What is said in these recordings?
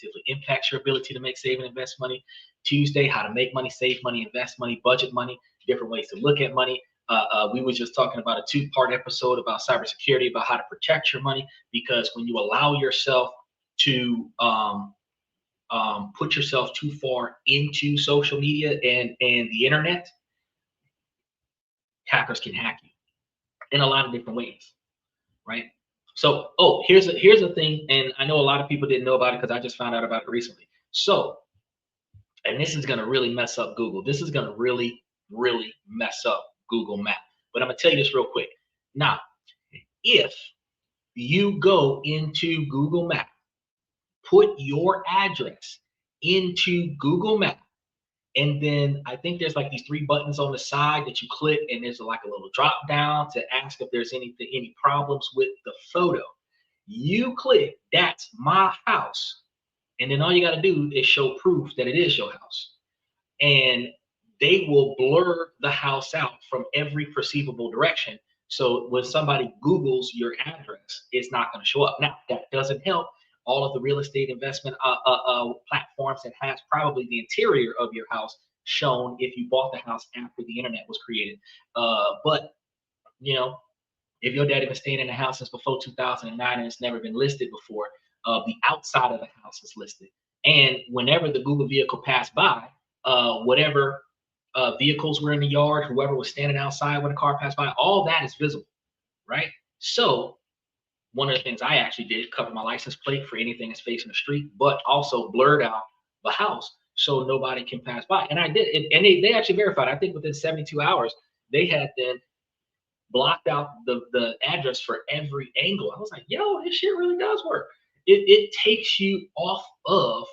negatively impacts your ability to make, save, and invest money. Tuesday, how to make money, save money, invest money, budget money, different ways to look at money. We were just talking about a two-part episode about cybersecurity, about how to protect your money, because when you allow yourself to put yourself too far into social media and the internet, hackers can hack you in a lot of different ways, right? So, oh, here's a thing, and I know a lot of people didn't know about it because I just found out about it recently. So, and this is gonna really mess up Google. This is gonna really, really mess up Google Map. But I'm gonna tell you this real quick. Now, if you go into Google Map, put your address into Google Map, and then I think there's like these three buttons on the side that you click, and there's like a little drop down to ask if there's any problems with the photo. You click that's my house, and then all you got to do is show proof that it is your house, and they will blur the house out from every perceivable direction. So when somebody Googles your address, it's not going to show up. Now that doesn't help all of the real estate investment platforms that has probably the interior of your house shown if you bought the house after the internet was created. But you know, if your daddy been staying in the house since before 2009 and it's never been listed before, the outside of the house is listed. And whenever the Google vehicle passed by, whatever vehicles were in the yard, whoever was standing outside when the car passed by, all that is visible, right? So one of the things I actually did, cover my license plate for anything that's facing the street, but also blurred out the house so nobody can pass by. And I did it, and they actually verified. I think within 72 hours, they had then blocked out the address for every angle. I was like, yo, this shit really does work. It takes you off of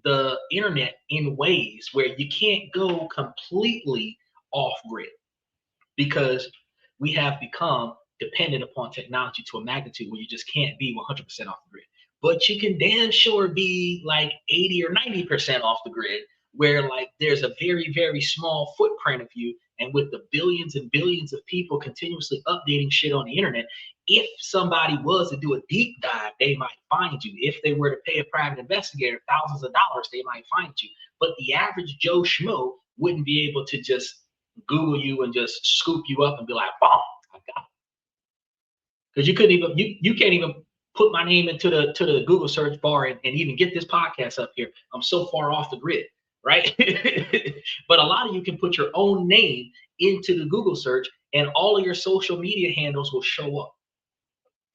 the internet in ways where you can't go completely off grid, because we have become dependent upon technology to a magnitude where you just can't be 100% off the grid. But you can damn sure be like 80 or 90% off the grid, where like there's a very, very small footprint of you. And with the billions and billions of people continuously updating shit on the internet, if somebody was to do a deep dive, they might find you. If they were to pay a private investigator thousands of dollars, they might find you. But the average Joe Schmo wouldn't be able to just Google you and just scoop you up and be like, "Bomb, I got it." Because you couldn't even you can't even put my name into the Google search bar and even get this podcast up here. I'm so far off the grid, right? But a lot of you can put your own name into the Google search, and all of your social media handles will show up.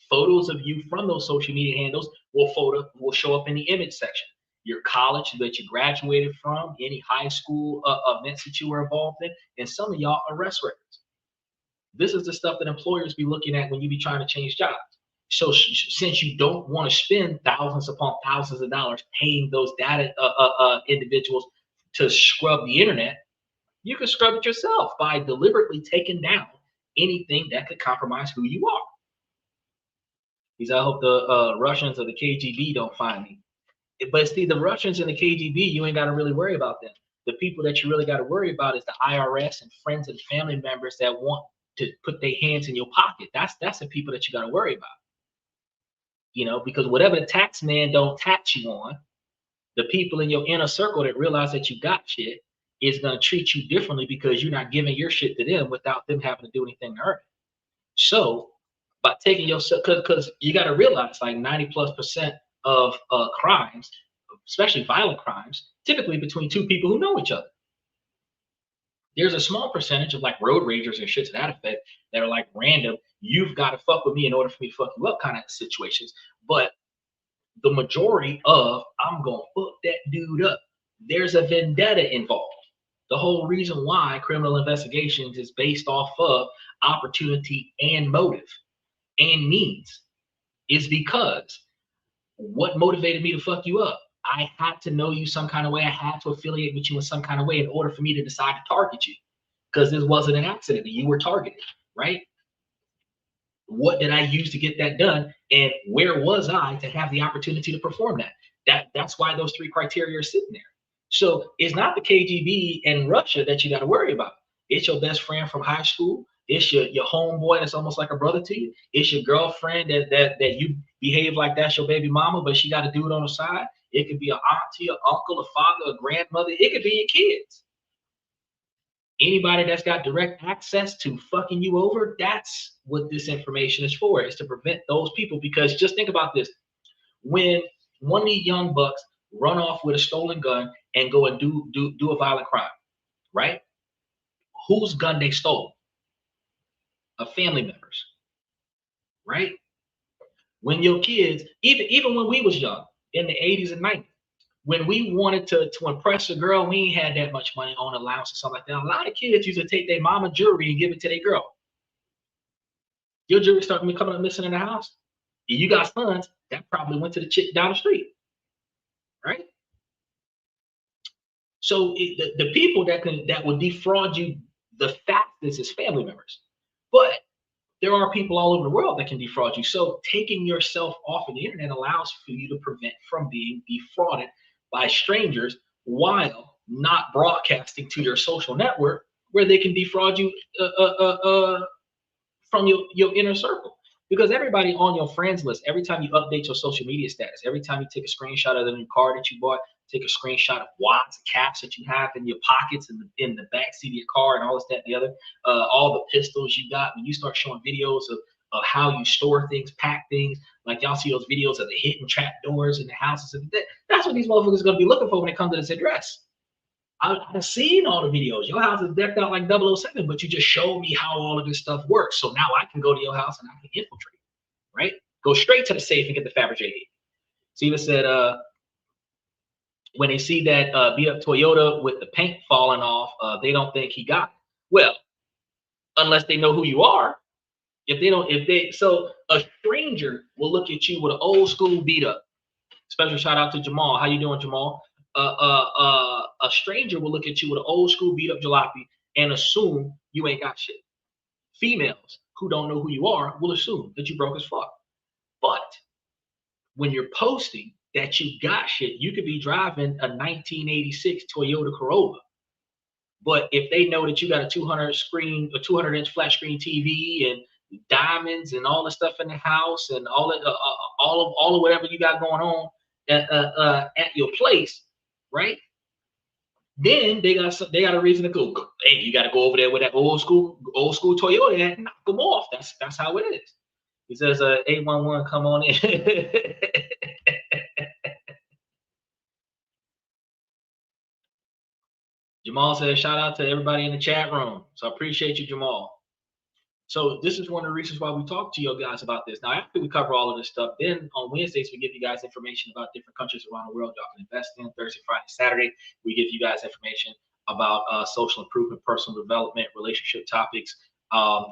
Photos of you from those social media handles will show up in the image section. Your college that you graduated from, any high school events that you were involved in, and some of y'all arrest records. This is the stuff that employers be looking at when you be trying to change jobs. So since you don't want to spend thousands upon thousands of dollars paying those data individuals to scrub the internet, you can scrub it yourself by deliberately taking down anything that could compromise who you are. Because I hope the Russians or the KGB don't find me. But see, the Russians and the KGB, you ain't got to really worry about them. The people that you really got to worry about is the IRS and friends and family members that want to put their hands in your pocket. That's the people that you got to worry about. You know, because whatever the tax man don't tax you on, the people in your inner circle that realize that you got shit is going to treat you differently because you're not giving your shit to them without them having to do anything to earn it. So by taking yourself, because you got to realize like 90+% of crimes, especially violent crimes, typically between two people who know each other. There's a small percentage of like road ragers and shit to that effect that are like random. You've got to fuck with me in order for me to fuck you up kind of situations. But the majority of I'm gonna fuck that dude up, there's a vendetta involved. The whole reason why criminal investigations is based off of opportunity and motive and means is because what motivated me to fuck you up? I had to know you some kind of way. I had to affiliate with you in some kind of way in order for me to decide to target you, because this wasn't an accident. You were targeted, right? What did I use to get that done? And where was I to have the opportunity to perform that? That's why those three criteria are sitting there. So it's not the KGB and Russia that you got to worry about. It's your best friend from high school. It's your homeboy that's almost like a brother to you. It's your girlfriend that you behave like that's your baby mama, but she got a dude on the side. It could be an auntie, an uncle, a father, a grandmother. It could be your kids. Anybody that's got direct access to fucking you over, that's what this information is for, is to prevent those people. Because just think about this. When one of these young bucks run off with a stolen gun and go and do a violent crime, right? Whose gun they stole? A family member's, right? When your kids, even when we was young in the 80s and 90s, when we wanted to impress a girl, we ain't had that much money on allowance or something like that. A lot of kids used to take their mama jewelry and give it to their girl. Your jewelry started coming up missing in the house. You got sons that probably went to the chick down the street, right? So the people that will defraud you the fastest is family members, but there are people all over the world that can defraud you. So taking yourself off of the internet allows for you to prevent from being defrauded by strangers while not broadcasting to your social network where they can defraud you from your inner circle. Because everybody on your friends list, every time you update your social media status, every time you take a screenshot of the new car that you bought, take a screenshot of wads and caps that you have in your pockets and in the back seat of your car and all this, that, and the other, all the pistols you got. When you start showing videos of how you store things, pack things, like y'all see those videos of the hidden trap doors in the houses, and that's what these motherfuckers are gonna be looking for when it comes to this address. I've seen all the videos. Your house is decked out like 007, but you just showed me how all of this stuff works. So now I can go to your house and I can infiltrate, right? Go straight to the safe and get the fabricated. Steve said, when they see that beat up Toyota with the paint falling off, they don't think he got it. Well, unless they know who you are. So a stranger will look at you with an old school beat up. Special shout out to Jamal. How you doing, Jamal? A stranger will look at you with an old school beat up jalopy and assume you ain't got shit. Females who don't know who you are will assume that you broke as fuck. But when you're posting that you got shit, you could be driving a 1986 Toyota Corolla. But if they know that you got a 200-inch flat screen TV and diamonds and all the stuff in the house and all of whatever you got going on at your place, right? Then they got a reason to go. Hey, you got to go over there with that old school Toyota and knock them off. That's how it is. He says, 811, come on in. Jamal says, shout out to everybody in the chat room. So I appreciate you, Jamal. So this is one of the reasons why we talk to you guys about this. Now, after we cover all of this stuff, then on Wednesdays, we give you guys information about different countries around the world y'all can invest in. Thursday, Friday, Saturday, we give you guys information about social improvement, personal development, relationship topics,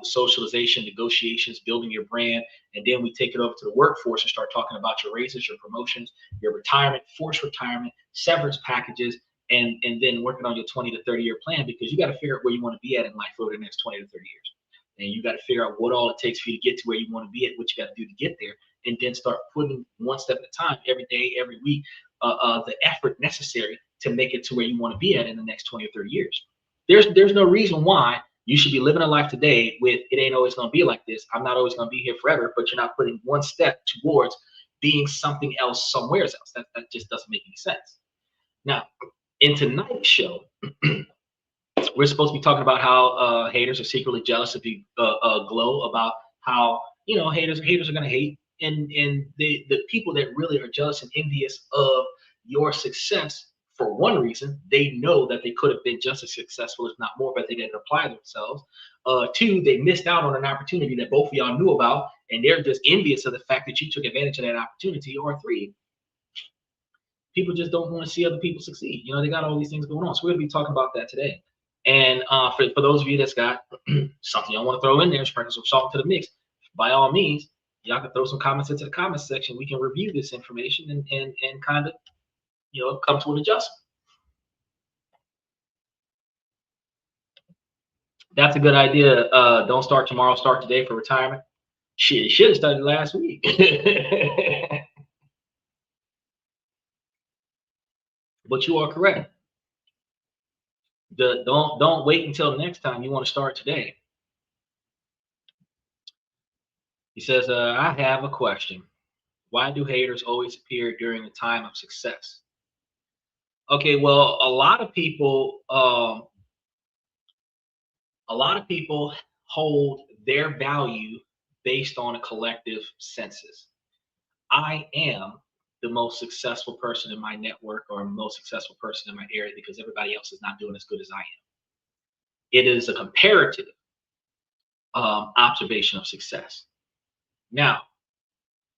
socialization, negotiations, building your brand. And then we take it over to the workforce and start talking about your raises, your promotions, your retirement, forced retirement, severance packages, and then working on your 20 to 30 year plan, because you got to figure out where you want to be at in life over the next 20 to 30 years. And you got to figure out what all it takes for you to get to where you want to be at, what you got to do to get there, and then start putting one step at a time, every day, every week, the effort necessary to make it to where you want to be at in the next 20 or 30 years. There's no reason why you should be living a life today with it ain't always going to be like this. I'm not always going to be here forever, but you're not putting one step towards being something else somewhere else. That just doesn't make any sense. Now, in tonight's show, we're supposed to be talking about how haters are secretly jealous of the Glow, about how, you know, haters are going to hate, and the people that really are jealous and envious of your success, for one reason, they know that they could have been just as successful, if not more, but they didn't apply themselves. Two, they missed out on an opportunity that both of y'all knew about, and they're just envious of the fact that you took advantage of that opportunity. Or three, people just don't want to see other people succeed. You know, they got all these things going on. So we're going to be talking about that today. And for those of you that's got something y'all want to throw in there, sprinkle some salt into the mix, by all means, y'all can throw some comments into the comments section. We can review this information and kind of, you know, come to an adjustment. That's a good idea. Don't start tomorrow, start today for retirement. Shit, should have started last week. But you are correct. Don't wait until the next time. You want to start today. He says, I have a question. Why do haters always appear during a time of success? Okay, well, a lot of people hold their value based on a collective census. I am the most successful person in my network or most successful person in my area because everybody else is not doing as good as I am. It is a comparative observation of success. Now,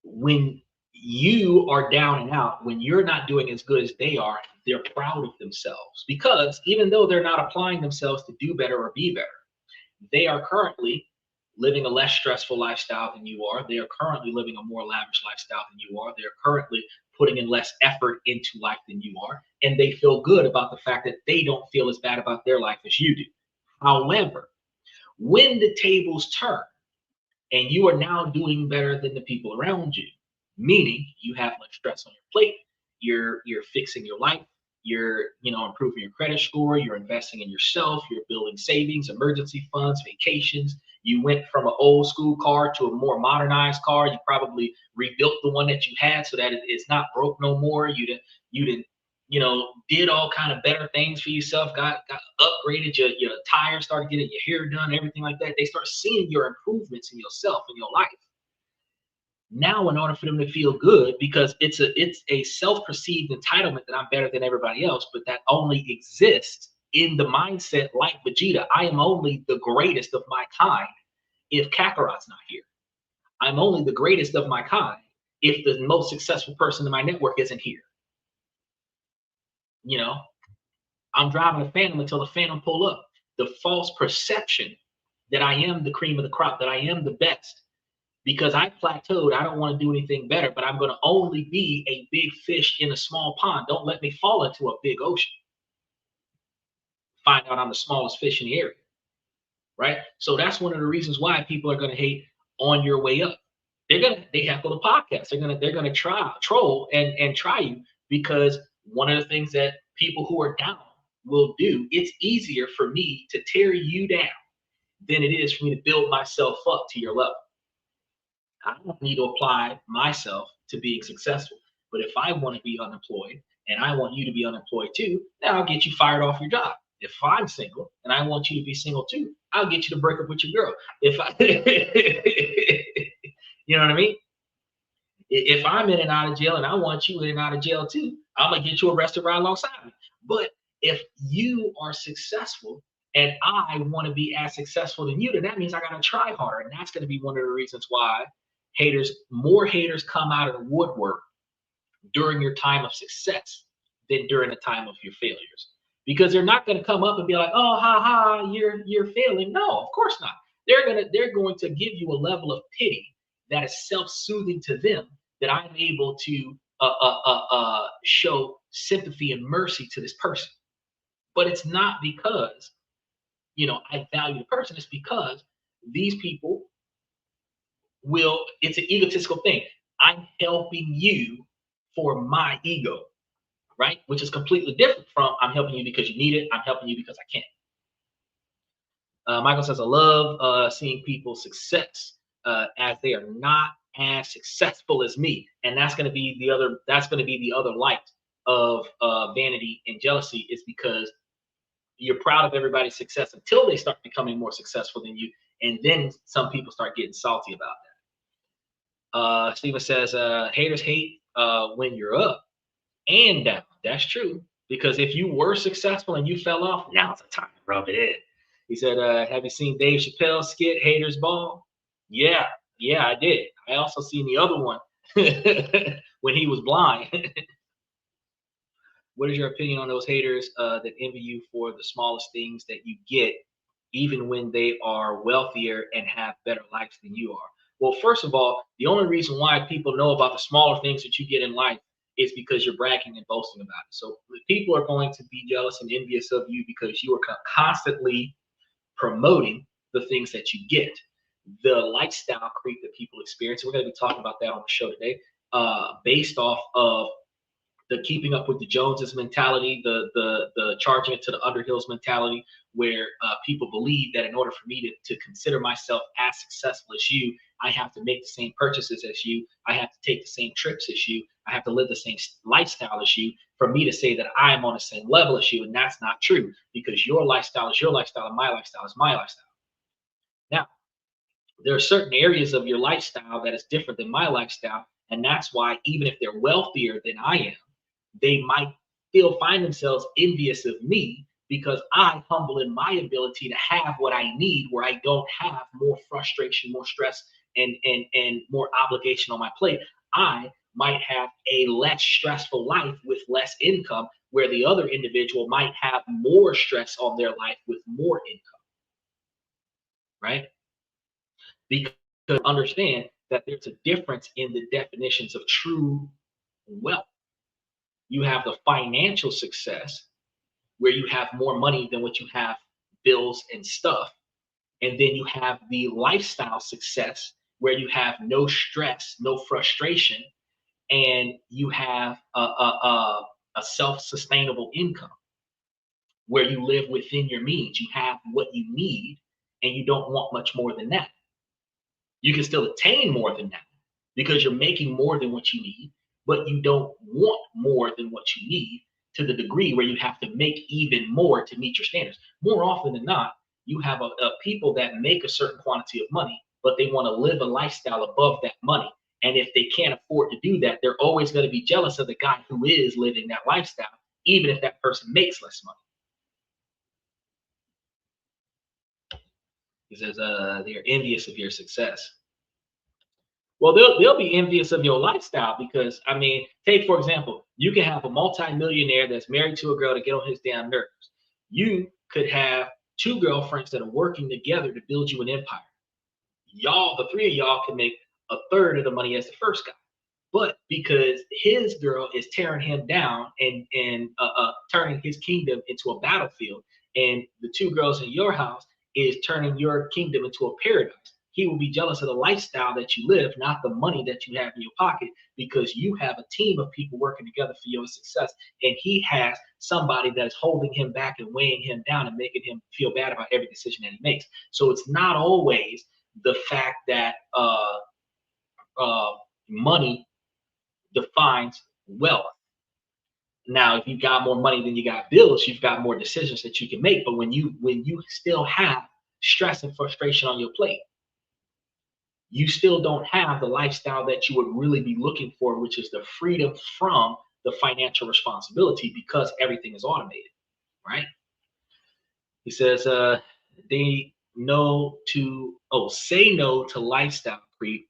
when you are down and out, when you're not doing as good as they are, they're proud of themselves because even though they're not applying themselves to do better or be better, they are currently living a less stressful lifestyle than you are. They are currently living a more lavish lifestyle than you are. They're currently putting in less effort into life than you are. And they feel good about the fact that they don't feel as bad about their life as you do. However, when the tables turn and you are now doing better than the people around you, meaning you have less stress on your plate, you're fixing your life, you're improving your credit score, you're investing in yourself, you're building savings, emergency funds, vacations. You went from an old school car to a more modernized car. You probably rebuilt the one that you had so that it's not broke no more. You didn't did all kind of better things for yourself, got upgraded your tires, started getting your hair done, everything like that. They start seeing your improvements in yourself in your life. Now, in order for them to feel good, because it's a self-perceived entitlement that I'm better than everybody else, but that only exists in the mindset like Vegeta. I am only the greatest of my kind if Kakarot's not here. I'm only the greatest of my kind if the most successful person in my network isn't here. You know, I'm driving a Phantom until the Phantom pull up. The false perception that I am the cream of the crop, that I am the best, because I plateaued. I don't want to do anything better, but I'm going to only be a big fish in a small pond. Don't let me fall into a big ocean. Find out I'm the smallest fish in the area, right? So that's one of the reasons why people are going to hate on your way up. They heckle the podcast. They're gonna try troll and try you because one of the things that people who are down will do, it's easier for me to tear you down than it is for me to build myself up to your level. I don't need to apply myself to being successful. But if I want to be unemployed and I want you to be unemployed too, then I'll get you fired off your job. If I'm single and I want you to be single too, I'll get you to break up with your girl. If I, you know what I mean? If I'm in and out of jail and I want you in and out of jail too, I'm gonna get you arrested right alongside me. But if you are successful and I want to be as successful than you, then that means I gotta try harder. And that's gonna be one of the reasons why more haters come out of the woodwork during your time of success than during the time of your failures. Because they're not going to come up and be like, "Oh, ha ha, you're failing." No, of course not. They're going to give you a level of pity that is self-soothing to them, that I'm able to show sympathy and mercy to this person. But it's not because I value the person. It's because these people it's an egotistical thing. I'm helping you for my ego, right? Which is completely different from I'm helping you because you need it. I'm helping you because I can. Michael says, I love seeing people's success as they are not as successful as me. And that's going to be the other light of vanity and jealousy, is because you're proud of everybody's success until they start becoming more successful than you. And then some people start getting salty about that. Steven says, haters hate when you're up and down. That's true. Because if you were successful and you fell off, now's the time to rub it in. He said, have you seen Dave Chappelle's skit, Haters Ball? Yeah, I did. I also seen the other one when he was blind. What is your opinion on those haters that envy you for the smallest things that you get, even when they are wealthier and have better lives than you are? Well, first of all, the only reason why people know about the smaller things that you get in life is because you're bragging and boasting about it. So people are going to be jealous and envious of you because you are constantly promoting the things that you get. The lifestyle creep that people experience, we're going to be talking about that on the show today, based off of the keeping up with the Joneses mentality, the charging it to the Underhills mentality, where people believe that in order for me to consider myself as successful as you, I have to make the same purchases as you. I have to take the same trips as you. I have to live the same lifestyle as you for me to say that I am on the same level as you. And that's not true, because your lifestyle is your lifestyle and my lifestyle is my lifestyle. Now, there are certain areas of your lifestyle that is different than my lifestyle. And that's why, even if they're wealthier than I am, they might still find themselves envious of me, because I humble in my ability to have what I need, where I don't have more frustration, more stress, and more obligation on my plate. I might have a less stressful life with less income, where the other individual might have more stress on their life with more income, right? Because understand that there's a difference in the definitions of true wealth. You have the financial success, where you have more money than what you have bills and stuff. And then you have the lifestyle success, where you have no stress, no frustration, and you have a self-sustainable income, where you live within your means. You have what you need, and you don't want much more than that. You can still attain more than that, because you're making more than what you need, but you don't want more than what you need to the degree where you have to make even more to meet your standards. More often than not, you have a people that make a certain quantity of money, but they want to live a lifestyle above that money. And if they can't afford to do that, they're always going to be jealous of the guy who is living that lifestyle, even if that person makes less money. He says they're envious of your success. Well, they'll be envious of your lifestyle, because I mean, take for example, you can have a multimillionaire that's married to a girl to get on his damn nerves. You could have two girlfriends that are working together to build you an empire. Y'all, the three of y'all, can make a third of the money as the first guy. But because his girl is tearing him down and turning his kingdom into a battlefield, and the two girls in your house is turning your kingdom into a paradise, he will be jealous of the lifestyle that you live, not the money that you have in your pocket, because you have a team of people working together for your success, and he has somebody that is holding him back and weighing him down and making him feel bad about every decision that he makes. So it's not always the fact that money defines wealth. Now, if you've got more money than you got bills, you've got more decisions that you can make. But when you still have stress and frustration on your plate, you still don't have the lifestyle that you would really be looking for, which is the freedom from the financial responsibility, because everything is automated, right? He says they know to say no to lifestyle creep.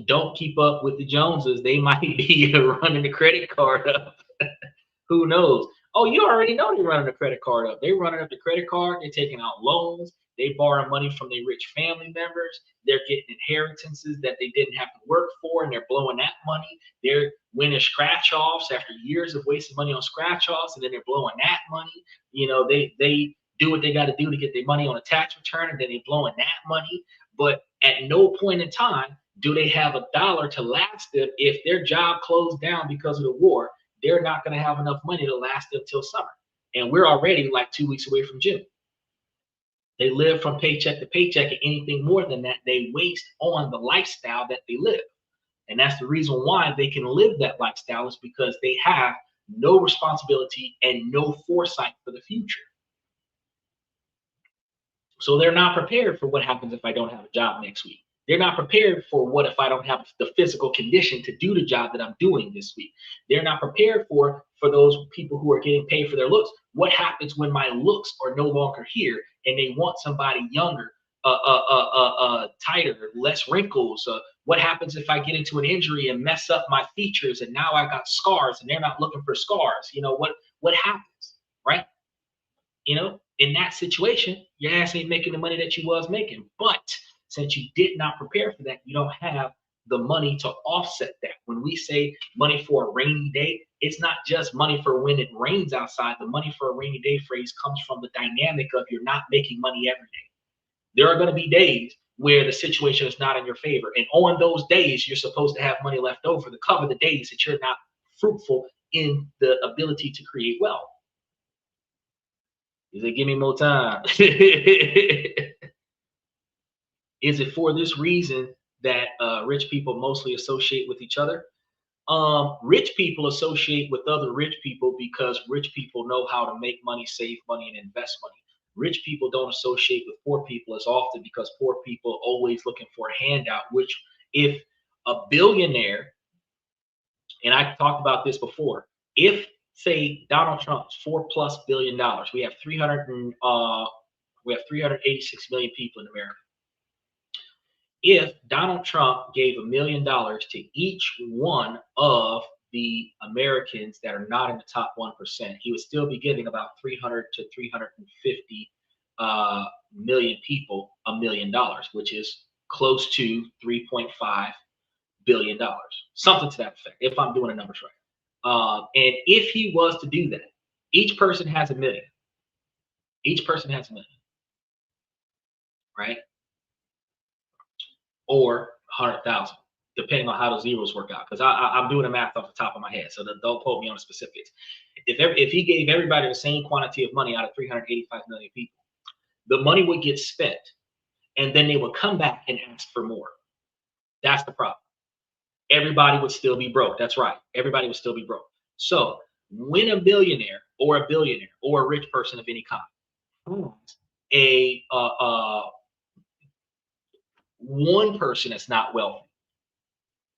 Don't keep up with the Joneses. They might be running the credit card up. Who knows? Oh, you already know they're running the credit card up. They're running up the credit card. They're taking out loans. They borrow money from their rich family members. They're getting inheritances that they didn't have to work for, and they're blowing that money. They're winning scratch offs after years of wasting money on scratch offs, and then they're blowing that money. You know, they do what they got to do to get their money on a tax return, and then they're blowing that money. But at no point in time do they have a dollar to last them. If their job closed down because of the war, they're not going to have enough money to last them till summer. And we're already like 2 weeks away from June. They live from paycheck to paycheck, and anything more than that, they waste on the lifestyle that they live. And that's the reason why they can live that lifestyle, is because they have no responsibility and no foresight for the future. So they're not prepared for what happens if I don't have a job next week. They're not prepared for what if I don't have the physical condition to do the job that I'm doing this week. They're not prepared for those people who are getting paid for their looks. What happens when my looks are no longer here and they want somebody younger, tighter, less wrinkles? What happens if I get into an injury and mess up my features and now I got scars and they're not looking for scars? You know, what happens, right? You know, in that situation, your ass ain't making the money that you was making. But since you did not prepare for that, you don't have the money to offset that. When we say money for a rainy day, it's not just money for when it rains outside. The money for a rainy day phrase comes from the dynamic of you're not making money every day. There are going to be days where the situation is not in your favor. And on those days, you're supposed to have money left over to cover the days that you're not fruitful in the ability to create wealth. He said, give me more time. Is it for this reason that rich people mostly associate with each other? Rich people associate with other rich people because rich people know how to make money, save money, and invest money. Rich people don't associate with poor people as often because poor people are always looking for a handout. Which, if a billionaire, and I talked about this before, if say Donald Trump's $4+ billion, we have 386 million people in America. If Donald Trump gave $1 million to each one of the Americans that are not in the top 1%, he would still be giving about 300 to 350 million people $1 million, which is close to $3.5 billion, something to that effect, if I'm doing the numbers right. And if he was to do that, each person has $1 million. Each person has $1 million, right? Or 100,000, depending on how the zeros work out. Because I'm doing the math off the top of my head, so don't quote me on the specifics. If he gave everybody the same quantity of money out of 385 million people, the money would get spent, and then they would come back and ask for more. That's the problem. Everybody would still be broke. That's right. Everybody would still be broke. So when a billionaire or a billionaire or a rich person of any kind, a one person that's not wealthy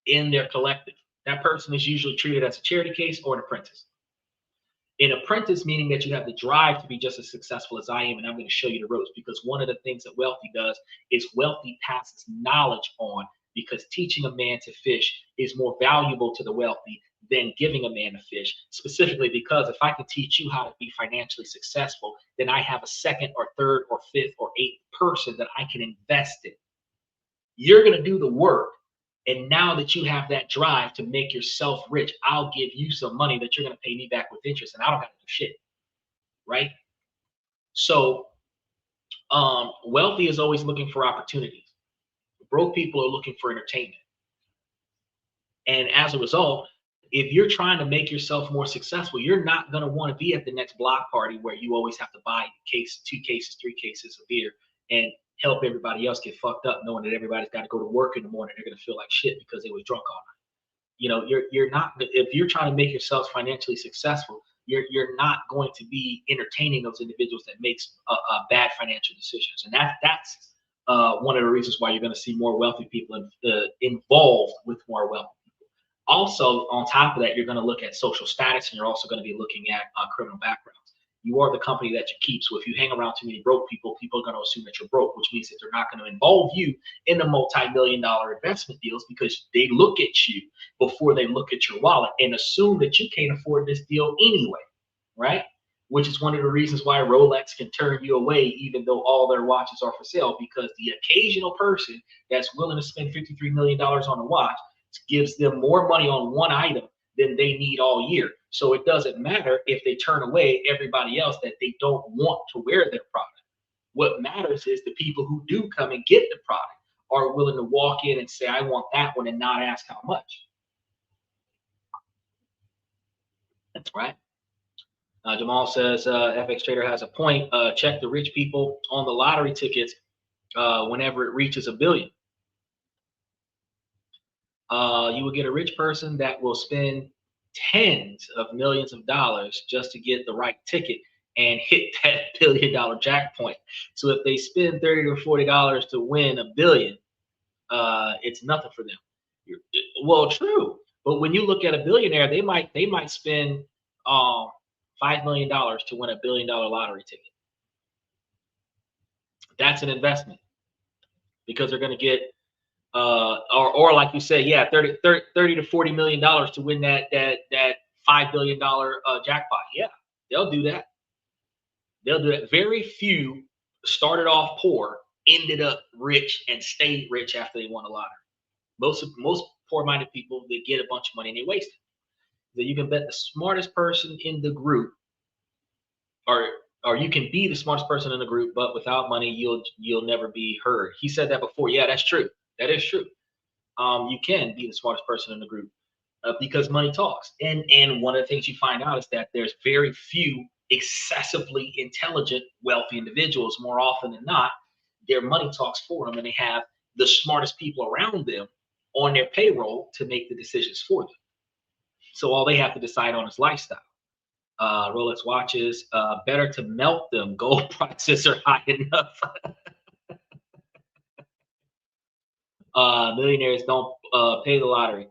in their collective, that person is usually treated as a charity case or an apprentice. An apprentice meaning that you have the drive to be just as successful as I am, and I'm going to show you the ropes, because one of the things that wealthy does is wealthy passes knowledge on, because teaching a man to fish is more valuable to the wealthy than giving a man a fish, specifically because if I can teach you how to be financially successful, then I have a second or third or fifth or eighth person that I can invest in. You're going to do the work. And now that you have that drive to make yourself rich, I'll give you some money that you're going to pay me back with interest, and I don't have to do shit. Right? So wealthy is always looking for opportunities. Broke people are looking for entertainment. And as a result, if you're trying to make yourself more successful, you're not going to want to be at the next block party where you always have to buy two cases, 3 cases of beer and help everybody else get fucked up, knowing that everybody's got to go to work in the morning. They're going to feel like shit because they was drunk all night. You know, you're not, if you're trying to make yourself financially successful, you're not going to be entertaining those individuals that makes bad financial decisions. And that's one of the reasons why you're going to see more wealthy people involved with more wealthy people. Also, on top of that, you're going to look at social status, and you're also going to be looking at criminal backgrounds. You are the company that you keep. So if you hang around too many broke people, people are going to assume that you're broke, which means that they're not going to involve you in the multi-million-dollar investment deals, because they look at you before they look at your wallet and assume that you can't afford this deal anyway, right? Which is one of the reasons why Rolex can turn you away, even though all their watches are for sale, because the occasional person that's willing to spend $53 million on a watch gives them more money on one item than they need all year. So it doesn't matter if they turn away everybody else that they don't want to wear their product. What matters is the people who do come and get the product are willing to walk in and say, I want that one, and not ask how much. That's right. Jamal says FX Trader has a point. Check the rich people on the lottery tickets whenever it reaches $1 billion. You will get a rich person that will spend tens of millions of dollars just to get the right ticket and hit that $1 billion jackpot. So if they spend $30 to $40 to win $1 billion, it's nothing for them. Well, true, but when you look at a billionaire, they might spend $5 million to win $1 billion lottery ticket. That's an investment, because they're going to get or like you said, yeah, 30 to $40 million to win that $5 billion jackpot. Yeah, they'll do that. They'll do that. Very few started off poor, ended up rich, and stayed rich after they won a lottery. Most poor-minded people, they get a bunch of money and they waste it. So you can bet the smartest person in the group, or you can be the smartest person in the group, but without money, you'll never be heard. He said that before. Yeah, that's true. That is true. You can be the smartest person in the group because money talks. And one of the things you find out is that there's very few excessively intelligent, wealthy individuals. More often than not, their money talks for them, and they have the smartest people around them on their payroll to make the decisions for them. So all they have to decide on is lifestyle. Rolex watches, better to melt them. Gold prices are high enough. Millionaires don't pay the lottery.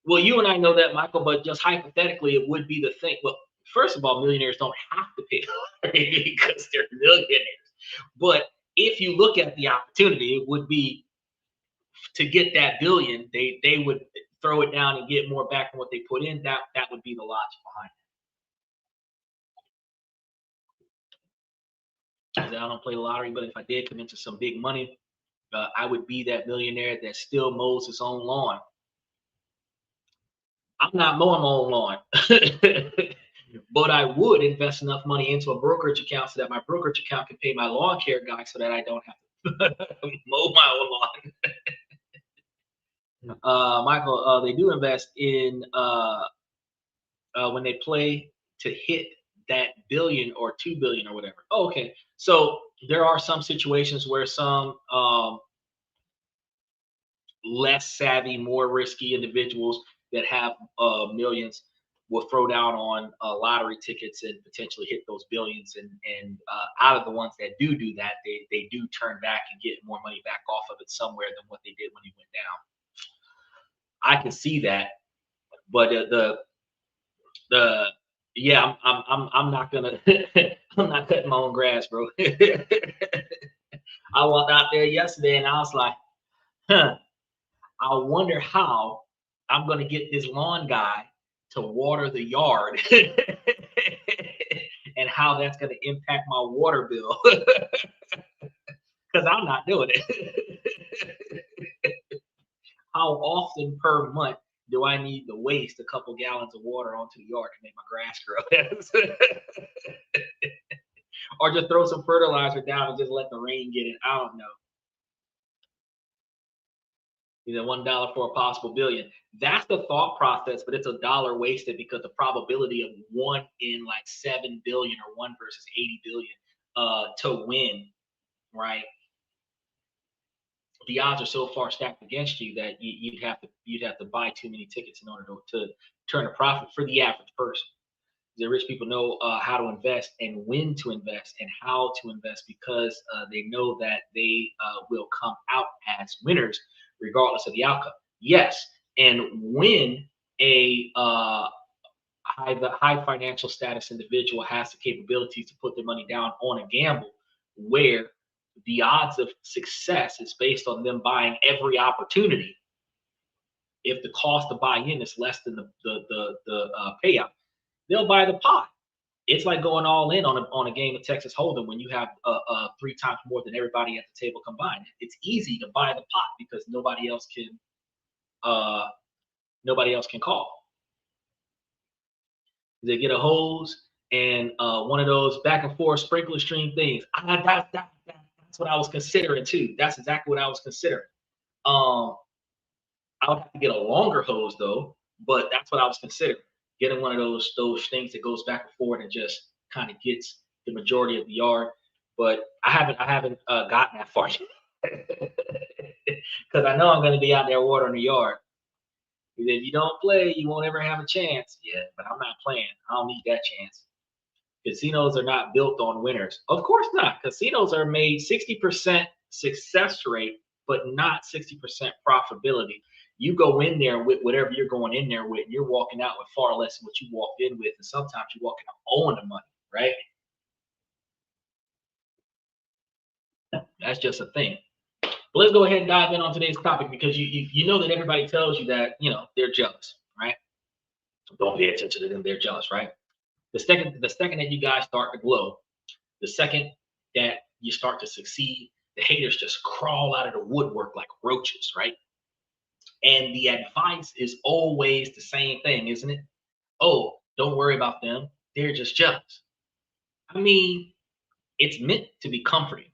Well, you and I know that, Michael, but just hypothetically, it would be the thing. Well, first of all, millionaires don't have to pay the lottery because they're millionaires. But if you look at the opportunity, it would be to get that billion. They would throw it down and get more back than what they put in. That would be the logic behind it. I don't play the lottery, but if I did come into some big money, I would be that millionaire that still mows his own lawn. I'm not mowing my own lawn, but I would invest enough money into a brokerage account so that my brokerage account can pay my lawn care guy so that I don't have to mow my own lawn. Michael, they do invest in when they play to hit that billion or 2 billion or whatever. Oh, okay. So there are some situations where some less savvy, more risky individuals that have millions will throw down on lottery tickets and potentially hit those billions. And out of the ones that do that, they do turn back and get more money back off of it somewhere than what they did when he went down. I can see that, but yeah, I'm not gonna I'm not cutting my own grass, bro. I walked out there yesterday and I was like, huh, I wonder how I'm gonna get this lawn guy to water the yard and how that's gonna impact my water bill. Because I'm not doing it. How often per month do I need to waste a couple gallons of water onto the yard to make my grass grow? Or just throw some fertilizer down and just let the rain get it. I don't know. $1 for a possible billion. That's the thought process, but it's a dollar wasted because the probability of 1 in like 7 billion or 1 versus 80 billion to win, right? The odds are so far stacked against you that you'd have to buy too many tickets in order to turn a profit for the average person. The rich people know how to invest and when to invest and how to invest because they know that they will come out as winners regardless of the outcome. Yes, and when a high financial status individual has the capabilities to put their money down on a gamble where the odds of success is based on them buying every opportunity. If the cost to buy in is less than the payout, they'll buy the pot. It's like going all in on a game of Texas Hold'em when you have 3 times more than everybody at the table combined. It's easy to buy the pot because nobody else can call. They get a hose and one of those back and forth sprinkler stream things. That's what I was considering too. That's exactly what I was considering. I would have to get a longer hose though, but that's what I was considering. Getting one of those things that goes back and forth and just kind of gets the majority of the yard. But I haven't gotten that far yet because I know I'm going to be out there watering the yard. If you don't play, you won't ever have a chance. Yeah, but I'm not playing. I don't need that chance. Casinos are not built on winners. Of course not. Casinos are made 60% success rate, but not 60% profitability. You go in there with whatever you're going in there with, you're walking out with far less than what you walked in with, and sometimes you're walking out owing the money, right? That's just a thing. But let's go ahead and dive in on today's topic because you know that everybody tells you that they're jealous, right? Don't pay attention to them; they're jealous, right? The second that you guys start to glow, the second that you start to succeed, the haters just crawl out of the woodwork like roaches, right? And the advice is always the same thing, isn't it? Oh, don't worry about them. They're just jealous. I mean, it's meant to be comforting.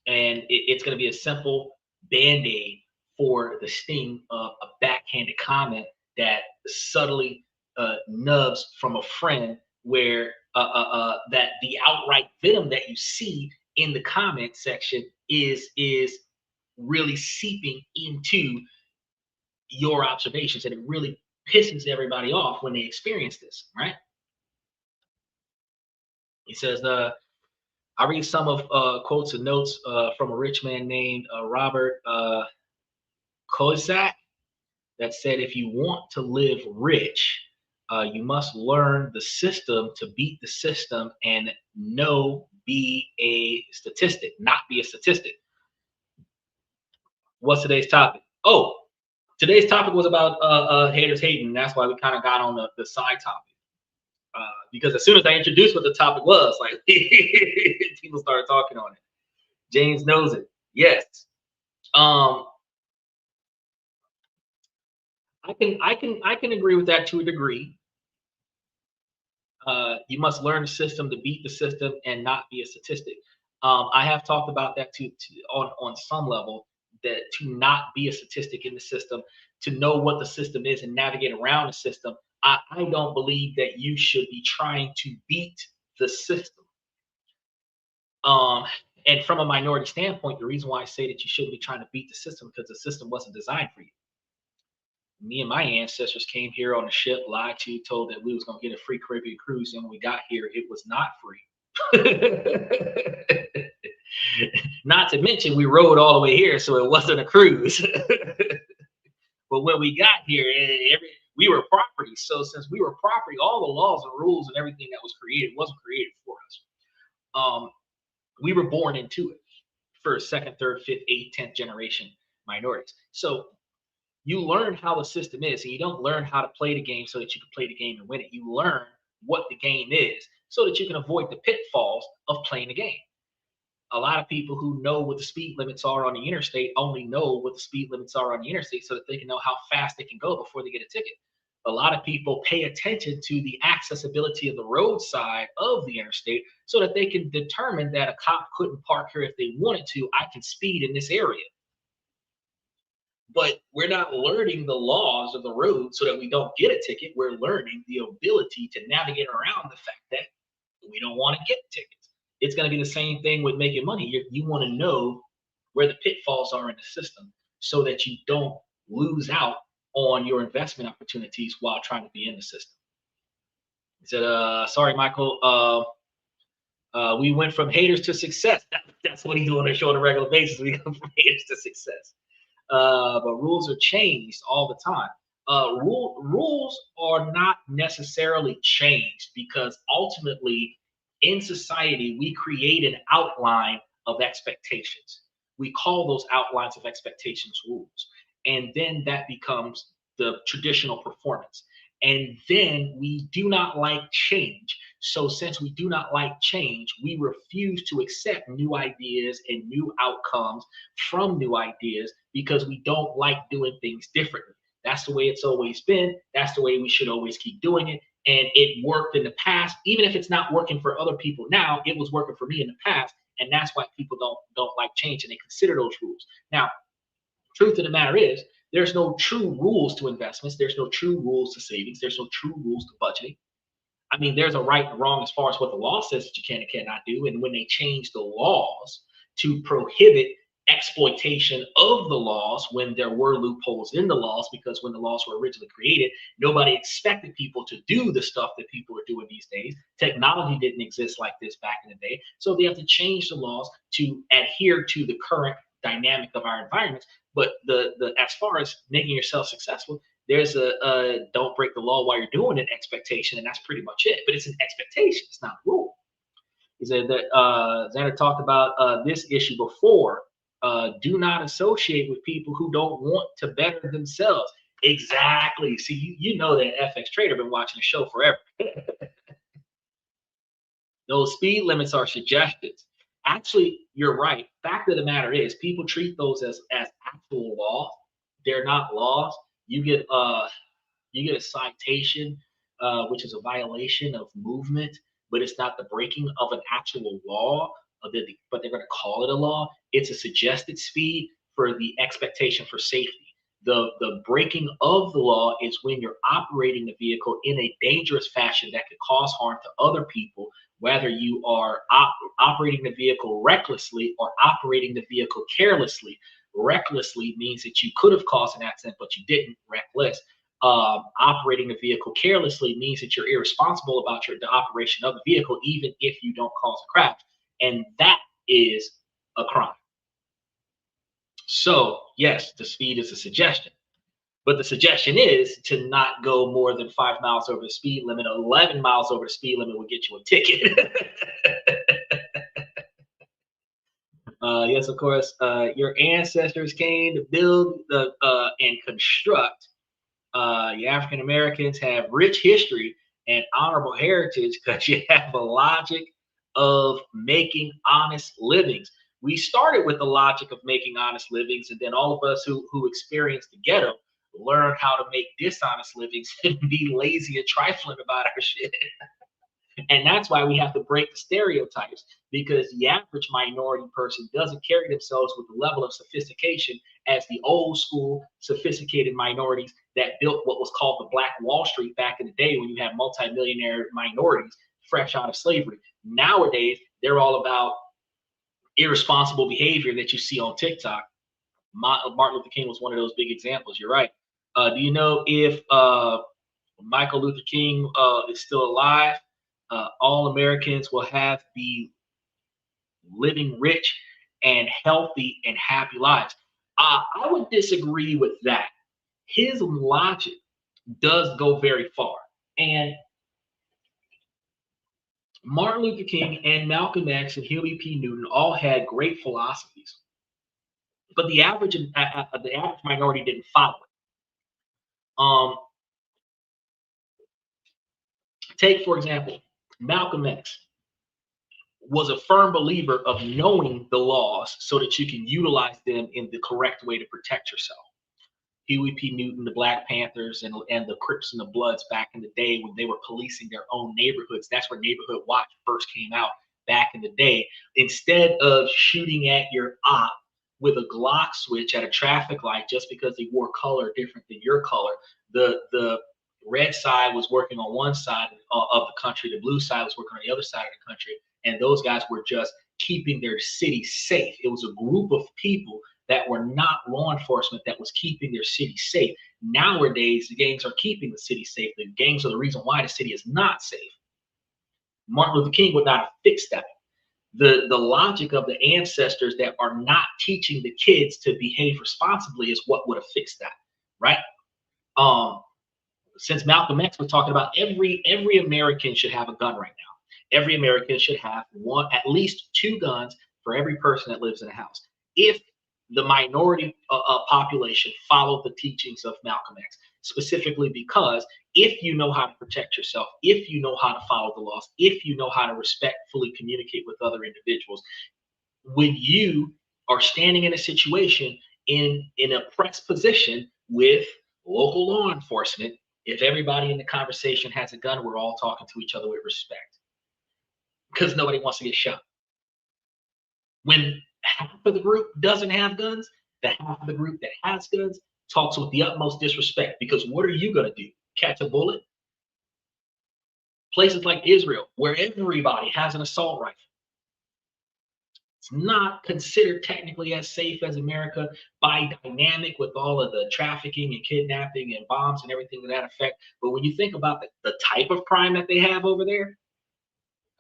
And it's going to be a simple band-aid for the sting of a backhanded comment that subtly nubs from a friend where that the outright venom that you see in the comment section is really seeping into your observations, and it really pisses everybody off when they experience this, right? He says, I read some of quotes and notes from a rich man named Robert Kiyosaki that said, if you want to live rich, you must learn the system to beat the system and be a statistic, not be a statistic. What's today's topic? Oh, today's topic was about haters hating. That's why we kind of got on the side topic. Because as soon as I introduced what the topic was, like people started talking on it. James knows it. Yes. I can agree with that to a degree. You must learn the system to beat the system and not be a statistic. I have talked about that on some level, that to not be a statistic in the system, to know what the system is and navigate around the system. I don't believe that you should be trying to beat the system. And from a minority standpoint, the reason why I say that you shouldn't be trying to beat the system, because the system wasn't designed for you. Me and my ancestors came here on a ship, lied to you, told that we was gonna get a free Caribbean cruise, and when we got here, it was not free. Not to mention, we rode all the way here, so it wasn't a cruise. But when we got here, we were property. So since we were property, all the laws and rules and everything that was created wasn't created for us. We were born into it. First, second, third, fifth, eighth, 10th generation minorities. So you learn how the system is, and you don't learn how to play the game so that you can play the game and win it. You learn what the game is so that you can avoid the pitfalls of playing the game. A lot of people who know what the speed limits are on the interstate only know what the speed limits are on the interstate so that they can know how fast they can go before they get a ticket. A lot of people pay attention to the accessibility of the roadside of the interstate so that they can determine that a cop couldn't park here if they wanted to. I can speed in this area. But we're not learning the laws of the road so that we don't get a ticket. We're learning the ability to navigate around the fact that we don't want to get tickets. It's going to be the same thing with making money. You want to know where the pitfalls are in the system so that you don't lose out on your investment opportunities while trying to be in the system. He said, sorry, Michael, we went from haters to success. That's what he's doing on a show on a regular basis. We go from haters to success. But rules are changed all the time. Rules are not necessarily changed, because ultimately in society, we create an outline of expectations. We call those outlines of expectations rules. And then that becomes the traditional performance. And then we do not like change. So since we do not like change, we refuse to accept new ideas and new outcomes from new ideas because we don't like doing things differently. That's the way it's always been. That's the way we should always keep doing it. And it worked in the past. Even if it's not working for other people now, it was working for me in the past. And that's why people don't like change, and they consider those rules. Now, truth of the matter is, there's no true rules to investments. There's no true rules to savings. There's no true rules to budgeting. I mean, there's a right and wrong as far as what the law says that you can and cannot do. And when they change the laws to prohibit exploitation of the laws, when there were loopholes in the laws, because when the laws were originally created, nobody expected people to do the stuff that people are doing these days. Technology didn't exist like this back in the day. So they have to change the laws to adhere to the current dynamic of our environments. But the as far as making yourself successful, there's a don't break the law while you're doing an expectation, and that's pretty much it. But it's an expectation, it's not a rule. He said that Xander talked about this issue before. Do not associate with people who don't want to better themselves. Exactly. See, you know that FX Trader been watching the show forever. Those speed limits are suggestions. Actually, you're right. Fact of the matter is, people treat those as actual laws. They're not laws. You get a citation, which is a violation of movement, but it's not the breaking of an actual law. But they're going to call it a law. It's a suggested speed for the expectation for safety. The breaking of the law is when you're operating the vehicle in a dangerous fashion that could cause harm to other people whether you are operating the vehicle recklessly or operating the vehicle carelessly. Recklessly means that you could have caused an accident, but you didn't. Reckless. Operating the vehicle carelessly means that you're irresponsible about the operation of the vehicle, even if you don't cause a crash. And that is a crime. So, yes, the speed is a suggestion. But the suggestion is to not go more than 5 miles over the speed limit. 11 miles over the speed limit will get you a ticket. Yes, of course. Your ancestors came to build and construct. You African Americans have rich history and honorable heritage because you have a logic of making honest livings. We started with the logic of making honest livings, and then all of us who experienced the ghetto learn how to make dishonest livings and be lazy and trifling about our shit. And that's why we have to break the stereotypes, because the average minority person doesn't carry themselves with the level of sophistication as the old school sophisticated minorities that built what was called the Black Wall Street back in the day, when you had multimillionaire minorities fresh out of slavery. Nowadays, they're all about irresponsible behavior that you see on TikTok. Martin Luther King was one of those big examples. You're right. Do you know if Michael Luther King is still alive? All Americans will have be living rich and healthy and happy lives. I would disagree with that. His logic does go very far. And Martin Luther King and Malcolm X and Huey P. Newton all had great philosophies, but the average minority didn't follow it. Take, for example, Malcolm X was a firm believer of knowing the laws so that you can utilize them in the correct way to protect yourself. Huey P. Newton, the Black Panthers, and the Crips and the Bloods back in the day when they were policing their own neighborhoods. That's where Neighborhood Watch first came out back in the day. Instead of shooting at your op with a Glock switch at a traffic light just because they wore color different than your color, the red side was working on one side of the country, the blue side was working on the other side of the country, and those guys were just keeping their city safe. It was a group of people that were not law enforcement that was keeping their city safe. Nowadays, the gangs are keeping the city safe. The gangs are the reason why the city is not safe. Martin Luther King would not have fixed that. The logic of the ancestors that are not teaching the kids to behave responsibly is what would have fixed that, right? Since Malcolm X was talking about every American should have a gun right now. Every American should have at least 2 guns for every person that lives in a house. If the minority population followed the teachings of Malcolm X, specifically because if you know how to protect yourself, if you know how to follow the laws, if you know how to respectfully communicate with other individuals, when you are standing in a situation in a press position with local law enforcement, if everybody in the conversation has a gun, we're all talking to each other with respect, because nobody wants to get shot. When half of the group doesn't have guns, the half of the group that has guns talks with the utmost disrespect, because what are you going to do? Catch a bullet? Places like Israel, where everybody has an assault rifle, it's not considered technically as safe as America by dynamic with all of the trafficking and kidnapping and bombs and everything to that effect. But when you think about the type of crime that they have over there,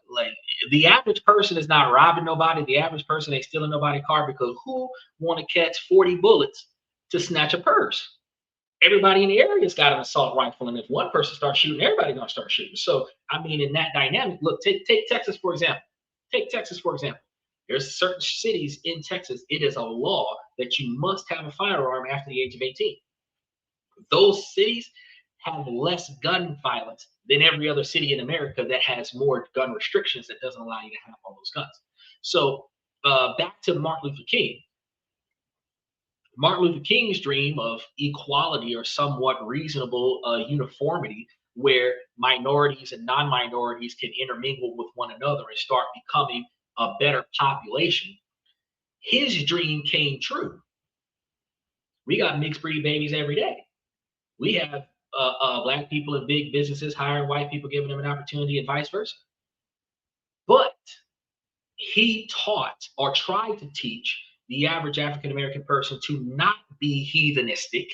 like, the average person is not robbing nobody. The average person ain't stealing nobody's car, because who want to catch 40 bullets to snatch a purse? Everybody in the area's got an assault rifle, and if one person starts shooting, everybody's gonna start shooting. So, I mean, in that dynamic, look, take Texas for example. Take Texas for example. There's certain cities in Texas, it is a law that you must have a firearm after the age of 18. Those cities have less gun violence than every other city in America that has more gun restrictions that doesn't allow you to have all those guns. So back to Martin Luther King. Martin Luther King's dream of equality or somewhat reasonable uniformity, where minorities and non-minorities can intermingle with one another and start becoming a better population, his dream came true. We got mixed breed babies every day. We have Black people in big businesses hiring white people, giving them an opportunity, and vice versa. But he taught or tried to teach the average African American person to not be heathenistic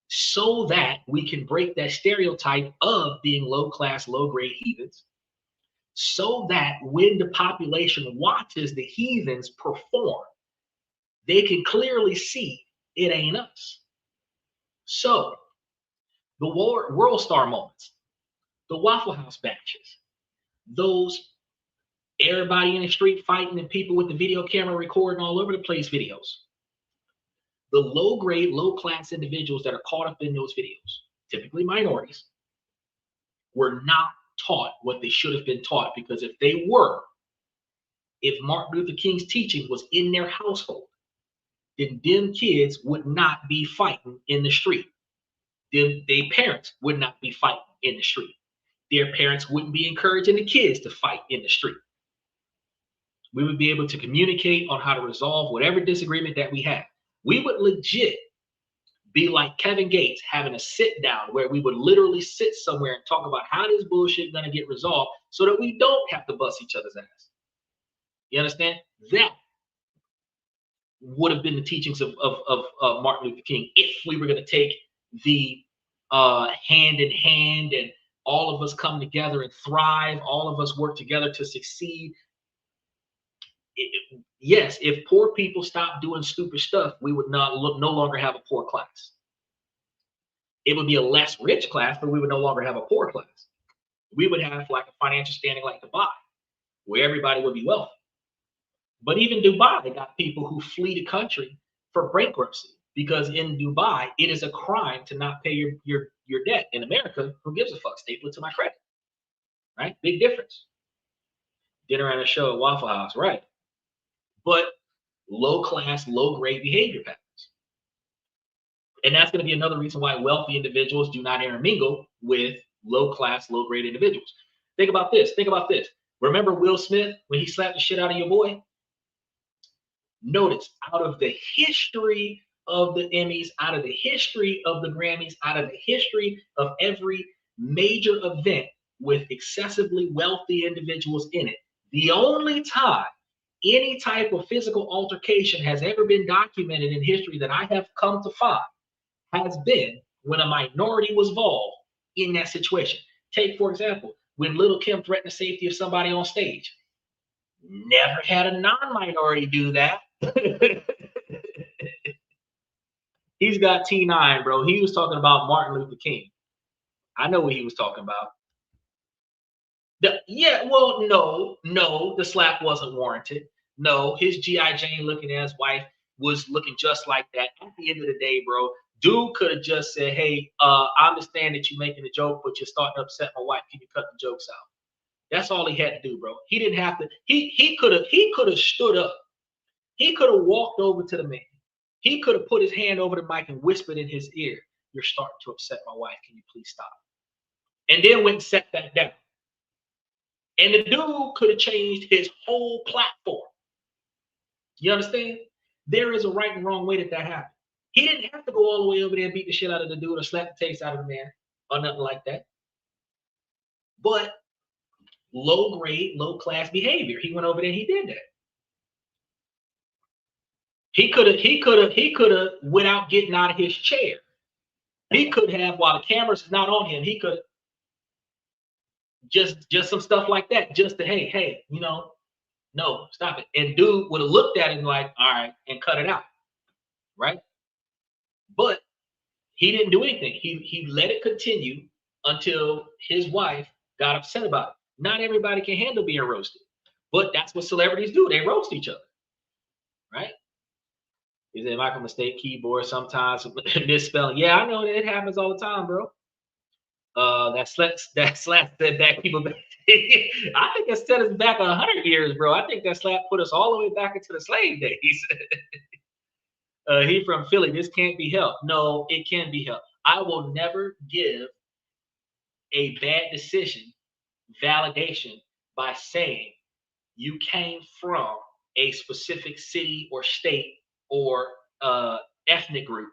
so that we can break that stereotype of being low class, low grade heathens, so that when the population watches the heathens perform, they can clearly see it ain't us. So the World Star moments, the Waffle House batches, those everybody in the street fighting and people with the video camera recording all over the place videos. The low grade, low class individuals that are caught up in those videos, typically minorities, were not taught what they should have been taught, because if they were, if Martin Luther King's teaching was in their household, then them kids would not be fighting in the street. Their parents would not be fighting in the street. Their parents wouldn't be encouraging the kids to fight in the street. We would be able to communicate on how to resolve whatever disagreement that we have. We would legit be like Kevin Gates, having a sit down where we would literally sit somewhere and talk about how this bullshit gonna get resolved so that we don't have to bust each other's ass. You understand? That would have been the teachings of Martin Luther King if we were gonna take the hand in hand and all of us come together and thrive, all of us work together to succeed. Yes, if poor people stopped doing stupid stuff, we would no longer have a poor class. It would be a less rich class, but we would no longer have a poor class. We would have like a financial standing like Dubai, where everybody would be wealthy. But even Dubai got people who flee the country for bankruptcy, because in Dubai, it is a crime to not pay your debt. In America, who gives a fuck? Staple it to my credit, right? Big difference. Dinner and a show at Waffle House, right? But low class, low grade behavior patterns. And that's going to be another reason why wealthy individuals do not intermingle with low class, low grade individuals. Think about this. Think about this. Remember Will Smith when he slapped the shit out of your boy? Notice, out of the history of the Emmys, out of the history of the Grammys, out of the history of every major event with excessively wealthy individuals in it, the only time any type of physical altercation has ever been documented in history that I have come to find has been when a minority was involved in that situation. Take, for example, when Little Kim threatened the safety of somebody on stage. Never had a non-minority do that. He's got T9, bro. He was talking about Martin Luther King. I know what he was talking about. No, the slap wasn't warranted. No, his G.I. Jane looking ass wife was looking just like that. At the end of the day, bro, dude could have just said, hey, I understand that you're making a joke, but you're starting to upset my wife. Can you cut the jokes out? That's all he had to do, bro. He didn't have to. He could have stood up. He could have walked over to the man. He could have put his hand over the mic and whispered in his ear, you're starting to upset my wife. Can you please stop? And then went and set that down. And the dude could have changed his whole platform. You understand? There is a right and wrong way that happened. He didn't have to go all the way over there and beat the shit out of the dude or slap the taste out of the man or nothing like that. But low grade, low class behavior. He went over there, he did that. He could have, without getting out of his chair. He could have, while the camera's not on him, he could just some stuff like that, just to, hey, no, stop it. And dude would have looked at him like, all right, and cut it out. Right? But he didn't do anything. He let it continue until his wife got upset about it. Not everybody can handle being roasted, but that's what celebrities do. They roast each other. Right? Is it Michael mistake keyboard sometimes misspelling? Yeah, I know it happens all the time, bro. That slap said back people back. I think it set us back 100 years, bro. I think that slap put us all the way back into the slave days. He from Philly. This can't be helped. No, it can be helped. I will never give a bad decision validation by saying you came from a specific city or state or ethnic group,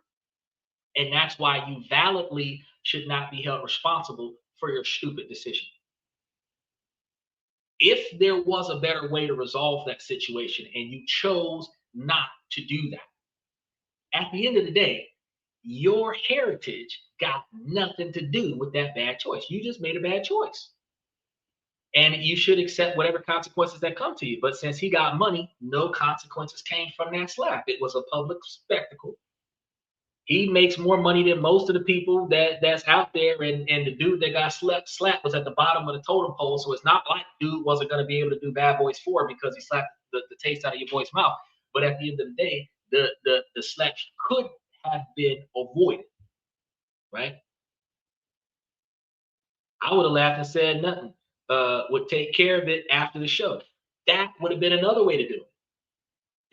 and that's why you validly should not be held responsible for your stupid decision. If there was a better way to resolve that situation and you chose not to do that, at the end of the day, your heritage got nothing to do with that bad choice. You just made a bad choice. And you should accept whatever consequences that come to you. But since he got money, no consequences came from that slap. It was a public spectacle. He makes more money than most of the people that's out there, and the dude that got slapped was at the bottom of the totem pole. So it's not like dude wasn't going to be able to do Bad Boys 4 because he slapped the taste out of your boy's mouth. But at the end of the day, the slap could have been avoided, right? I would have laughed and said nothing. Would take care of it after the show. That would have been another way to do it.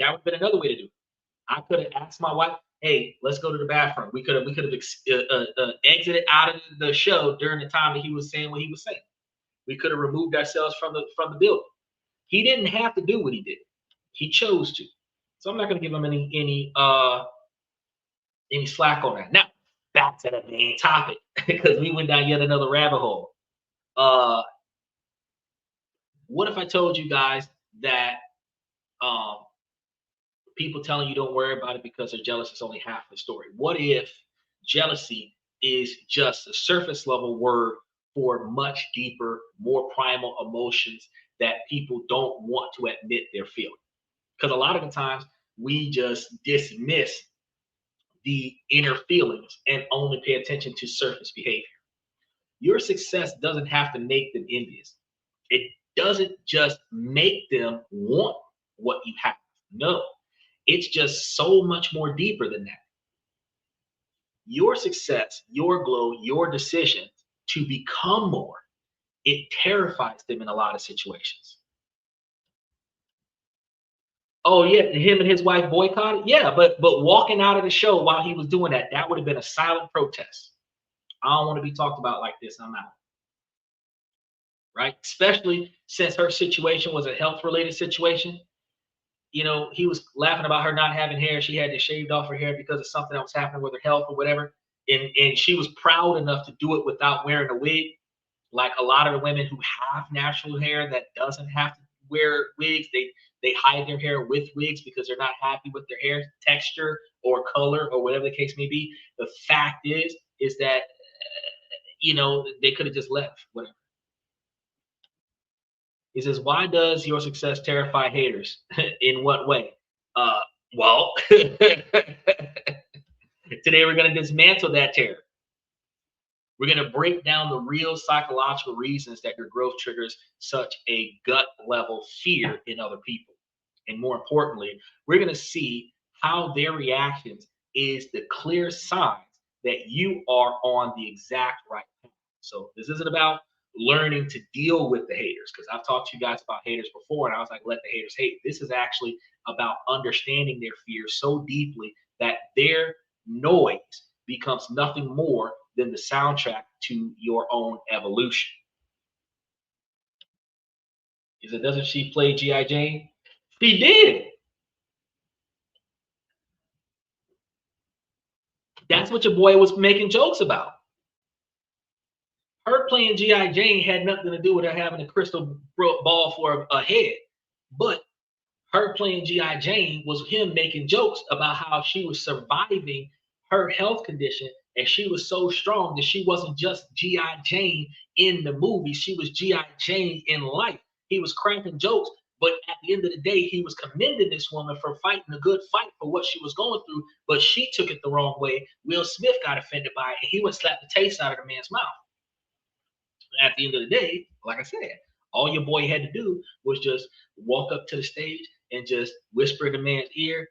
That would have been another way to do it. I could have asked my wife, "Hey, let's go to the bathroom." We could have exited out of the show during the time that he was saying what he was saying. We could have removed ourselves from the building. He didn't have to do what he did. He chose to. So I'm not going to give him any slack on that. Now back to the main topic because we went down yet another rabbit hole. Uh, what if I told you guys that um, people telling you don't worry about it because they're jealous is only half the story? What if jealousy is just a surface level word for much deeper, more primal emotions that people don't want to admit they're feeling? Because a lot of the times we just dismiss the inner feelings and only pay attention to surface behavior. Your success doesn't have to make them envious. It doesn't just make them want what you have. No, it's just so much more deeper than that. Your success, your glow, your decision to become more, it terrifies them in a lot of situations. Oh yeah, him and his wife boycotted. Yeah, but walking out of the show while he was doing that, that would have been a silent protest. I don't want to be talked about like this. I'm out. Right? Especially since her situation was a health related situation. You know, he was laughing about her not having hair. She had to shave off her hair because of something that was happening with her health or whatever. And she was proud enough to do it without wearing a wig. Like a lot of the women who have natural hair that doesn't have to wear wigs, they hide their hair with wigs because they're not happy with their hair texture or color or whatever the case may be. The fact is that they could have just left, whatever. He says, "Why does your success terrify haters? In what way?" Uh, well, today we're going to dismantle that terror. We're going to break down the real psychological reasons that your growth triggers such a gut level fear in other people. And more importantly, we're going to see how their reactions is the clear signs that you are on the exact right path. So this isn't about learning to deal with the haters, because I've talked to you guys about haters before and I was like, let the haters hate. This is actually about understanding their fear so deeply that their noise becomes nothing more than the soundtrack to your own evolution. He said, doesn't she play G.I. Jane? She did. That's what your boy was making jokes about. Her playing G.I. Jane had nothing to do with her having a crystal ball for a head. But her playing G.I. Jane was him making jokes about how she was surviving her health condition. And she was so strong that she wasn't just G.I. Jane in the movie. She was G.I. Jane in life. He was cracking jokes. But at the end of the day, he was commending this woman for fighting a good fight for what she was going through. But she took it the wrong way. Will Smith got offended by it. And he would slap the taste out of the man's mouth. At the end of the day, like I said, all your boy had to do was just walk up to the stage and just whisper in the man's ear,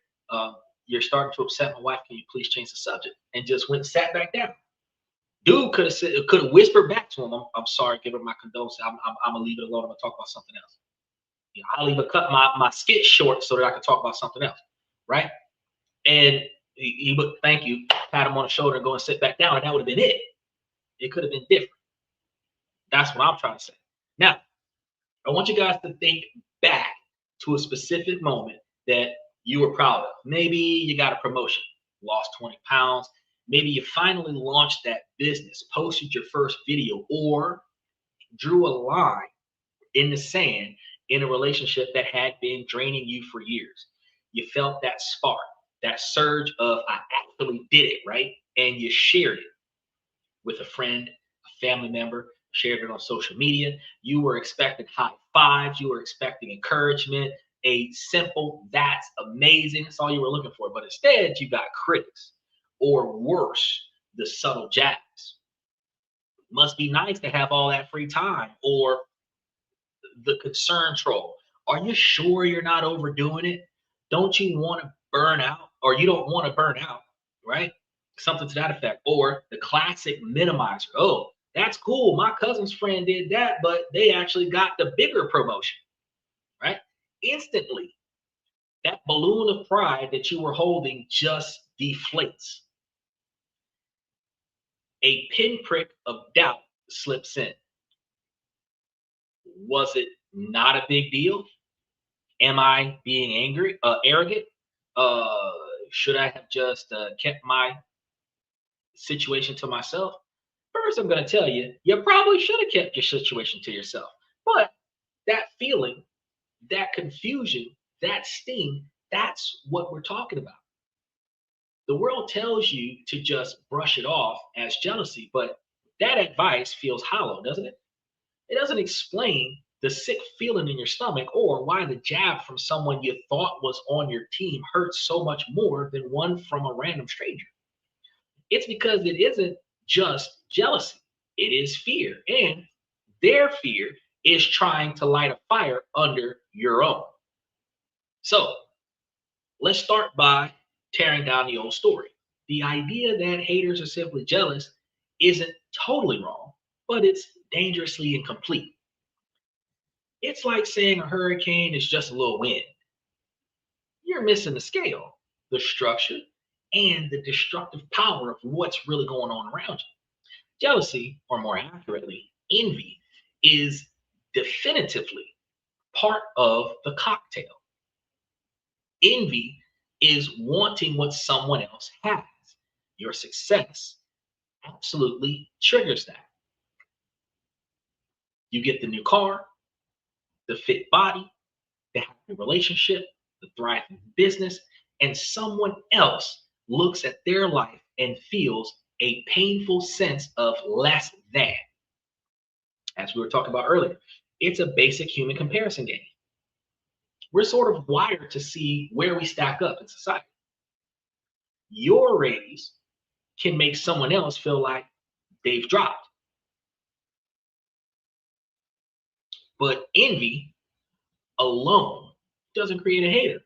"You're starting to upset my wife. Can you please change the subject?" And just went and sat back down. Dude could have whispered back to him, "I'm sorry, give her my condolences. I'm gonna leave it alone. I'm gonna talk about something else. I'll even cut my skit short so that I can talk about something else." Right? And he would thank you, pat him on the shoulder, and go and sit back down, and that would have been it. It could have been different. That's what I'm trying to say. Now, I want you guys to think back to a specific moment that you were proud of. Maybe you got a promotion, lost 20 pounds. Maybe you finally launched that business, posted your first video, or drew a line in the sand in a relationship that had been draining you for years. You felt that spark, that surge of, I actually did it, right? And you shared it with a friend, a family member, shared it on social media. You were expecting high fives, you were expecting encouragement, a simple, that's amazing. That's all you were looking for. But instead, you got critics, or worse, the subtle jabs. Must be nice to have all that free time, or the concern troll. Are you sure you're not overdoing it? Don't you want to burn out, or you don't want to burn out, right? Something to that effect. Or the classic minimizer. Oh, that's cool. My cousin's friend did that, but they actually got the bigger promotion, right? Instantly, that balloon of pride that you were holding just deflates. A pinprick of doubt slips in. Was it not a big deal? Am I being angry, arrogant? Uh, should I have just kept my situation to myself? First, I'm going to tell you, you probably should have kept your situation to yourself. But that feeling, that confusion, that sting, that's what we're talking about. The world tells you to just brush it off as jealousy, but that advice feels hollow, doesn't it? It doesn't explain the sick feeling in your stomach, or why the jab from someone you thought was on your team hurts so much more than one from a random stranger. It's because it isn't just jealousy, it is fear. And their fear is trying to light a fire under your own. So let's start by tearing down the old story. The idea that haters are simply jealous isn't totally wrong, but it's dangerously incomplete. It's like saying a hurricane is just a little wind. You're missing the scale, the structure, and the destructive power of what's really going on around you. Jealousy, or more accurately, envy, is definitively part of the cocktail. Envy is wanting what someone else has. Your success absolutely triggers that. You get the new car, the fit body, the happy relationship, the thriving business, and someone else looks at their life and feels a painful sense of less than. As we were talking about earlier, it's a basic human comparison game. We're sort of wired to see where we stack up in society. Your raise can make someone else feel like they've dropped, but envy alone doesn't create a hater.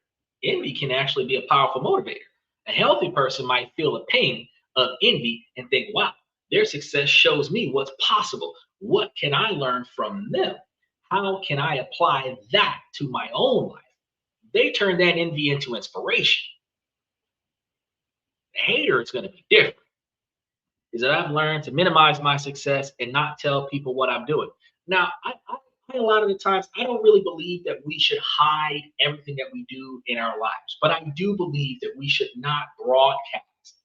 Envy can actually be a powerful motivator. A healthy person might feel the pain of envy and think, wow, their success shows me what's possible. What can I learn from them? How can I apply that to my own life? They turn that envy into inspiration. The hater is going to be different. Is that I've learned to minimize my success and not tell people what I'm doing. Now, a lot of the times, I don't really believe that we should hide everything that we do in our lives, but I do believe that we should not broadcast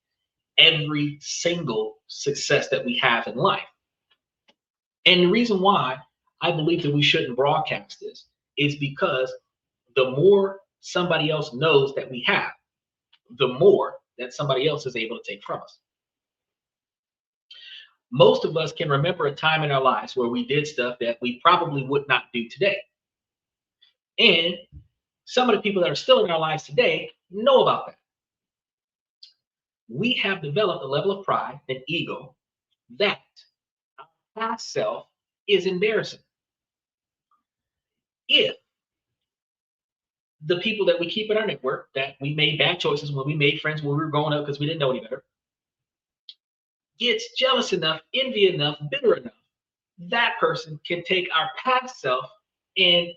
every single success that we have in life. And the reason why I believe that we shouldn't broadcast this is because the more somebody else knows that we have, the more that somebody else is able to take from us. Most of us can remember a time in our lives where we did stuff that we probably would not do today. And some of the people that are still in our lives today know about that. We have developed a level of pride and ego that our past self is embarrassing. If the people that we keep in our network, that we made bad choices when we made friends when we were growing up because we didn't know any better, gets jealous enough, envy enough, bitter enough, that person can take our past self and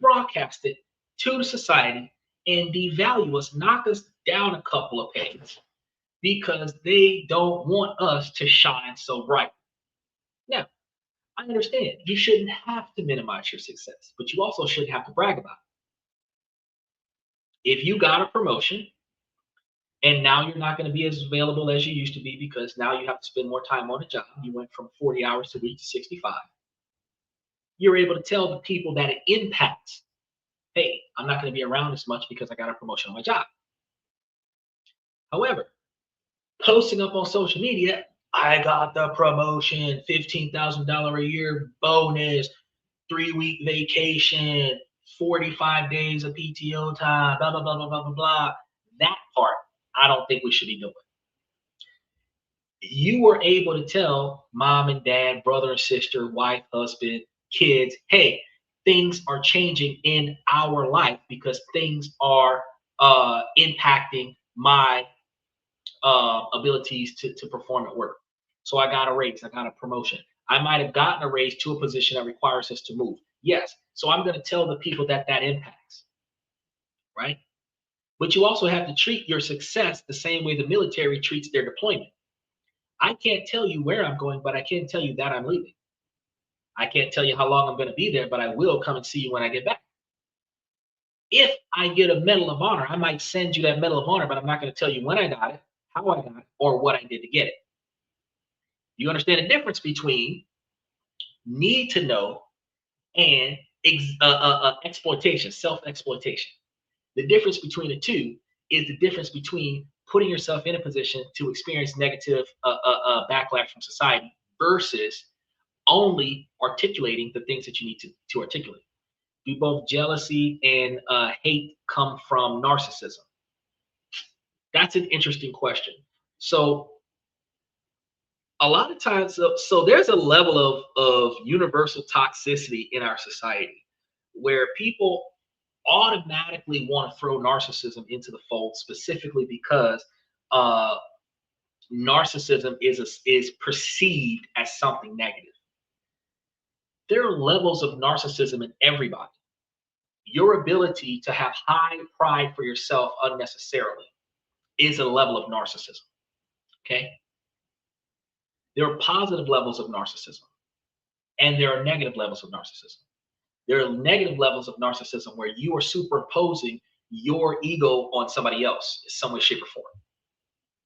broadcast it to society and devalue us, knock us down a couple of pegs because they don't want us to shine so bright. Now, I understand you shouldn't have to minimize your success, but you also shouldn't have to brag about it. If you got a promotion and now you're not going to be as available as you used to be because now you have to spend more time on a job, you went from 40 hours a week to 65. you're able to tell the people that it impacts. Hey, I'm not going to be around as much because I got a promotion on my job. However, posting up on social media, I got the promotion, $15,000 a year bonus, 3-week vacation, 45 days of PTO time, blah, blah, blah, blah, blah, blah, blah. That part, I don't think we should be doing. You were able to tell mom and dad, brother and sister, wife, husband, kids, hey, things are changing in our life because things are impacting my abilities to perform at work. So I got a raise, I got a promotion. I might have gotten a raise to a position that requires us to move. Yes. So I'm going to tell the people that that impacts, right? But you also have to treat your success the same way the military treats their deployment. I can't tell you where I'm going, but I can tell you that I'm leaving. I can't tell you how long I'm going to be there, but I will come and see you when I get back. If I get a Medal of Honor, I might send you that Medal of Honor, but I'm not going to tell you when I got it, how I got it, or what I did to get it. You understand the difference between need to know and exploitation, self-exploitation. The difference between the two is the difference between putting yourself in a position to experience negative backlash from society versus only articulating the things that you need to articulate. Do both jealousy and hate come from narcissism? That's an interesting question. So a lot of times, so there's a level of universal toxicity in our society where people automatically want to throw narcissism into the fold, specifically because uh, narcissism is perceived as something negative. There are levels of narcissism in everybody. Your ability to have high pride for yourself unnecessarily is a level of narcissism. Okay. There are positive levels of narcissism, and there are negative levels of narcissism. There are negative levels of narcissism where you are superimposing your ego on somebody else in some way, shape, or form.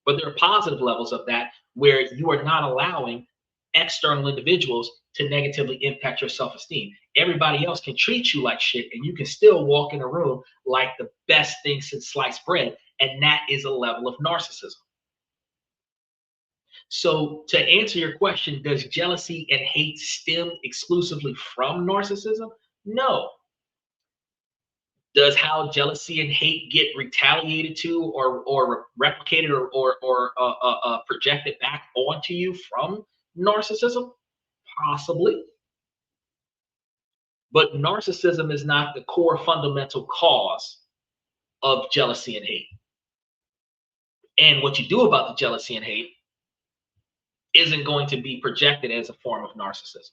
But there are positive levels of that where you are not allowing external individuals to negatively impact your self-esteem. Everybody else can treat you like shit, and you can still walk in a room like the best thing since sliced bread. And that is a level of narcissism. So to answer your question, does jealousy and hate stem exclusively from narcissism? No. Does how jealousy and hate get retaliated to or replicated or projected back onto you from narcissism? Possibly. But narcissism is not the core fundamental cause of jealousy and hate. And what you do about the jealousy and hate isn't going to be projected as a form of narcissism.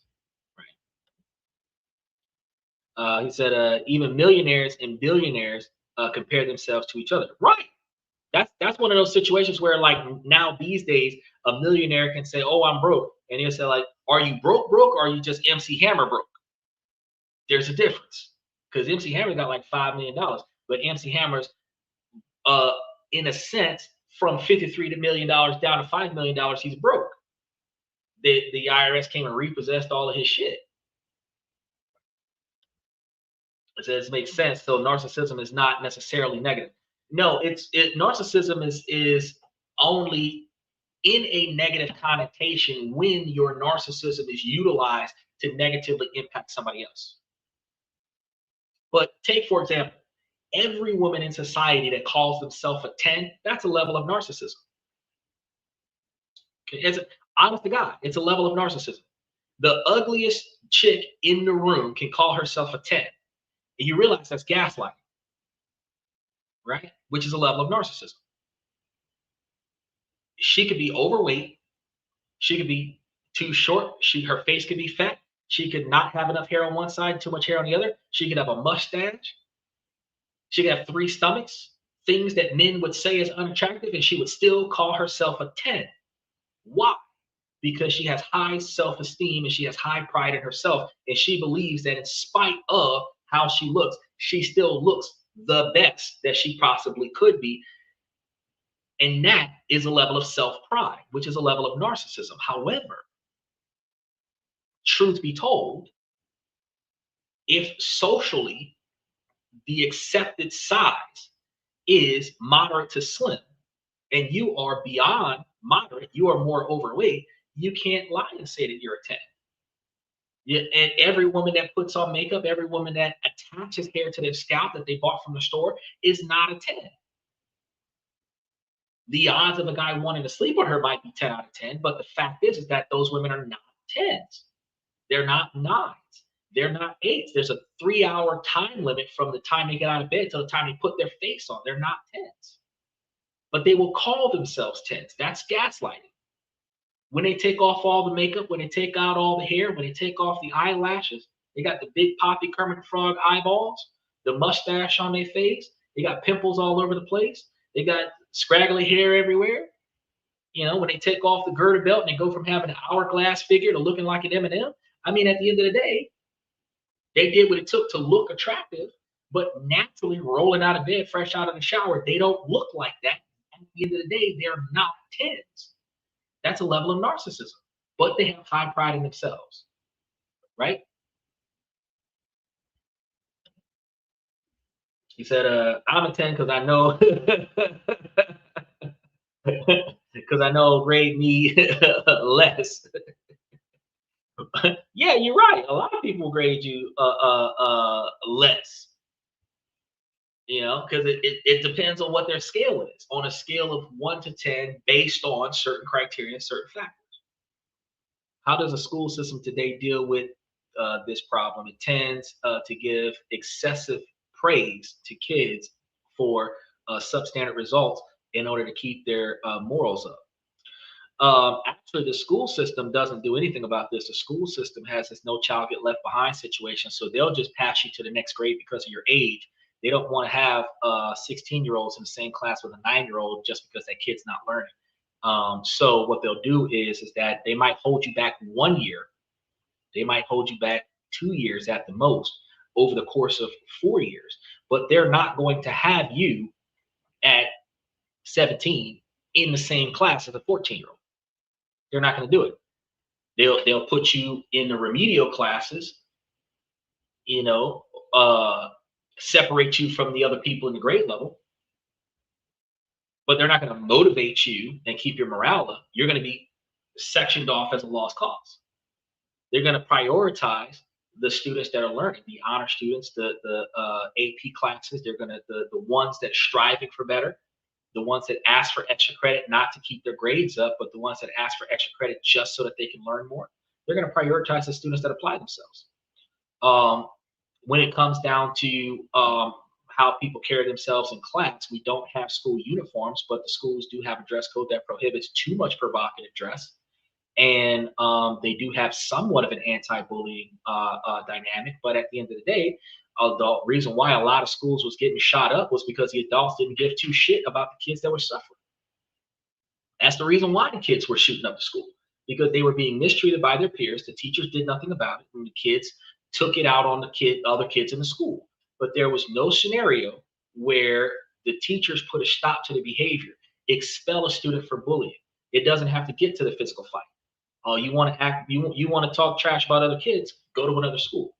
He said, even millionaires and billionaires compare themselves to each other. Right. That's one of those situations where, like, now these days, a millionaire can say, "Oh, I'm broke," and he'll say, like, "Are you broke, or are you just MC Hammer broke?" There's a difference, because MC Hammer got like $5 million, but MC Hammer's, in a sense, from $53 million down to $5 million, he's broke. The IRS came and repossessed all of his shit. It says makes sense. So narcissism is not necessarily negative. No, narcissism is only in a negative connotation when your narcissism is utilized to negatively impact somebody else. But take, for example, every woman in society that calls themselves a 10, that's a level of narcissism. Okay, honest to God, it's a level of narcissism. The ugliest chick in the room can call herself a 10. And you realize that's gaslighting, right? Which is a level of narcissism. She could be overweight. She could be too short. Her face could be fat. She could not have enough hair on one side, too much hair on the other. She could have a mustache. She could have 3 stomachs, things that men would say is unattractive, and she would still call herself a 10. Why? Because she has high self-esteem and she has high pride in herself, and she believes that in spite of how she looks, she still looks the best that she possibly could be. And that is a level of self-pride, which is a level of narcissism. However, truth be told, if socially the accepted size is moderate to slim, and you are beyond moderate, you are more overweight, you can't lie and say that you're a 10. Yeah, and every woman that puts on makeup, every woman that attaches hair to their scalp that they bought from the store is not a 10. The odds of a guy wanting to sleep with her might be 10 out of 10, but the fact is that those women are not 10s. They're not 9s. They're not 8s. There's a 3-hour time limit from the time they get out of bed till the time they put their face on. They're not 10s. But they will call themselves 10s. That's gaslighting. When they take off all the makeup, when they take out all the hair, when they take off the eyelashes, they got the big poppy Kermit the Frog eyeballs, the mustache on their face, they got pimples all over the place, they got scraggly hair everywhere. You know, when they take off the girder belt and they go from having an hourglass figure to looking like an M&M. I mean, at the end of the day, they did what it took to look attractive, but naturally rolling out of bed, fresh out of the shower, they don't look like that. At the end of the day, they're not 10s. That's a level of narcissism, but they have high pride in themselves, right? He said, I'm a 10 because I know because I know grade me less. Yeah, you're right. A lot of people grade you less, you know, because it depends on what their scale is. On a scale of 1 to 10, based on certain criteria and certain factors. How does a school system today deal with this problem? It tends to give excessive praise to kids for substandard results in order to keep their morals up. Actually, the school system doesn't do anything about this. The school system has this no child get left behind situation. So they'll just pass you to the next grade because of your age. They don't want to have 16-year-olds in the same class with a 9-year-old just because that kid's not learning. So what they'll do is that they might hold you back 1 year. They might hold you back 2 years at the most over the course of 4 years. But they're not going to have you at 17 in the same class as a 14-year-old. They're not going to do it. They'll put you in the remedial classes, you know, separate you from the other people in the grade level, but they're not going to motivate you and keep your morale up. You're going to be sectioned off as a lost cause. They're going to prioritize the students that are learning, the honor students, the AP classes. They're going to the ones that are striving for better, the ones that ask for extra credit not to keep their grades up, but the ones that ask for extra credit just so that they can learn more. They're going to prioritize the students that apply themselves. When it comes down to how people carry themselves in class, we don't have school uniforms, but the schools do have a dress code that prohibits too much provocative dress. And they do have somewhat of an anti-bullying dynamic, but at the end of the day, the reason why a lot of schools was getting shot up was because the adults didn't give two shit about the kids that were suffering. That's the reason why the kids were shooting up the school, because they were being mistreated by their peers. The teachers did nothing about it, and the kids took it out on the other kids in the school. But there was no scenario where the teachers put a stop to the behavior, expel a student for bullying. It doesn't have to get to the physical fight. You want to act, you want to talk trash about other kids, go to another school,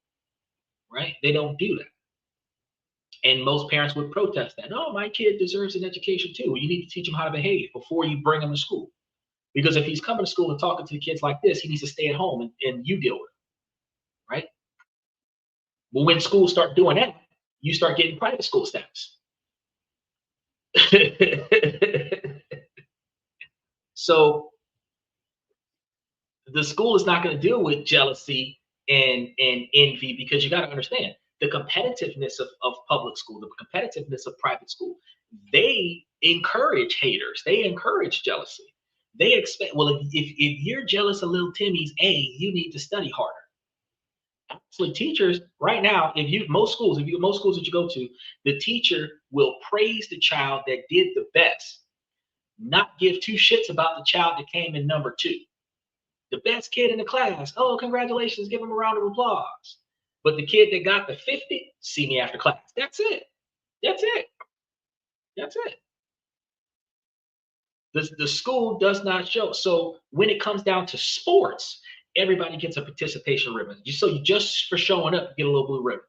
right? They don't do that. And most parents would protest that. No, my kid deserves an education too. You need to teach him how to behave before you bring him to school. Because if he's coming to school and talking to the kids like this, he needs to stay at home and you deal with it, right? But when schools start doing that, you start getting private school status. So the school is not going to deal with jealousy and envy, because you got to understand the competitiveness of public school, the competitiveness of private school. They encourage haters. They encourage jealousy. They expect, well, if you're jealous of little Timmy's A, you need to study harder. Actually, teachers right now, most schools that you go to, the teacher will praise the child that did the best, not give two shits about the child that came in number 2. The best kid in the class, oh, congratulations, give him a round of applause. But the kid that got the 50, see me after class. That's it. That's it. That's it. The school does not show. So when it comes down to sports, everybody gets a participation ribbon. So you just for showing up, you get a little blue ribbon.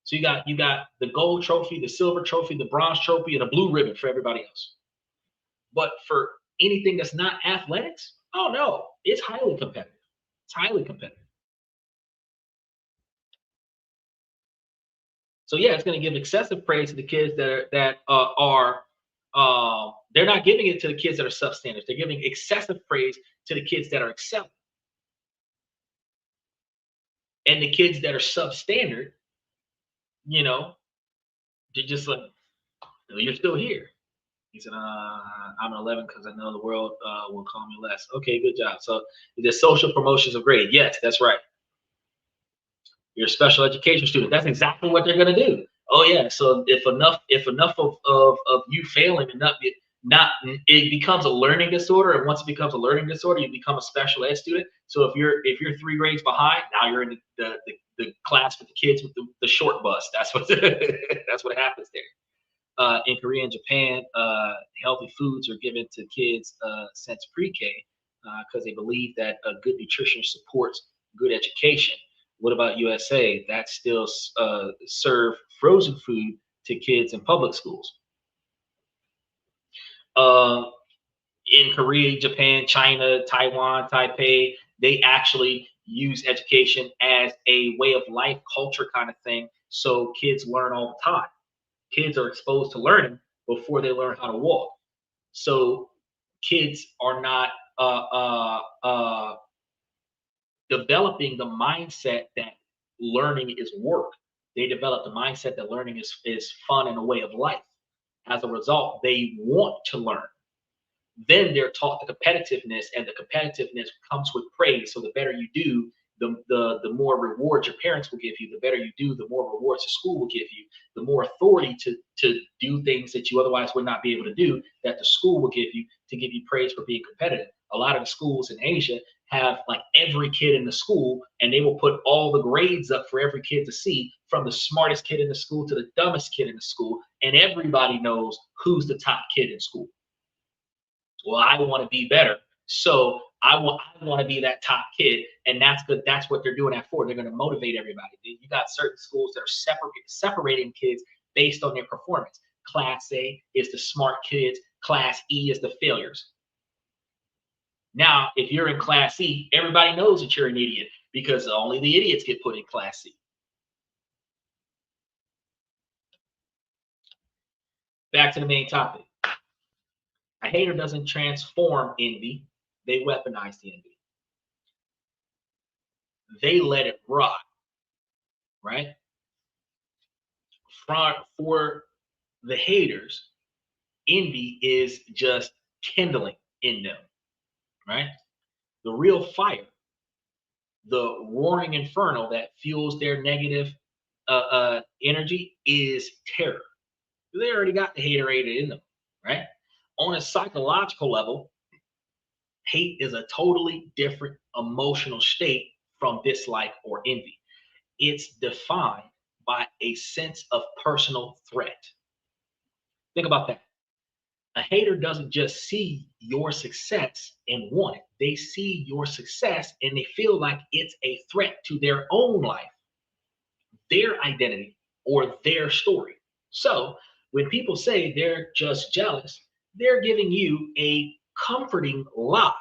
So you got the gold trophy, the silver trophy, the bronze trophy, and a blue ribbon for everybody else. But for anything that's not athletics, oh no, it's highly competitive. It's highly competitive. So yeah, it's going to give excessive praise to the kids that are they're not giving it to the kids that are substandard. They're giving excessive praise to the kids that are excelling, and the kids that are substandard, you know, they're just like, you're still here. He said, I'm an 11 because I know the world will call me less. Okay, good job. So the social promotions of grade. Yes, that's right. You're a special education student. That's exactly what they're going to do. Oh yeah. So if enough of you failing and not it becomes a learning disorder, and once it becomes a learning disorder, you become a special ed student. So if you're 3 grades behind, now you're in the class with the kids with the short bus. That's what that's what happens there. In Korea and Japan, healthy foods are given to kids since pre-K because they believe that good nutrition supports good education. What about USA? That still serve frozen food to kids in public schools. Uh, in Korea, Japan, China, Taiwan, Taipei, they actually use education as a way of life, culture kind of thing. So kids learn all the time. Kids are exposed to learning before they learn how to walk. So kids are not developing the mindset that learning is work. They develop the mindset that learning is fun and a way of life. As a result, they want to learn. Then they're taught the competitiveness, and the competitiveness comes with praise. So the better you do, the more rewards your parents will give you. The better you do, the more rewards the school will give you. The more authority to do things that you otherwise would not be able to do, that the school will give you to give you praise for being competitive. A lot of the schools in Asia have like every kid in the school, and they will put all the grades up for every kid to see, from the smartest kid in the school to the dumbest kid in the school, and everybody knows who's the top kid in school. Well, I want to be better, so I want to be that top kid, and that's good. That's what they're doing that for. They're going to motivate everybody. You got certain schools that are separating kids based on their performance. Class A is the smart kids. Class E is the failures. Now, if you're in Class C, everybody knows that you're an idiot because only the idiots get put in Class C. Back to the main topic. A hater doesn't transform envy. They weaponize the envy. They let it rot, right? For the haters, envy is just kindling in them, right? The real fire, the roaring inferno that fuels their negative energy is terror. They already got the haterade in them, right? On a psychological level, hate is a totally different emotional state from dislike or envy. It's defined by a sense of personal threat. Think about that. A hater doesn't just see your success and want it. They see your success and they feel like it's a threat to their own life, their identity, or their story. So when people say they're just jealous, they're giving you a comforting lie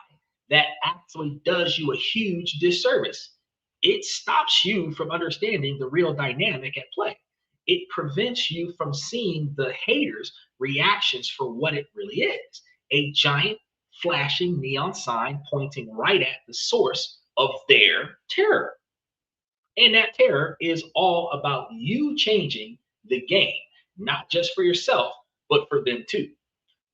that actually does you a huge disservice. It stops you from understanding the real dynamic at play. It prevents you from seeing the haters' reactions for what it really is: a giant flashing neon sign pointing right at the source of their terror. And that terror is all about you changing the game, not just for yourself, but for them too.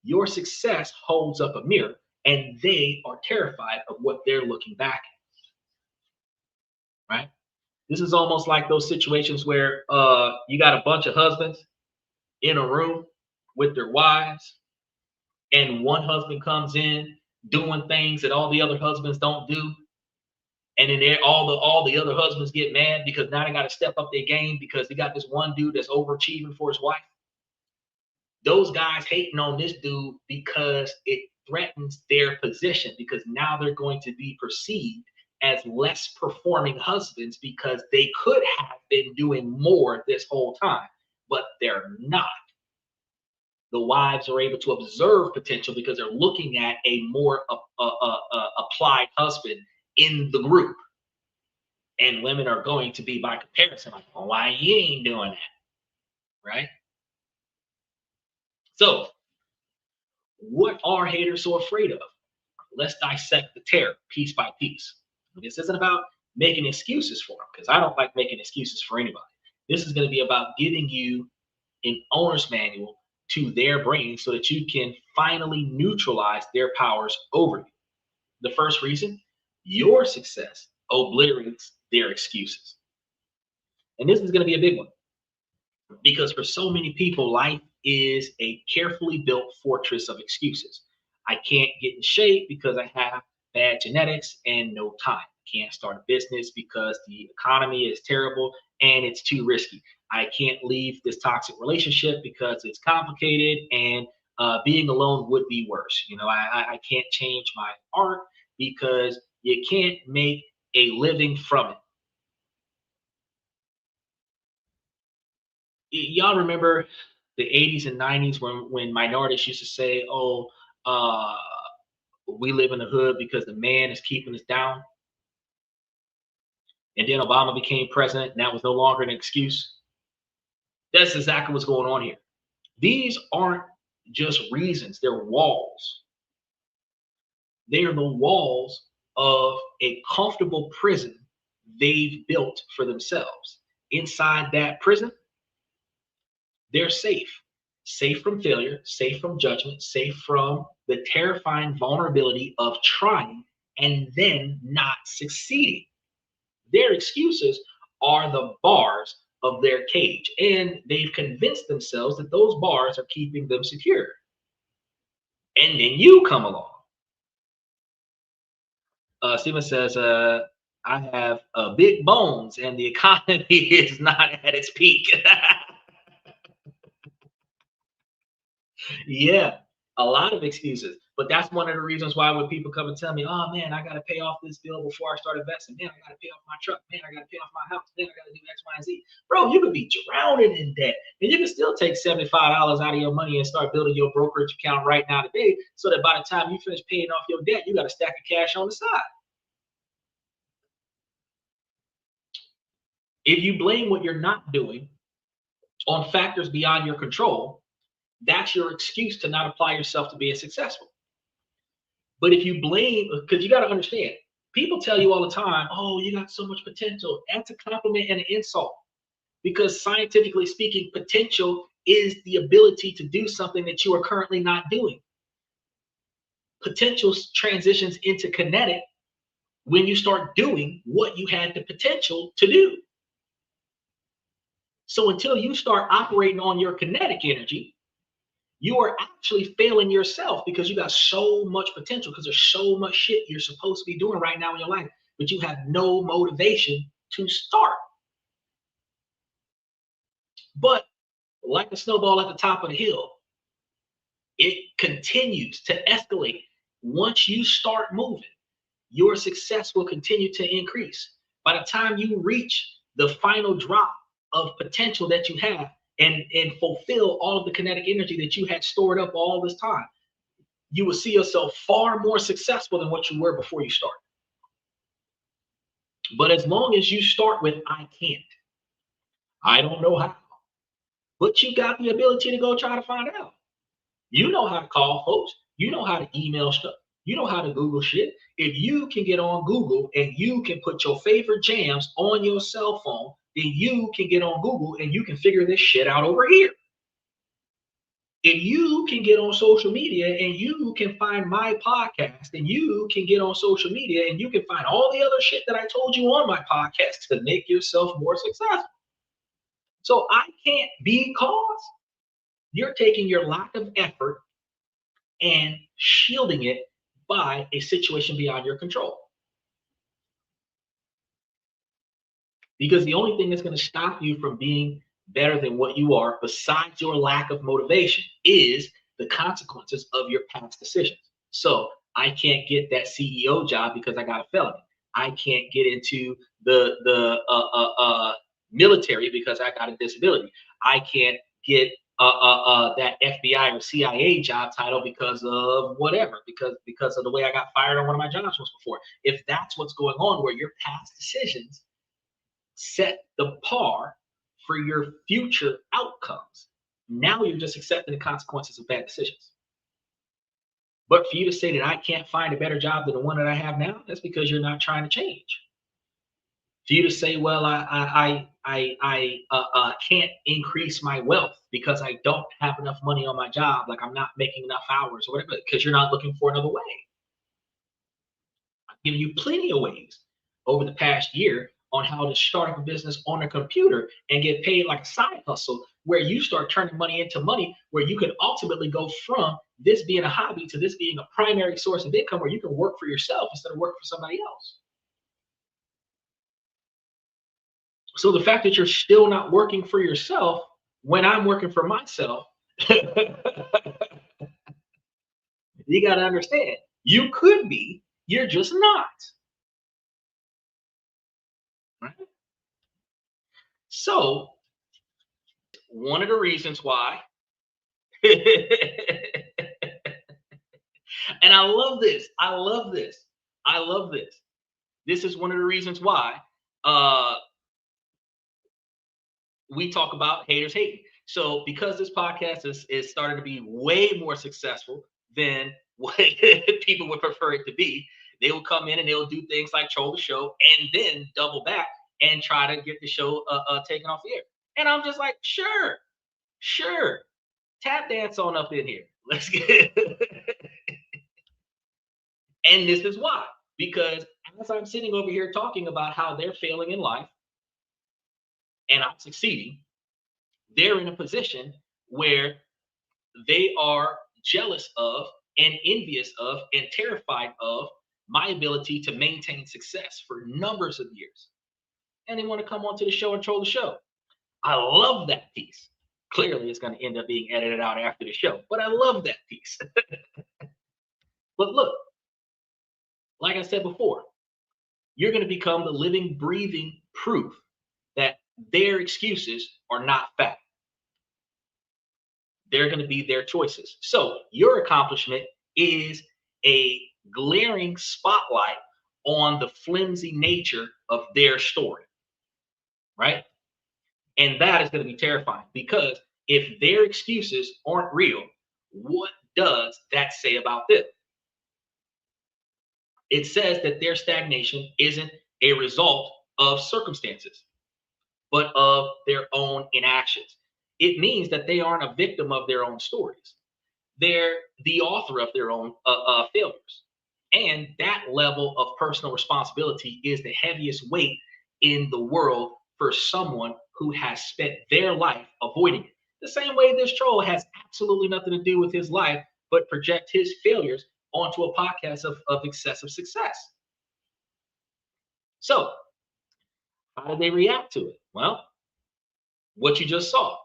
Your success holds up a mirror, and they are terrified of what they're looking back at, right? This is almost like those situations where you got a bunch of husbands in a room with their wives, and one husband comes in doing things that all the other husbands don't do, and then all the other husbands get mad because now they got to step up their game because they got this one dude that's overachieving for his wife. Those guys hating on this dude because it threatens their position, because now they're going to be perceived as less performing husbands because they could have been doing more this whole time, but they're not. The wives are able to observe potential because they're looking at a more applied husband in the group. And women are going to be, by comparison, like, well, why you ain't doing that, right? So, what are haters so afraid of? Let's dissect the terror piece by piece. This isn't about making excuses for them, because I don't like making excuses for anybody. This is going to be about giving you an owner's manual to their brain so that you can finally neutralize their powers over you. The first reason, your success obliterates their excuses. And this is going to be a big one, because for so many people, life is a carefully built fortress of excuses. I can't get in shape because I have bad genetics and no time. Can't start a business because the economy is terrible and it's too risky. I can't leave this toxic relationship because it's complicated and being alone would be worse. I can't change my art because you can't make a living from it. Y'all remember the 80s and 90s when minorities used to say, oh, we live in the hood because the man is keeping us down? And then Obama became president, and that was no longer an excuse. That's exactly what's going on here. These aren't just reasons, they're walls. They are the walls of a comfortable prison they've built for themselves. Inside that prison, they're safe from failure, safe from judgment, safe from the terrifying vulnerability of trying and then not succeeding. Their excuses are the bars of their cage, and they've convinced themselves that those bars are keeping them secure. And then you come along. Steven says, I have big bones and the economy is not at its peak. Yeah, a lot of excuses. But that's one of the reasons why when people come and tell me, oh man, I got to pay off this bill before I start investing. Man, I got to pay off my truck. Man, I got to pay off my house. Man, I got to do X, Y, and Z. Bro, you could be drowning in debt. And you can still take $75 out of your money and start building your brokerage account right now today, so that by the time you finish paying off your debt, you got a stack of cash on the side. If you blame what you're not doing on factors beyond your control, that's your excuse to not apply yourself to being successful. But if you blame, because you got to understand, people tell you all the time, oh, you got so much potential. That's a compliment and an insult. Because scientifically speaking, potential is the ability to do something that you are currently not doing. Potential transitions into kinetic when you start doing what you had the potential to do. So until you start operating on your kinetic energy, you are actually failing yourself, because you got so much potential, because there's so much shit you're supposed to be doing right now in your life, but you have no motivation to start. But like a snowball at the top of the hill, it continues to escalate. Once you start moving, your success will continue to increase. By the time you reach the final drop of potential that you have, and fulfill all of the kinetic energy that you had stored up all this time, you will see yourself far more successful than what you were before you started. But as long as you start with, I can't, I don't know how, but you got the ability to go try to find out. You know how to call folks. You know how to email stuff. You know how to Google shit. If you can get on Google and you can put your favorite jams on your cell phone, then you can get on Google and you can figure this shit out over here. If you can get on social media and you can find my podcast, and you can get on social media and you can find all the other shit that I told you on my podcast to make yourself more successful. So I can't, because you're taking your lack of effort and shielding it by a situation beyond your control. Because the only thing that's going to stop you from being better than what you are, besides your lack of motivation, is the consequences of your past decisions. So I can't get that CEO job because I got a felony. I can't get into the military because I got a disability. I can't get that FBI or CIA job title because of whatever, because of the way I got fired on one of my jobs once before. If that's what's going on, where your past decisions set the par for your future outcomes, now you're just accepting the consequences of bad decisions. But for you to say that I can't find a better job than the one that I have now, that's because you're not trying to change. For you to say, well, I can't increase my wealth because I don't have enough money on my job, like I'm not making enough hours or whatever, because you're not looking for another way. I've given you plenty of ways over the past year on how to start up a business on a computer and get paid like a side hustle, where you start turning money into money, where you can ultimately go from this being a hobby to this being a primary source of income, where you can work for yourself instead of work for somebody else. So the fact that you're still not working for yourself when I'm working for myself, you got to understand, you could be, you're just not. Right? So one of the reasons why, and I love this, I love this, I love this. This is one of the reasons why we talk about haters hating. So because this podcast is starting to be way more successful than what people would prefer it to be, they will come in and they'll do things like troll the show and then double back and try to get the show taken off the air. And I'm just like, sure, tap dance on up in here. Let's get And this is why. Because as I'm sitting over here talking about how they're failing in life and I'm succeeding, they're in a position where they are jealous of and envious of and terrified of my ability to maintain success for numbers of years. And they want to come onto the show and troll the show. I love that piece. Clearly, it's going to end up being edited out after the show, but I love that piece. But look, like I said before, you're going to become the living, breathing proof that their excuses are not fact. They're going to be their choices. So your accomplishment is a glaring spotlight on the flimsy nature of their story, right? And that is going to be terrifying, because if their excuses aren't real, what does that say about them? It says that their stagnation isn't a result of circumstances, but of their own inactions. It means that they aren't a victim of their own stories. They're the author of their own failures. And that level of personal responsibility is the heaviest weight in the world for someone who has spent their life avoiding it. The same way this troll has absolutely nothing to do with his life, but project his failures onto a podcast of excessive success. So, how did they react to it? Well, what you just saw.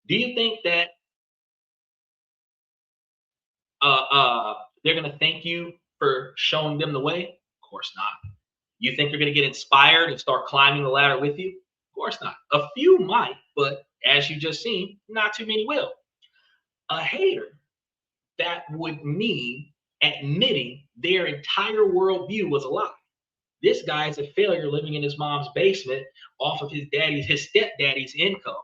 Do you think that they're going to thank you for showing them the way? Of course not. You think they're going to get inspired and start climbing the ladder with you? Of course not. A few might, but as you just seen, not too many will. A hater, that would mean admitting their entire worldview was a lie. This guy is a failure living in his mom's basement off of his stepdaddy's income.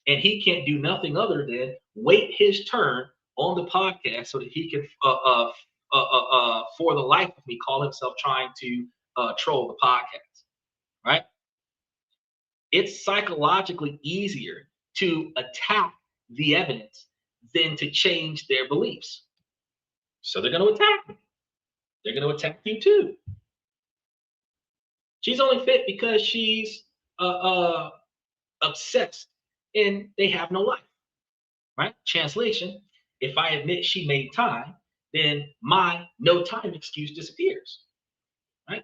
And he can't do nothing other than wait his turn on the podcast so that he can, for the life of me, call himself trying to troll the podcast, right? It's psychologically easier to attack the evidence than to change their beliefs. So they're going to attack me. They're going to attack you too. She's only fit because she's obsessed and they have no life, right? Translation, if I admit she made time, then my no time excuse disappears, right?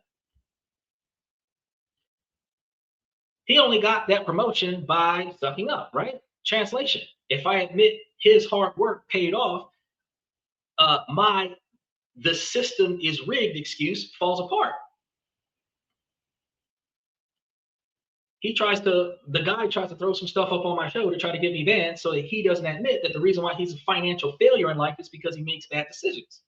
He only got that promotion by sucking up, right? Translation, if I admit his hard work paid off, my the system is rigged excuse falls apart. The guy tries to throw some stuff up on my show to try to get me banned so that he doesn't admit that the reason why he's a financial failure in life is because he makes bad decisions.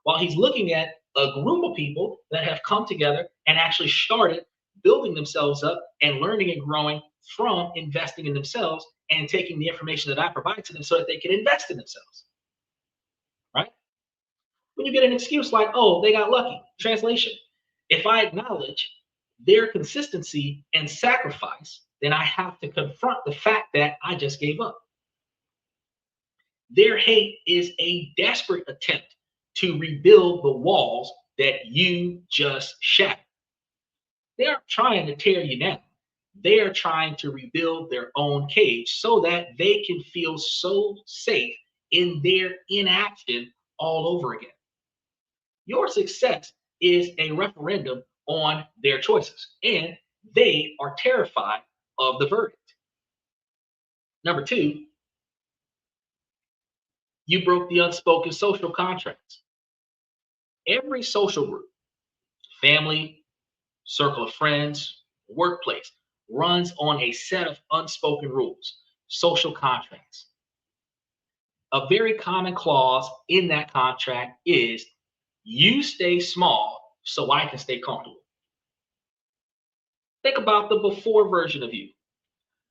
While he's looking at a group of people that have come together and actually started building themselves up and learning and growing from investing in themselves and taking the information that I provide to them so that they can invest in themselves. Right? When you get an excuse like, oh, they got lucky. Translation: if I acknowledge their consistency and sacrifice, then I have to confront the fact that I just gave up. Their hate is a desperate attempt to rebuild the walls that you just shattered. They aren't trying to tear you down. They are trying to rebuild their own cage so that they can feel so safe in their inaction all over again. Your success is a referendum on their choices, and they are terrified of the verdict. Number two, you broke the unspoken social contracts. Every social group, family, circle of friends, workplace, runs on a set of unspoken rules, social contracts. A very common clause in that contract is you stay small so I can stay comfortable. Think about the before version of you,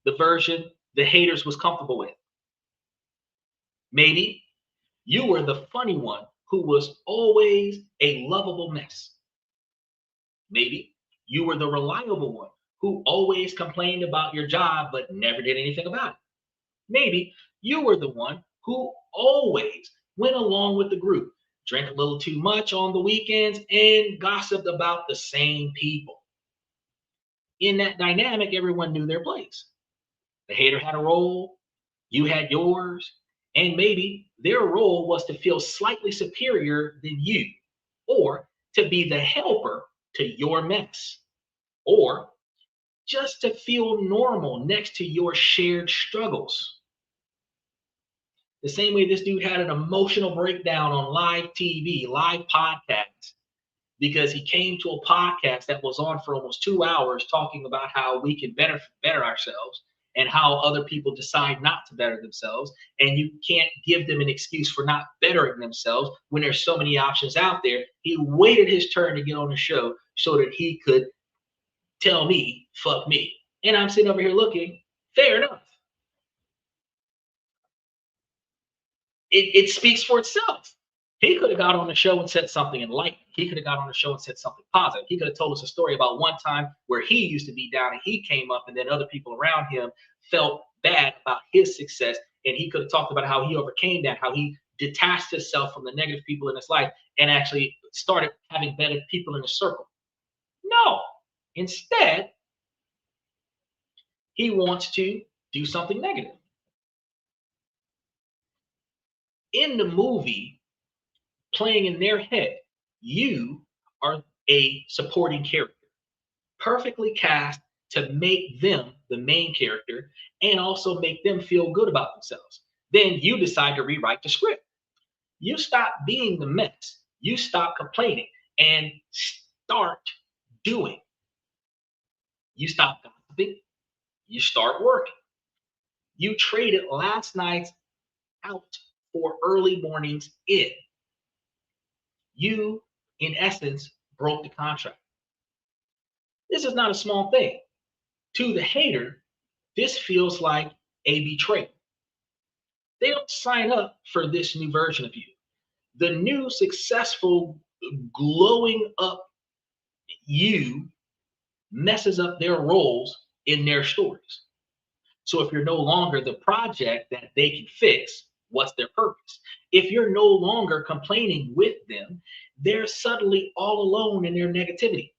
the version the haters was comfortable with. Maybe you were the funny one who was always a lovable mess. Maybe you were the reliable one who always complained about your job but never did anything about it. Maybe you were the one who always went along with the group, drank a little too much on the weekends, and gossiped about the same people. In that dynamic, everyone knew their place. The hater had a role, you had yours, and maybe their role was to feel slightly superior than you, or to be the helper to your mess, or just to feel normal next to your shared struggles. The same way this dude had an emotional breakdown on live TV, live podcast, because he came to a podcast that was on for almost 2 hours talking about how we can better ourselves and how other people decide not to better themselves. And you can't give them an excuse for not bettering themselves when there's so many options out there. He waited his turn to get on the show so that he could tell me, fuck me. And I'm sitting over here looking, fair enough. It speaks for itself. He could have got on the show and said something enlightening. He could have got on the show and said something positive. He could have told us a story about one time where he used to be down and he came up, and then other people around him felt bad about his success. And he could have talked about how he overcame that, how he detached himself from the negative people in his life and actually started having better people in his circle. No. Instead, he wants to do something negative. In the movie, playing in their head, you are a supporting character, perfectly cast to make them the main character and also make them feel good about themselves. Then you decide to rewrite the script. You stop being the mess, you stop complaining and start doing. You stop gossiping, you start working. You traded last night's out for early mornings in. You, in essence, broke the contract. This is not a small thing. To the hater, this feels like a betrayal. They don't sign up for this new version of you. The new, successful, glowing up you messes up their roles in their stories. So if you're no longer the project that they can fix, what's their purpose? If you're no longer complaining with them, they're suddenly all alone in their negativity.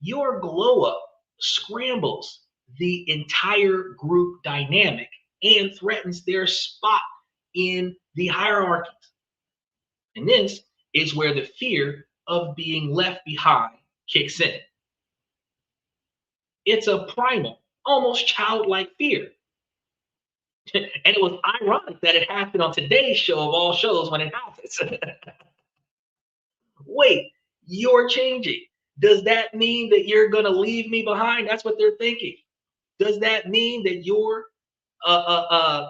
Your glow up scrambles the entire group dynamic and threatens their spot in the hierarchies. And this is where the fear of being left behind kicks in. It's a primal, almost childlike fear. And it was ironic that it happened on today's show of all shows when it happens. Wait, you're changing. Does that mean that you're going to leave me behind? That's what they're thinking. Does that mean that you're uh, uh, uh,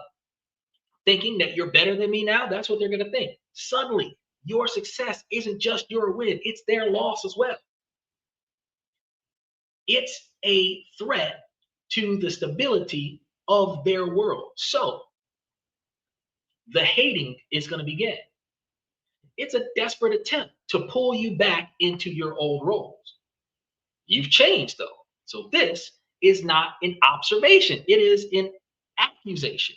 thinking that you're better than me now? That's what they're going to think. Suddenly, your success isn't just your win, it's their loss as well. It's a threat to the stability of their world. So the hating is going to begin. It's a desperate attempt to pull you back into your old roles. You've changed though. So this is not an observation, it is an accusation.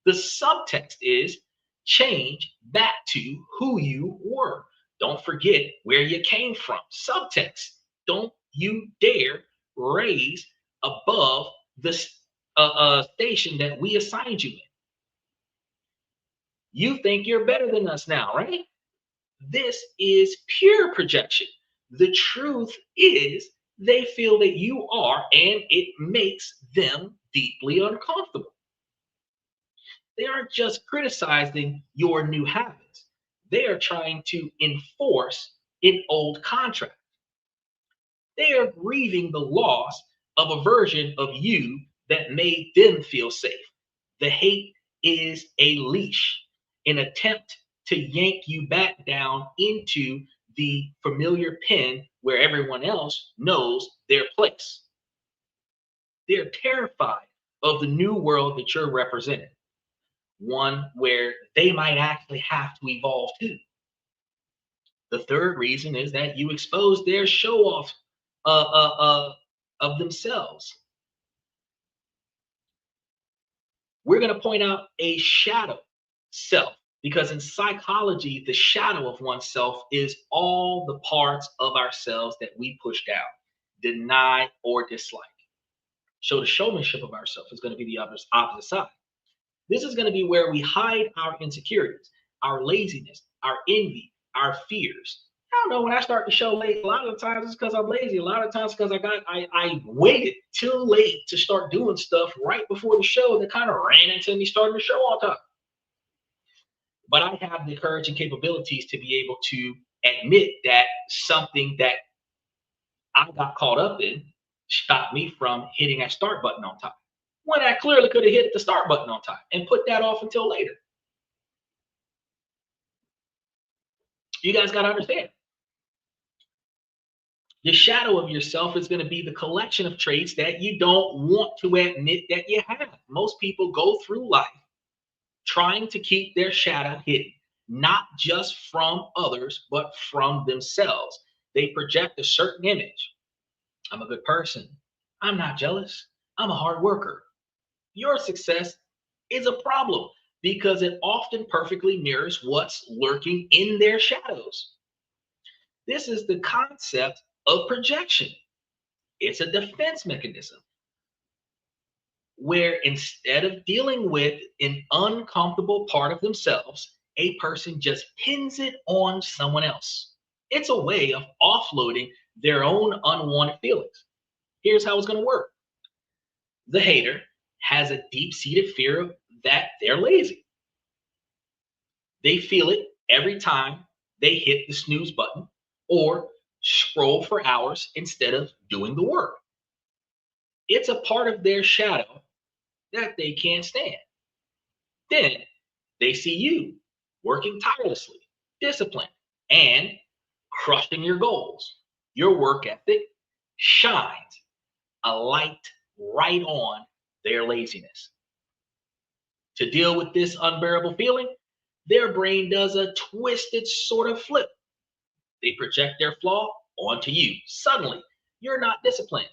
The subtext is change back to who you were. Don't forget where you came from. Subtext, don't you dare raise above the station that we assigned you in. You think you're better than us now, right? This is pure projection. The truth is they feel that you are, and it makes them deeply uncomfortable. They aren't just criticizing your new habits. They are trying to enforce an old contract. They are grieving the loss of a version of you that made them feel safe. The hate is a leash, an attempt to yank you back down into the familiar pen where everyone else knows their place. They're terrified of the new world that you're representing, one where they might actually have to evolve too. The third reason is that you expose their show off of themselves. We're going to point out a shadow self because in psychology, the shadow of oneself is all the parts of ourselves that we push down, deny, or dislike. So the showmanship of ourselves is going to be the opposite side. This is going to be where we hide our insecurities, our laziness, our envy, our fears. I don't know, when I start to show late, a lot of the times it's because I'm lazy. A lot of times because I waited till late to start doing stuff right before the show that kind of ran into me starting the show on time. But I have the courage and capabilities to be able to admit that something that I got caught up in stopped me from hitting that start button on time, when I clearly could have hit the start button on time and put that off until later. You guys got to understand. The shadow of yourself is going to be the collection of traits that you don't want to admit that you have. Most people go through life trying to keep their shadow hidden, not just from others, but from themselves. They project a certain image. I'm a good person. I'm not jealous. I'm a hard worker. Your success is a problem because it often perfectly mirrors what's lurking in their shadows. This is the concept of projection. It's a defense mechanism where instead of dealing with an uncomfortable part of themselves, a person just pins it on someone else. It's a way of offloading their own unwanted feelings. Here's how it's going to work. The hater has a deep-seated fear that they're lazy. They feel it every time they hit the snooze button or scroll for hours instead of doing the work. It's a part of their shadow that they can't stand. Then they see you working tirelessly, disciplined, and crushing your goals. Your work ethic shines a light right on their laziness. To deal with this unbearable feeling, their brain does a twisted sort of flip. They project their flaw onto you. Suddenly, you're not disciplined.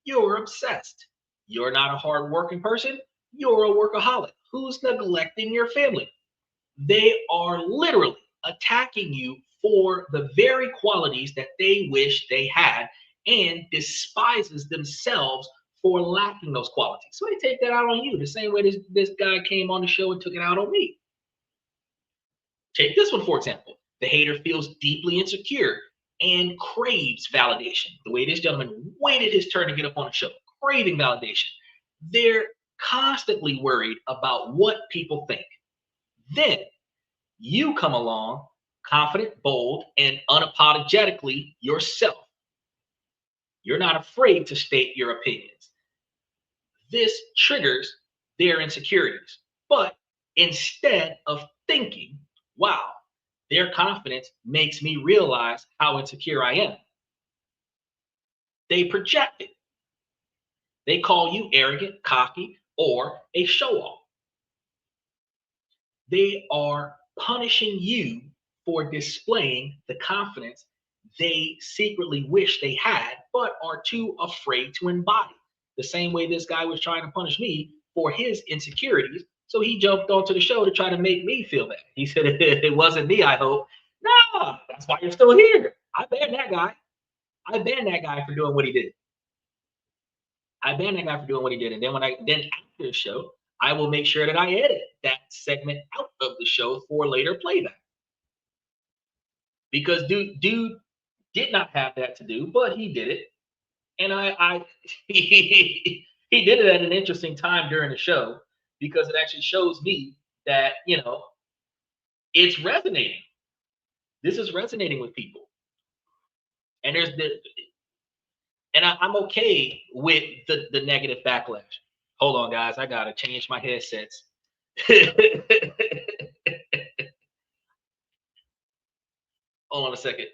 You're obsessed. You're not a hardworking person. You're a workaholic who's neglecting your family. They are literally attacking you for the very qualities that they wish they had and despises themselves for lacking those qualities. So they take that out on you the same way this guy came on the show and took it out on me. Take this one, for example. The hater feels deeply insecure and craves validation. The way this gentleman waited his turn to get up on the show, craving validation. They're constantly worried about what people think. Then you come along confident, bold, and unapologetically yourself. You're not afraid to state your opinions. This triggers their insecurities. But instead of thinking, wow, their confidence makes me realize how insecure I am, they project it. They call you arrogant, cocky, or a show off. They are punishing you for displaying the confidence they secretly wish they had, but are too afraid to embody. The same way this guy was trying to punish me for his insecurities. So he jumped onto the show to try to make me feel bad. He said, it wasn't me, I hope. No, that's why you're still here. I banned that guy. I banned that guy for doing what he did. I banned that guy for doing what he did. And then then after the show, I will make sure that I edit that segment out of the show for later playback. Because dude did not have that to do, but he did it. And he did it at an interesting time during the show, because it actually shows me that, it's resonating. This is resonating with people. And I'm okay with the negative backlash. Hold on, guys. I gotta change my headsets. Hold on a second.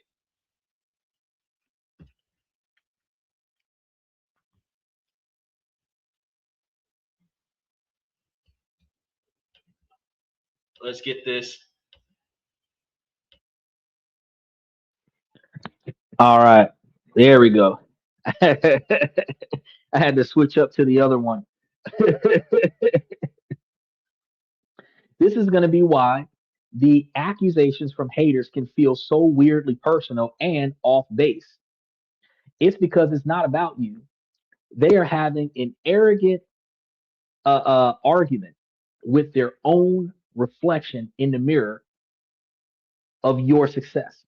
Let's get this. All right. There we go. I had to switch up to the other one. This is going to be why the accusations from haters can feel so weirdly personal and off base. It's because it's not about you. They are having an arrogant argument with their own reflection in the mirror of your success.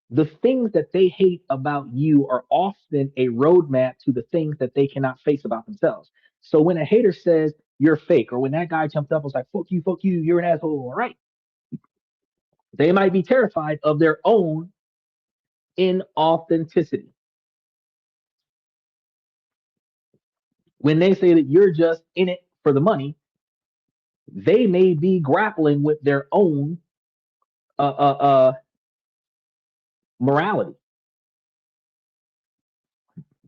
The things that they hate about you are often a roadmap to the things that they cannot face about themselves. So when a hater says you're fake, or when that guy jumped up and was like, fuck you, you're an asshole, all right. They might be terrified of their own inauthenticity. When they say that you're just in it for the money, they may be grappling with their own morality.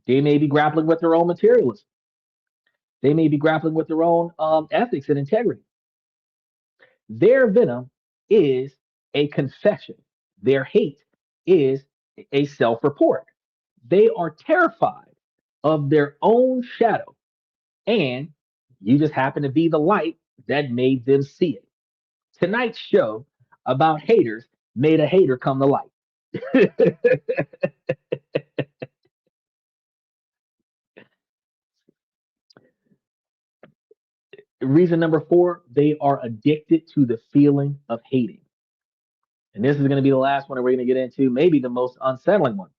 They may be grappling with their own materialism. They may be grappling with their own ethics and integrity. Their venom is a confession. Their hate is a self report. They are terrified of their own shadow, and you just happen to be the light that made them see it. Tonight's show about haters made a hater come to light. Reason number 4, they are addicted to the feeling of hating. And this is going to be the last one that we're going to get into, maybe the most unsettling one,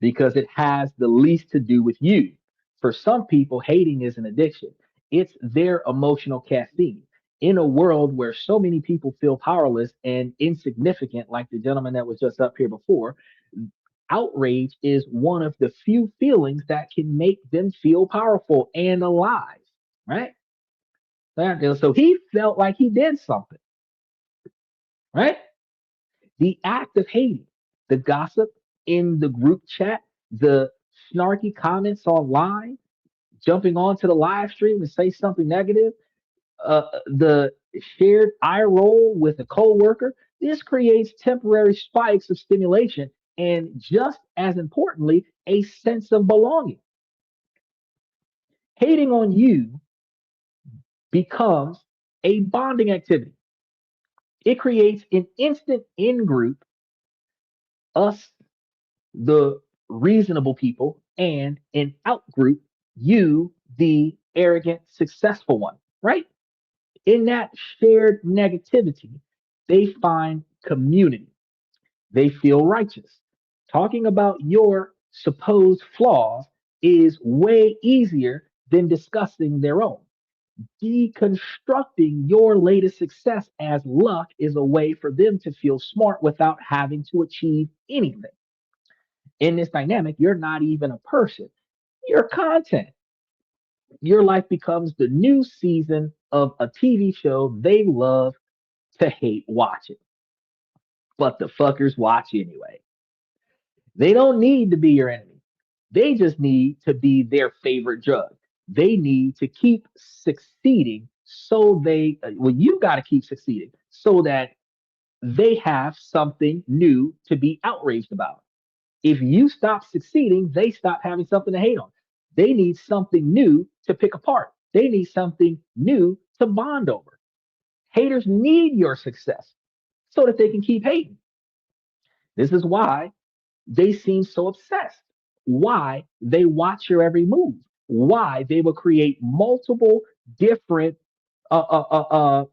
because it has the least to do with you. For some people, hating is an addiction. It's their emotional caffeine. In a world where so many people feel powerless and insignificant, like the gentleman that was just up here before, outrage is one of the few feelings that can make them feel powerful and alive, right? So he felt like he did something, right? The act of hating, the gossip in the group chat, the snarky comments online, jumping onto the live stream and say something negative, the shared eye roll with a coworker, this creates temporary spikes of stimulation and, just as importantly, a sense of belonging. Hating on you becomes a bonding activity. It creates an instant in group, us, the reasonable people, and an out group, you, the arrogant, successful one, right? In that shared negativity, they find community. They feel righteous. Talking about your supposed flaws is way easier than discussing their own. Deconstructing your latest success as luck is a way for them to feel smart without having to achieve anything. In this dynamic, you're not even a person, you're content. Your life becomes the new season of a TV show they love to hate watching, but the fuckers watch anyway. They don't need to be your enemy. They just need to be their favorite drug. They need to keep succeeding well, you got to keep succeeding so that they have something new to be outraged about. If you stop succeeding, they stop having something to hate on. They need something new to pick apart. They need something new to bond over. Haters need your success so that they can keep hating. This is why they seem so obsessed, why they watch your every move, why they will create multiple different uh, uh, uh, uh,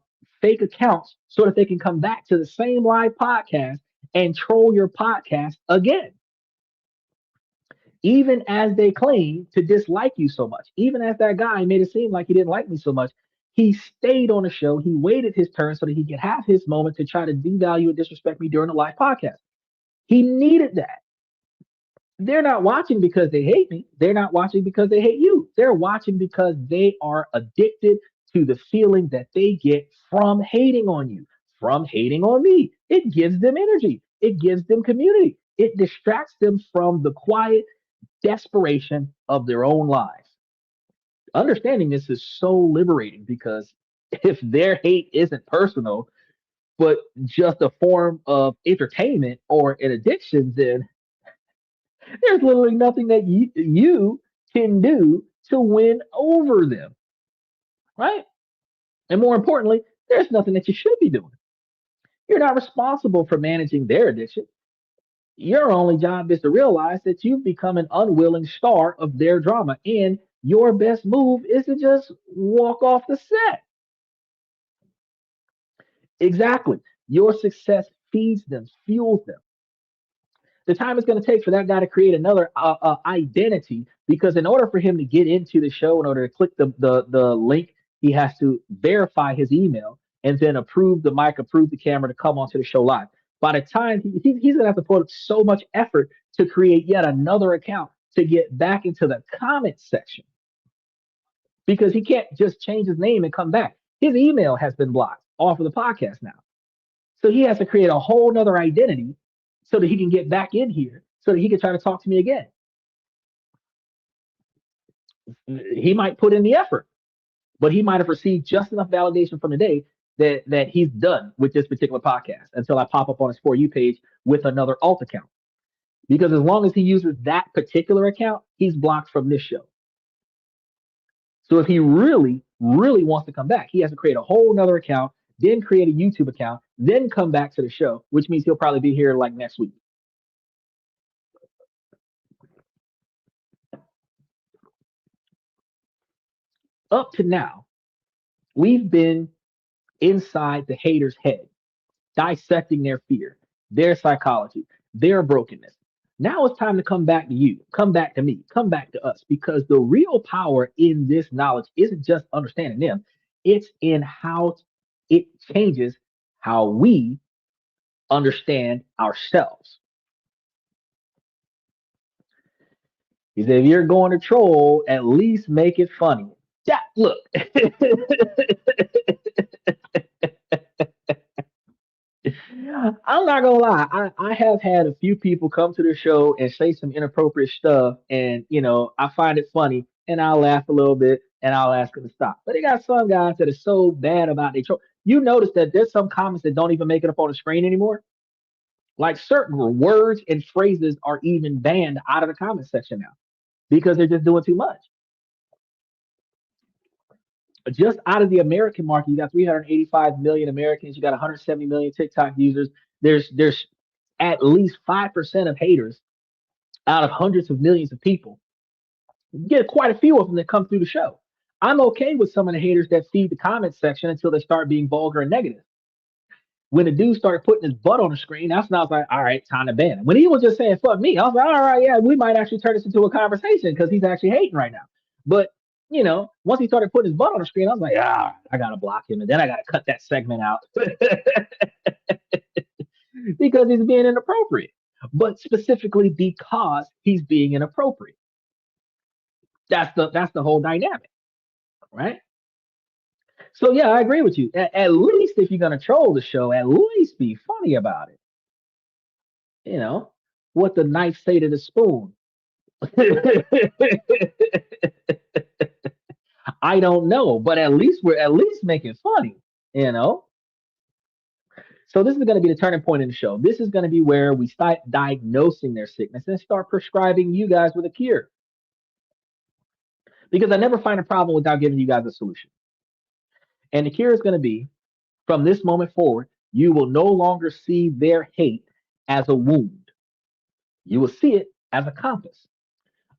fake accounts so that they can come back to the same live podcast and troll your podcast again. Even as they claim to dislike you so much, even as that guy made it seem like he didn't like me so much, he stayed on the show. He waited his turn so that he could have his moment to try to devalue and disrespect me during the live podcast. He needed that. They're not watching because they hate me. They're not watching because they hate you. They're watching because they are addicted to the feeling that they get from hating on you, from hating on me. It gives them energy, it gives them community, it distracts them from the quiet desperation of their own lives. Understanding this is so liberating because if their hate isn't personal, but just a form of entertainment or an addiction, then there's literally nothing that you can do to win over them, right? And more importantly, there's nothing that you should be doing. You're not responsible for managing their addiction. Your only job is to realize that you've become an unwilling star of their drama, and your best move is to just walk off the set. Exactly. Your success feeds them, fuels them. The time it's going to take for that guy to create another identity, because in order for him to get into the show, in order to click the link, he has to verify his email and then approve the mic, approve the camera to come onto the show live. By the time he's going to have to put up so much effort to create yet another account to get back into the comment section, because he can't just change his name and come back. His email has been blocked off of the podcast now. So he has to create a whole nother identity so that he can get back in here so that he can try to talk to me again. He might put in the effort, but he might have received just enough validation from the day that he's done with this particular podcast until I pop up on his For You page with another alt account. Because as long as he uses that particular account, he's blocked from this show. So if he really, really wants to come back, he has to create a whole nother account, then create a YouTube account, then come back to the show, which means he'll probably be here like next week. Up to now, we've been inside the hater's head, dissecting their fear, their psychology, their brokenness. Now it's time to come back to you, come back to me, come back to us, because the real power in this knowledge isn't just understanding them, it's in how it changes how we understand ourselves. He said, if you're going to troll, at least make it funny. Yeah, look. I'm not gonna lie. I have had a few people come to the show and say some inappropriate stuff, and I find it funny, and I'll laugh a little bit, and I'll ask them to stop. But they got some guys that are so bad about their troll. You notice that there's some comments that don't even make it up on the screen anymore. Like certain words and phrases are even banned out of the comment section now because they're just doing too much. Just out of the American market, you got 385 million Americans, you got 170 million TikTok users. There's at least 5% of haters out of hundreds of millions of people. You get quite a few of them that come through the show. I'm okay with some of the haters that feed the comment section until they start being vulgar and negative. When the dude started putting his butt on the screen, that's when I was like, all right, time to ban him. When he was just saying fuck me, I was like, all right, yeah, we might actually turn this into a conversation because he's actually hating right now. But you know, once he started putting his butt on the screen, I was like, I gotta block him, and then I gotta cut that segment out because he's being inappropriate. But specifically because he's being inappropriate. That's the whole dynamic, right? So yeah, I agree with you. At least if you're gonna troll the show, at least be funny about it. You know, what the knife say to the spoon? I don't know, but at least we're at least making funny, you know. So this is going to be the turning point in the show. This is going to be where we start diagnosing their sickness and start prescribing you guys with a cure. Because I never find a problem without giving you guys a solution. And the cure is going to be from this moment forward, you will no longer see their hate as a wound. You will see it as a compass.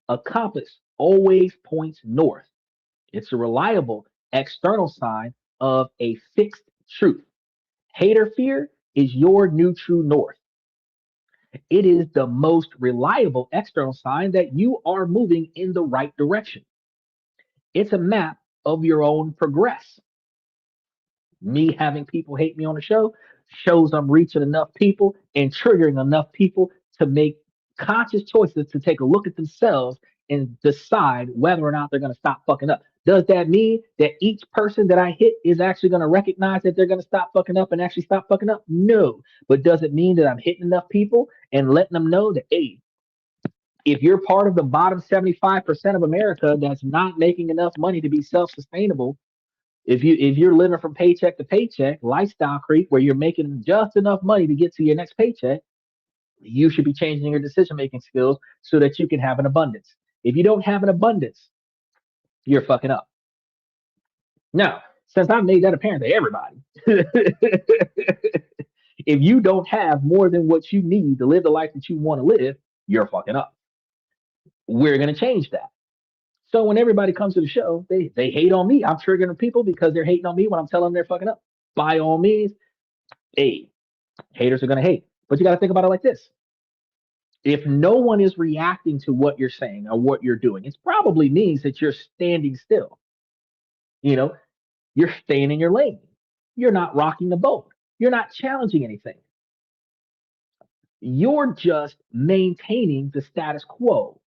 A compass always points north. It's a reliable external sign of a fixed truth. Hate or fear is your new true north. It is the most reliable external sign that you are moving in the right direction. It's a map of your own progress. Me having people hate me on the show shows I'm reaching enough people and triggering enough people to make conscious choices to take a look at themselves and decide whether or not they're going to stop fucking up. Does that mean that each person that I hit is actually going to recognize that they're going to stop fucking up and actually stop fucking up? No. But does it mean that I'm hitting enough people and letting them know that, hey, if you're part of the bottom 75% of America that's not making enough money to be self-sustainable, if you're living from paycheck to paycheck, lifestyle creep, where you're making just enough money to get to your next paycheck, you should be changing your decision making skills so that you can have an abundance. If you don't have an abundance, you're fucking up. Now, since I've made that apparent to everybody, if you don't have more than what you need to live the life that you want to live, you're fucking up. We're going to change that. So when everybody comes to the show, they hate on me. I'm triggering people because they're hating on me when I'm telling them they're fucking up. By all means, hey, haters are going to hate. But you got to think about it like this. If no one is reacting to what you're saying or what you're doing, it probably means that you're standing still. You know, you're staying in your lane. You're not rocking the boat. You're not challenging anything. You're just maintaining the status quo.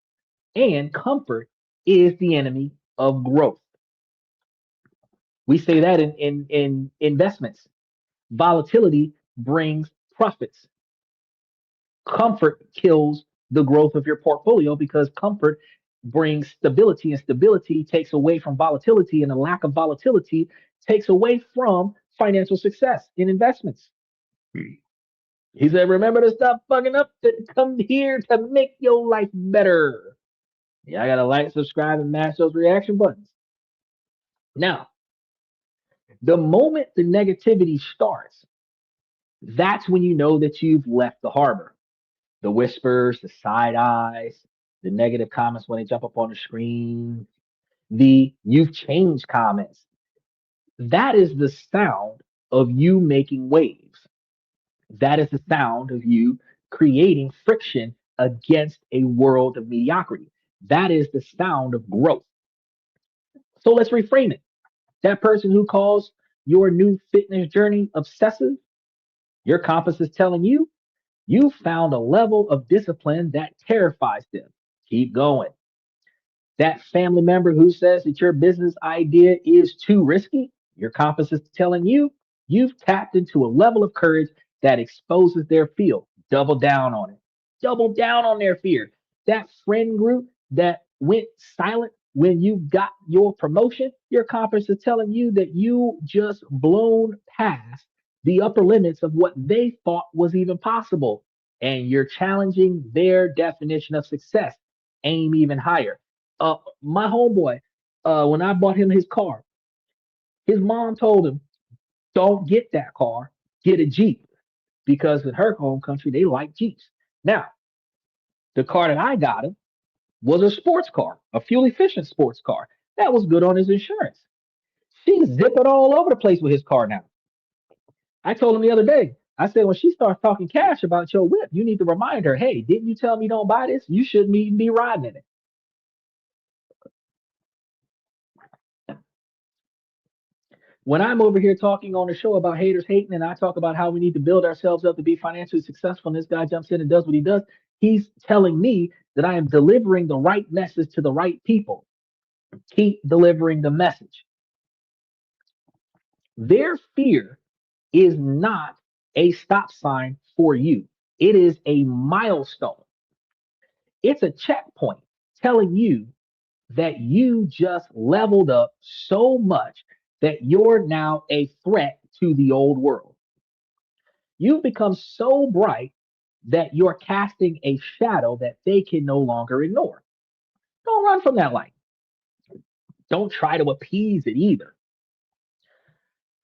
And comfort is the enemy of growth. We say that in investments. Volatility brings profits. Comfort kills the growth of your portfolio because comfort brings stability, and stability takes away from volatility, and the lack of volatility takes away from financial success in investments. He said, remember to stop fucking up and come here to make your life better. Yeah, I gotta like, subscribe, and mash those reaction buttons. Now, the moment the negativity starts, that's when you know that you've left the harbor. The whispers, the side eyes, the negative comments when they jump up on the screen, the you've changed comments. That is the sound of you making waves. That is the sound of you creating friction against a world of mediocrity. That is the sound of growth. So let's reframe it. That person who calls your new fitness journey obsessive, your compass is telling you you found a level of discipline that terrifies them. Keep going. That family member who says that your business idea is too risky, your compass is telling you you've tapped into a level of courage that exposes their fear. Double down on it. Double down on their fear. That friend group that went silent when you got your promotion, your compass is telling you that you just blown past the upper limits of what they thought was even possible. And you're challenging their definition of success. Aim even higher. My homeboy, when I bought him his car, his mom told him, don't get that car, get a Jeep. Because in her home country, they like Jeeps. Now, the car that I got him was a sports car, a fuel efficient sports car. That was good on his insurance. She's zipping all over the place with his car now. I told him the other day, I said, when she starts talking cash about your whip, you need to remind her, hey, didn't you tell me don't buy this? You shouldn't even be riding in it. When I'm over here talking on the show about haters hating, and I talk about how we need to build ourselves up to be financially successful, and this guy jumps in and does what he does, he's telling me that I am delivering the right message to the right people. Keep delivering the message. Their fear is not a stop sign for you. It is a milestone. It's a checkpoint telling you that you just leveled up so much that you're now a threat to the old world. You've become so bright that you're casting a shadow that they can no longer ignore. Don't run from that light. Don't try to appease it either.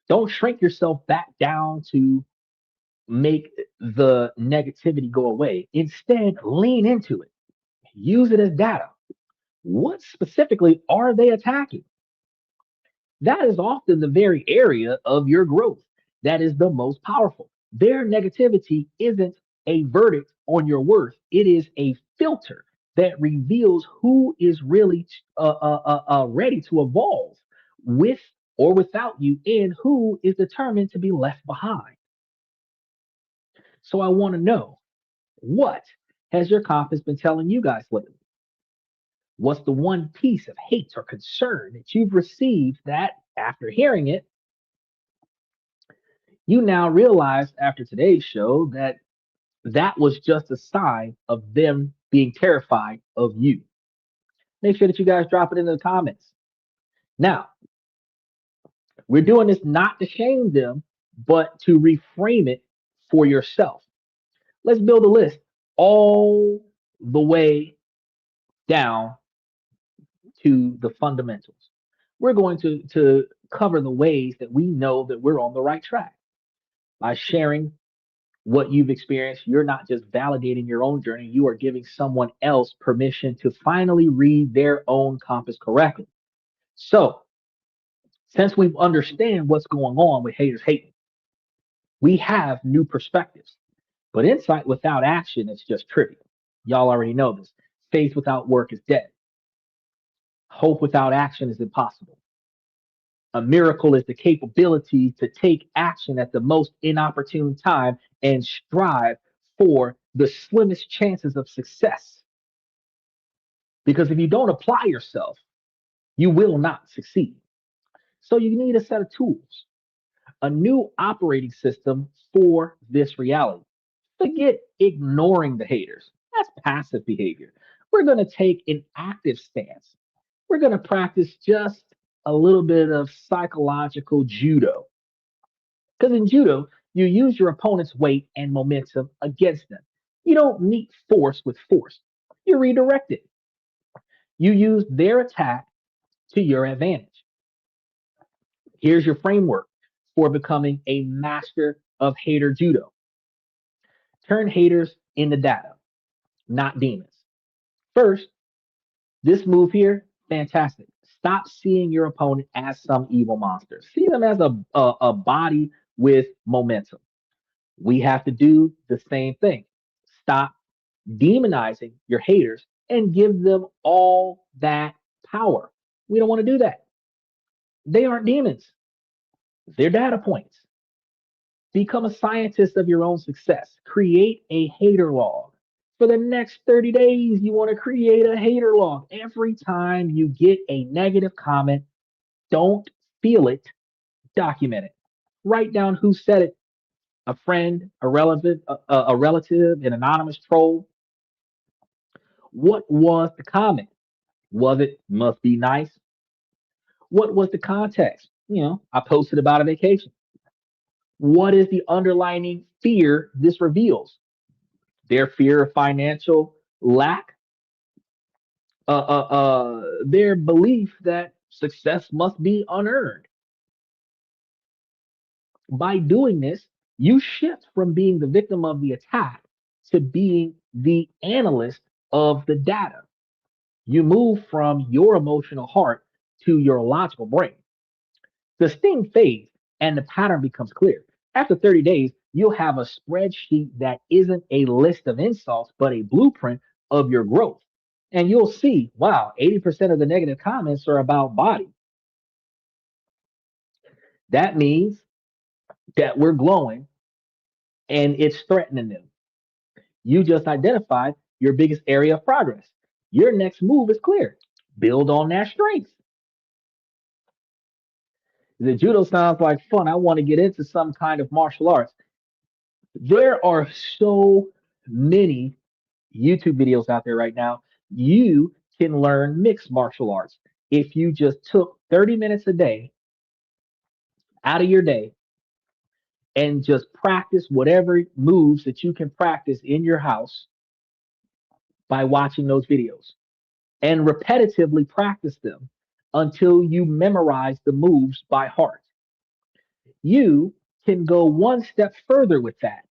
Don't shrink yourself back down to make the negativity go away. Instead, lean into it. Use it as data. What specifically are they attacking? That is often the very area of your growth that is the most powerful. Their negativity isn't a verdict on your worth, it is a filter that reveals who is really ready to evolve with or without you and who is determined to be left behind. So I want to know, what has your compass been telling you guys lately? What's the one piece of hate or concern that you've received that, after hearing it, you now realize after today's show that that was just a sign of them being terrified of you? Make sure that you guys drop it in the comments. Now, we're doing this not to shame them, but to reframe it for yourself. Let's build a list all the way down to the fundamentals. We're going to cover the ways that we know that we're on the right track by sharing what you've experienced. You're not just validating your own journey, you are giving someone else permission to finally read their own compass correctly. So, since we understand what's going on with haters hating, we have new perspectives. But insight without action is just trivial. Y'all already know this. Faith without work is dead. Hope without action is impossible. A miracle is the capability to take action at the most inopportune time and strive for the slimmest chances of success. Because if you don't apply yourself, you will not succeed. So you need a set of tools, a new operating system for this reality. Forget ignoring the haters. That's passive behavior. We're going to take an active stance. We're going to practice just a little bit of psychological judo. Because in judo, you use your opponent's weight and momentum against them. You don't meet force with force. You redirect it. You use their attack to your advantage. Here's your framework for becoming a master of hater judo. Turn haters into data, not demons. First, this move here, fantastic. Stop seeing your opponent as some evil monster. See them as a body with momentum. We have to do the same thing. Stop demonizing your haters and give them all that power. We don't want to do that. They aren't demons, they're data points. Become a scientist of your own success. Create a hater log. For the next 30 days, you want to create a hater log. Every time you get a negative comment, don't feel it, document it. Write down who said it, a friend, a relative, an anonymous troll. What was the comment? Was it must be nice? What was the context? I posted about a vacation. What is the underlying fear this reveals? Their fear of financial lack, their belief that success must be unearned. By doing this, you shift from being the victim of the attack to being the analyst of the data. You move from your emotional heart to your logical brain. The sting fades and the pattern becomes clear. After 30 days, you'll have a spreadsheet that isn't a list of insults, but a blueprint of your growth. And you'll see, wow, 80% of the negative comments are about body. That means that we're glowing and it's threatening them. You just identified your biggest area of progress. Your next move is clear. Build on that strength. The judo sounds like fun. I want to get into some kind of martial arts. There are so many YouTube videos out there right now. You can learn mixed martial arts if you just took 30 minutes a day out of your day and just practice whatever moves that you can practice in your house by watching those videos and repetitively practice them until you memorize the moves by heart. You can go one step further with that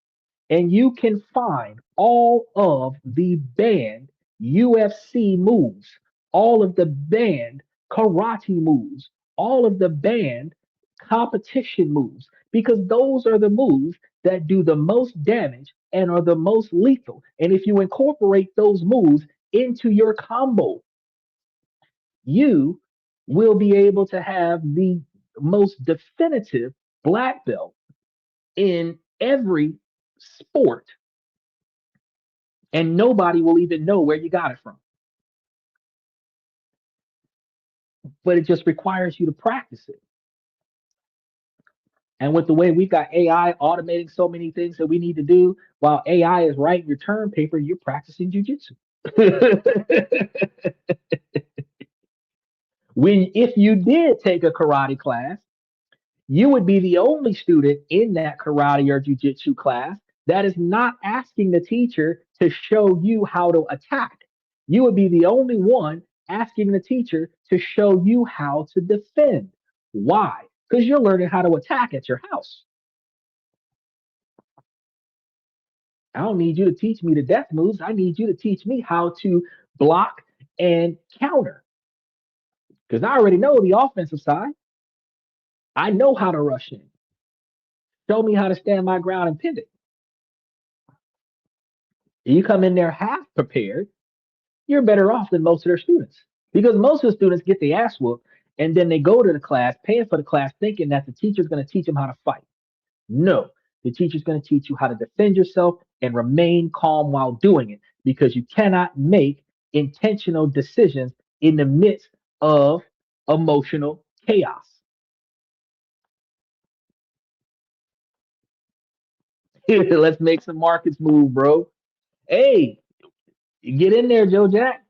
and you can find all of the banned UFC moves, all of the banned karate moves, all of the banned competition moves, because those are the moves that do the most damage and are the most lethal. And if you incorporate those moves into your combo, you will be able to have the most definitive black belt in every sport, and nobody will even know where you got it from. But it just requires you to practice it. And with the way we've got AI automating so many things that we need to do, while AI is writing your term paper, you're practicing jujitsu. When if you did take a karate class, you would be the only student in that karate or jujitsu class that is not asking the teacher to show you how to attack. You would be the only one asking the teacher to show you how to defend. Why? Because you're learning how to attack at your house. I don't need you to teach me the death moves. I need you to teach me how to block and counter. Because I already know the offensive side. I know how to rush in. Show me how to stand my ground and pivot. You come in there half prepared, you're better off than most of their students. Because most of the students get the ass whooped and then they go to the class, paying for the class, thinking that the teacher's going to teach them how to fight. No, the teacher's going to teach you how to defend yourself and remain calm while doing it because you cannot make intentional decisions in the midst of emotional chaos. Let's make some markets move, bro. Hey, get in there, Joe Jack.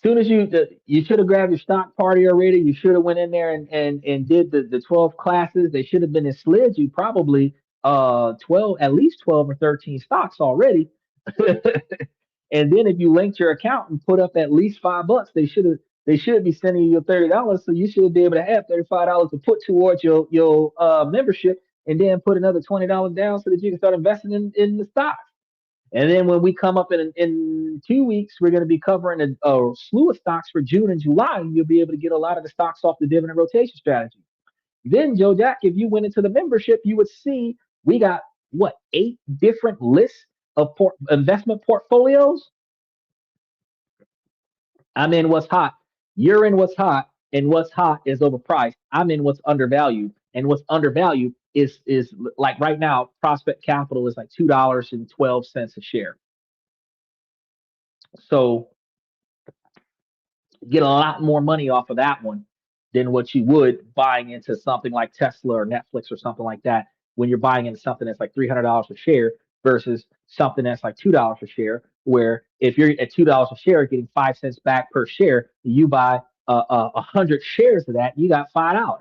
Soon as you should have grabbed your stock party already. You should have went in there and did the 12 classes. They should have been in slid you probably 12, at least 12 or 13 stocks already. And then if you linked your account and put up at least $5, they should be sending you $30. So you should be able to have $35 to put towards your membership and then put another $20 down so that you can start investing in the stock. And then when we come up in 2 weeks, we're going to be covering a slew of stocks for June and July. And you'll be able to get a lot of the stocks off the dividend rotation strategy. Then, Joe Jack, if you went into the membership, you would see we got what, 8 different lists of investment portfolios. I'm in what's hot. You're in what's hot, and what's hot is overpriced. I'm in what's undervalued, and what's undervalued is like right now. Prospect Capital is like $2.12 a share. So get a lot more money off of that one than what you would buying into something like Tesla or Netflix or something like that. When you're buying into something that's like $300 a share versus something that's like $2 a share, where if you're at $2 a share, getting 5 cents back per share, you buy 100 shares of that, you got $5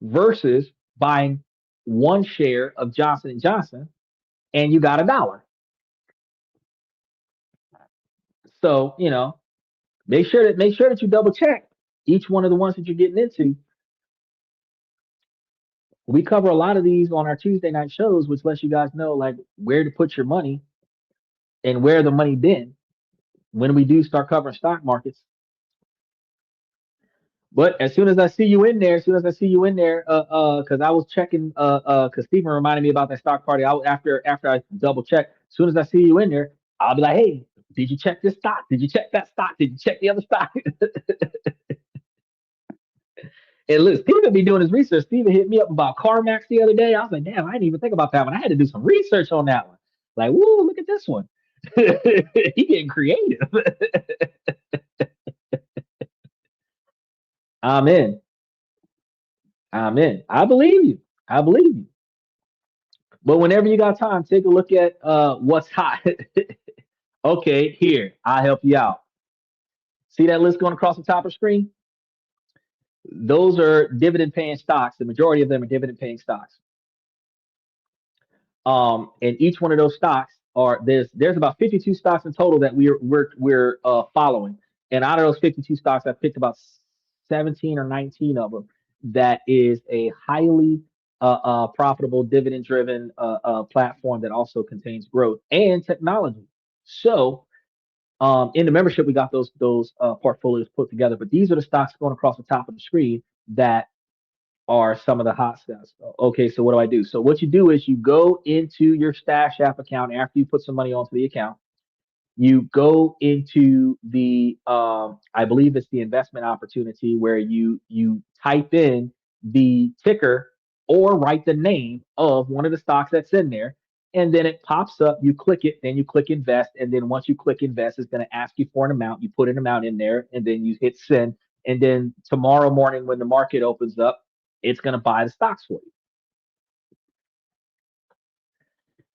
versus buying 1 share of Johnson and Johnson and you got $1. So make sure that you double check each one of the ones that you're getting into. We cover a lot of these on our Tuesday night shows, which lets you guys know like where to put your money and where the money been when we do start covering stock markets. But as soon as I see you in there, because I was checking, because Stephen reminded me about that stock party. After I double check, as soon as I see you in there, I'll be like, hey, did you check this stock? Did you check that stock? Did you check the other stock? And look, Steven be doing his research. Steven hit me up about CarMax the other day. I was like, damn, I didn't even think about that one. I had to do some research on that one. Like, woo, look at this one. He getting creative. I'm in. I'm in. I believe you. I believe you. But whenever you got time, take a look at what's hot. Okay, here, I'll help you out. See that list going across the top of the screen? Those are dividend paying stocks. The majority of them are dividend paying stocks. And each one of those stocks are there's about 52 stocks in total that we're following. And out of those 52 stocks, I picked about 17 or 19 of them that is a highly profitable dividend driven platform that also contains growth and technology. So in the membership, we got those portfolios put together. But these are the stocks going across the top of the screen that are some of the hot stocks. Okay, so what do I do? So what you do is you go into your Stash app account after you put some money onto the account. You go into the I believe it's the investment opportunity where you type in the ticker or write the name of one of the stocks that's in there, and then it pops up. You click it, then you click invest, and then once you click invest, it's going to ask you for an amount. You put an amount in there, and then you hit send. And then tomorrow morning when the market opens up, it's going to buy the stocks for you.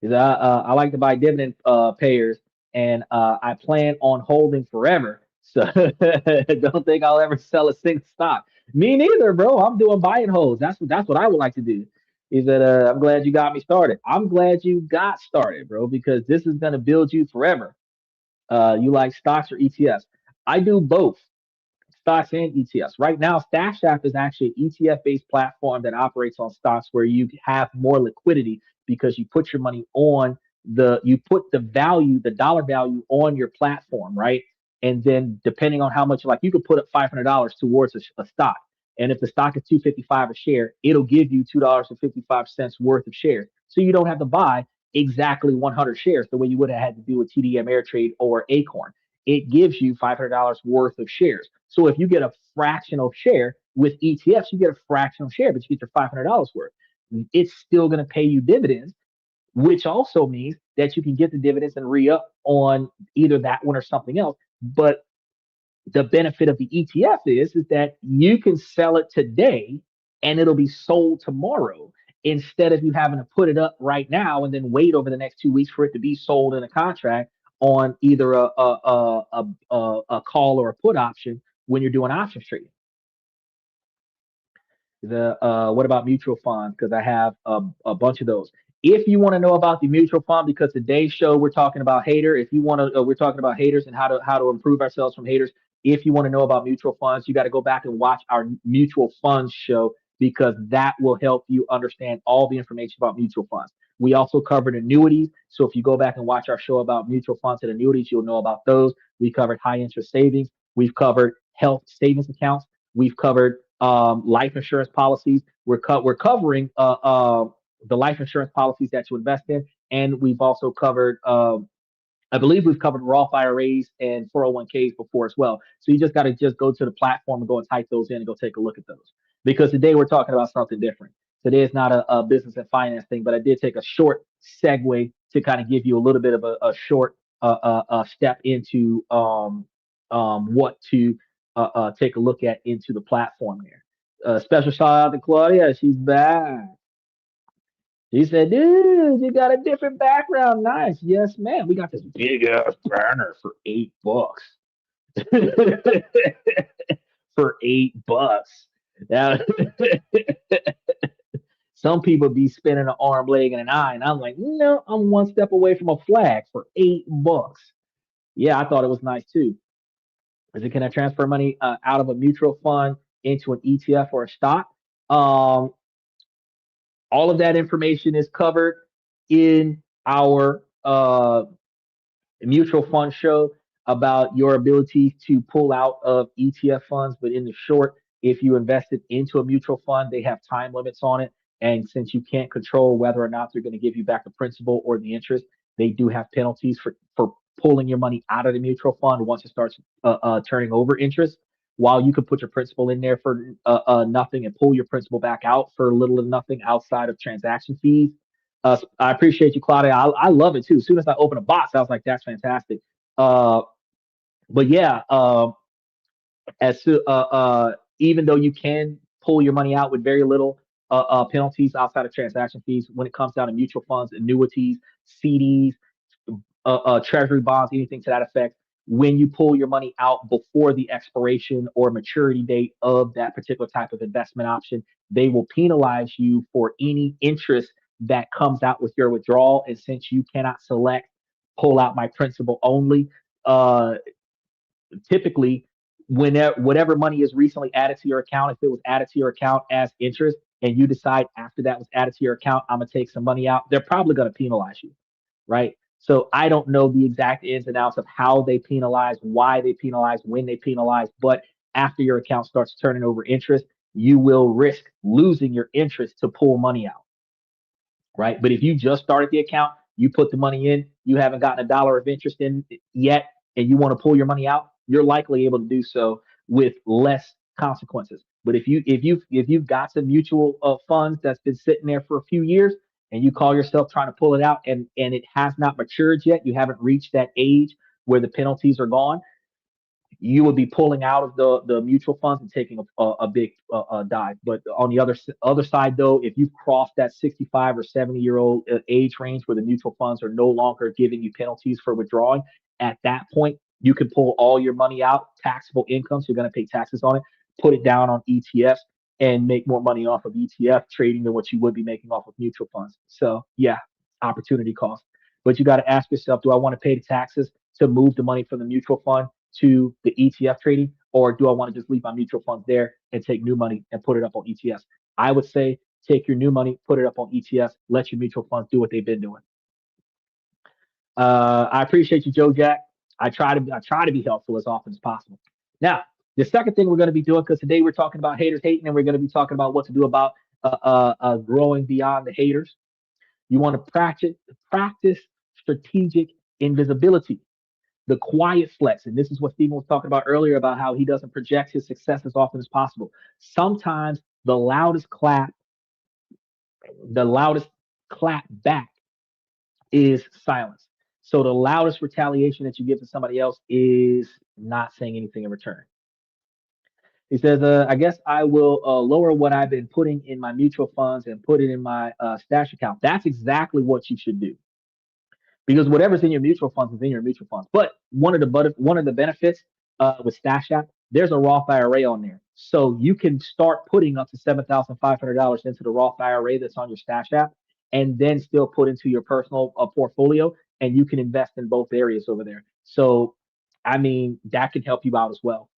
'Cause I like to buy dividend payers, and I plan on holding forever. So don't think I'll ever sell a single stock. Me neither, bro. I'm doing buy and holds. That's what I would like to do. Is that I'm glad you got me started. I'm glad you got started, bro, because this is gonna build you forever. You like stocks or ETFs? I do both stocks and ETFs. Right now, Stash App is actually an ETF based platform that operates on stocks where you have more liquidity because you put your money on you put the value, the dollar value on your platform, right? And then depending on how much, like you could put up $500 towards a stock. And if the stock is 255 a share, it'll give you $2.55 worth of shares. So you don't have to buy exactly 100 shares the way you would have had to do with TD Ameritrade or Acorn. It gives you $500 worth of shares. So if you get a fractional share with ETFs, you get a fractional share, but you get your $500 worth. It's still going to pay you dividends, which also means that you can get the dividends and re-up on either that one or something else. But the benefit of the ETF is that you can sell it today and it'll be sold tomorrow instead of you having to put it up right now and then wait over the next 2 weeks for it to be sold in a contract on either a call or a put option when you're doing options trading. The what about mutual funds? Because I have a bunch of those. If you want to know about the mutual fund, because today's show we're talking about hater. If you want to, we're talking about haters and how to improve ourselves from haters. If you want to know about mutual funds, you got to go back and watch our mutual funds show because that will help you understand all the information about mutual funds. We also covered annuities. So if you go back and watch our show about mutual funds and annuities, you'll know about those. We covered high interest savings. We've covered health savings accounts. We've covered life insurance policies. We're covering the life insurance policies that you invest in, and we've also covered. I believe we've covered Roth IRAs and 401ks before as well. So you just got to just go to the platform and go and type those in and go take a look at those. Because today we're talking about something different. Today is not a business and finance thing, but I did take a short segue to kind of give you a little bit of a short step into what to take a look at into the platform there. Special shout out to Claudia. She's back. She said, dude, you got a different background. Nice. Yes, man. We got this big ass banner for $8. For $8. Now, some people be spinning an arm, leg, and an eye, and I'm like, no, I'm one step away from a flag for $8. Yeah, I thought it was nice too. Is it can I transfer money out of a mutual fund into an ETF or a stock? Um, all of that information is covered in our mutual fund show about your ability to pull out of ETF funds. But in the short, if you invested into a mutual fund, they have time limits on it. And since you can't control whether or not they're going to give you back the principal or the interest, they do have penalties for pulling your money out of the mutual fund once it starts turning over interest, while you could put your principal in there for nothing and pull your principal back out for little to nothing outside of transaction fees. I appreciate you, Claudia. I love it too. As soon as I open a box, I was like, that's fantastic. Uh, but yeah, even though you can pull your money out with very little penalties outside of transaction fees, when it comes down to mutual funds, annuities, CDs, treasury bonds, anything to that effect, when you pull your money out before the expiration or maturity date of that particular type of investment option, they will penalize you for any interest that comes out with your withdrawal. And since you cannot select pull out my principal only, uh, typically whenever whatever money is recently added to your account, if it was added to your account as interest and you decide after that was added to your account, I'm gonna take some money out, they're probably gonna penalize you, right? So I don't know the exact ins and outs of how they penalize, why they penalize, when they penalize, but after your account starts turning over interest, you will risk losing your interest to pull money out, right? But if you just started the account, you put the money in, you haven't gotten a dollar of interest in yet, and you want to pull your money out, you're likely able to do so with less consequences. But if you've got some mutual funds that's been sitting there for a few years, and you call yourself trying to pull it out, and it has not matured yet, you haven't reached that age where the penalties are gone, you would be pulling out of the mutual funds and taking a big dive. But on the other side, though, if you've crossed that 65 or 70-year-old age range where the mutual funds are no longer giving you penalties for withdrawing, at that point you can pull all your money out, taxable income, so you're going to pay taxes on it, put it down on ETFs, and make more money off of ETF trading than what you would be making off of mutual funds. So yeah, opportunity cost. But you got to ask yourself, do I want to pay the taxes to move the money from the mutual fund to the ETF trading, or do I want to just leave my mutual funds there and take new money and put it up on ETFs? I would say take your new money, put it up on ETFs, let your mutual funds do what they've been doing. I appreciate you, Joe Jack. I try to be helpful as often as possible. Now, the second thing we're going to be doing, because today we're talking about haters hating, and we're going to be talking about what to do about growing beyond the haters. You want to practice strategic invisibility, the quiet flex. And this is what Stephen was talking about earlier about how he doesn't project his success as often as possible. Sometimes the loudest clap back is silence. So the loudest retaliation that you give to somebody else is not saying anything in return. He says, I guess I will lower what I've been putting in my mutual funds and put it in my stash account. That's exactly what you should do, because whatever's in your mutual funds is in your mutual funds. But one of the benefits with Stash App, there's a Roth IRA on there, so you can start putting up to $7,500 into the Roth IRA that's on your Stash App, and then still put into your personal portfolio, and you can invest in both areas over there. So, I mean, that can help you out as well.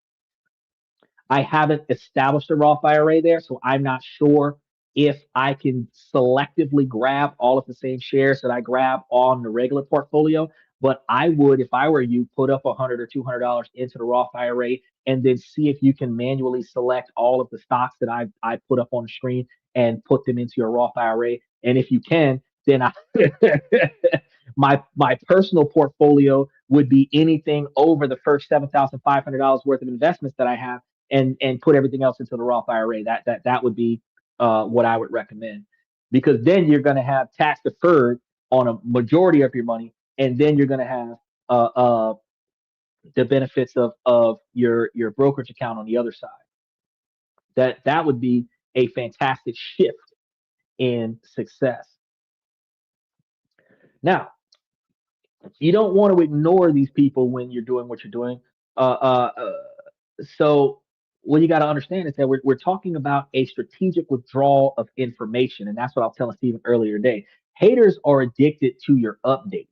I haven't established a Roth IRA there, so I'm not sure if I can selectively grab all of the same shares that I grab on the regular portfolio. But I would, if I were you, put up $100 or $200 into the Roth IRA and then see if you can manually select all of the stocks that I put up on the screen and put them into your Roth IRA. And if you can, then my personal portfolio would be anything over the first $7,500 worth of investments that I have, and put everything else into the Roth IRA. That would be what I would recommend, because then you're going to have tax deferred on a majority of your money, and then you're going to have uh, uh, the benefits of your brokerage account on the other side. That would be a fantastic shift in success. Now, you don't want to ignore these people when you're doing what you're doing. So what you got to understand is that we're talking about a strategic withdrawal of information. And that's what I was telling Stephen earlier today. Haters are addicted to your updates.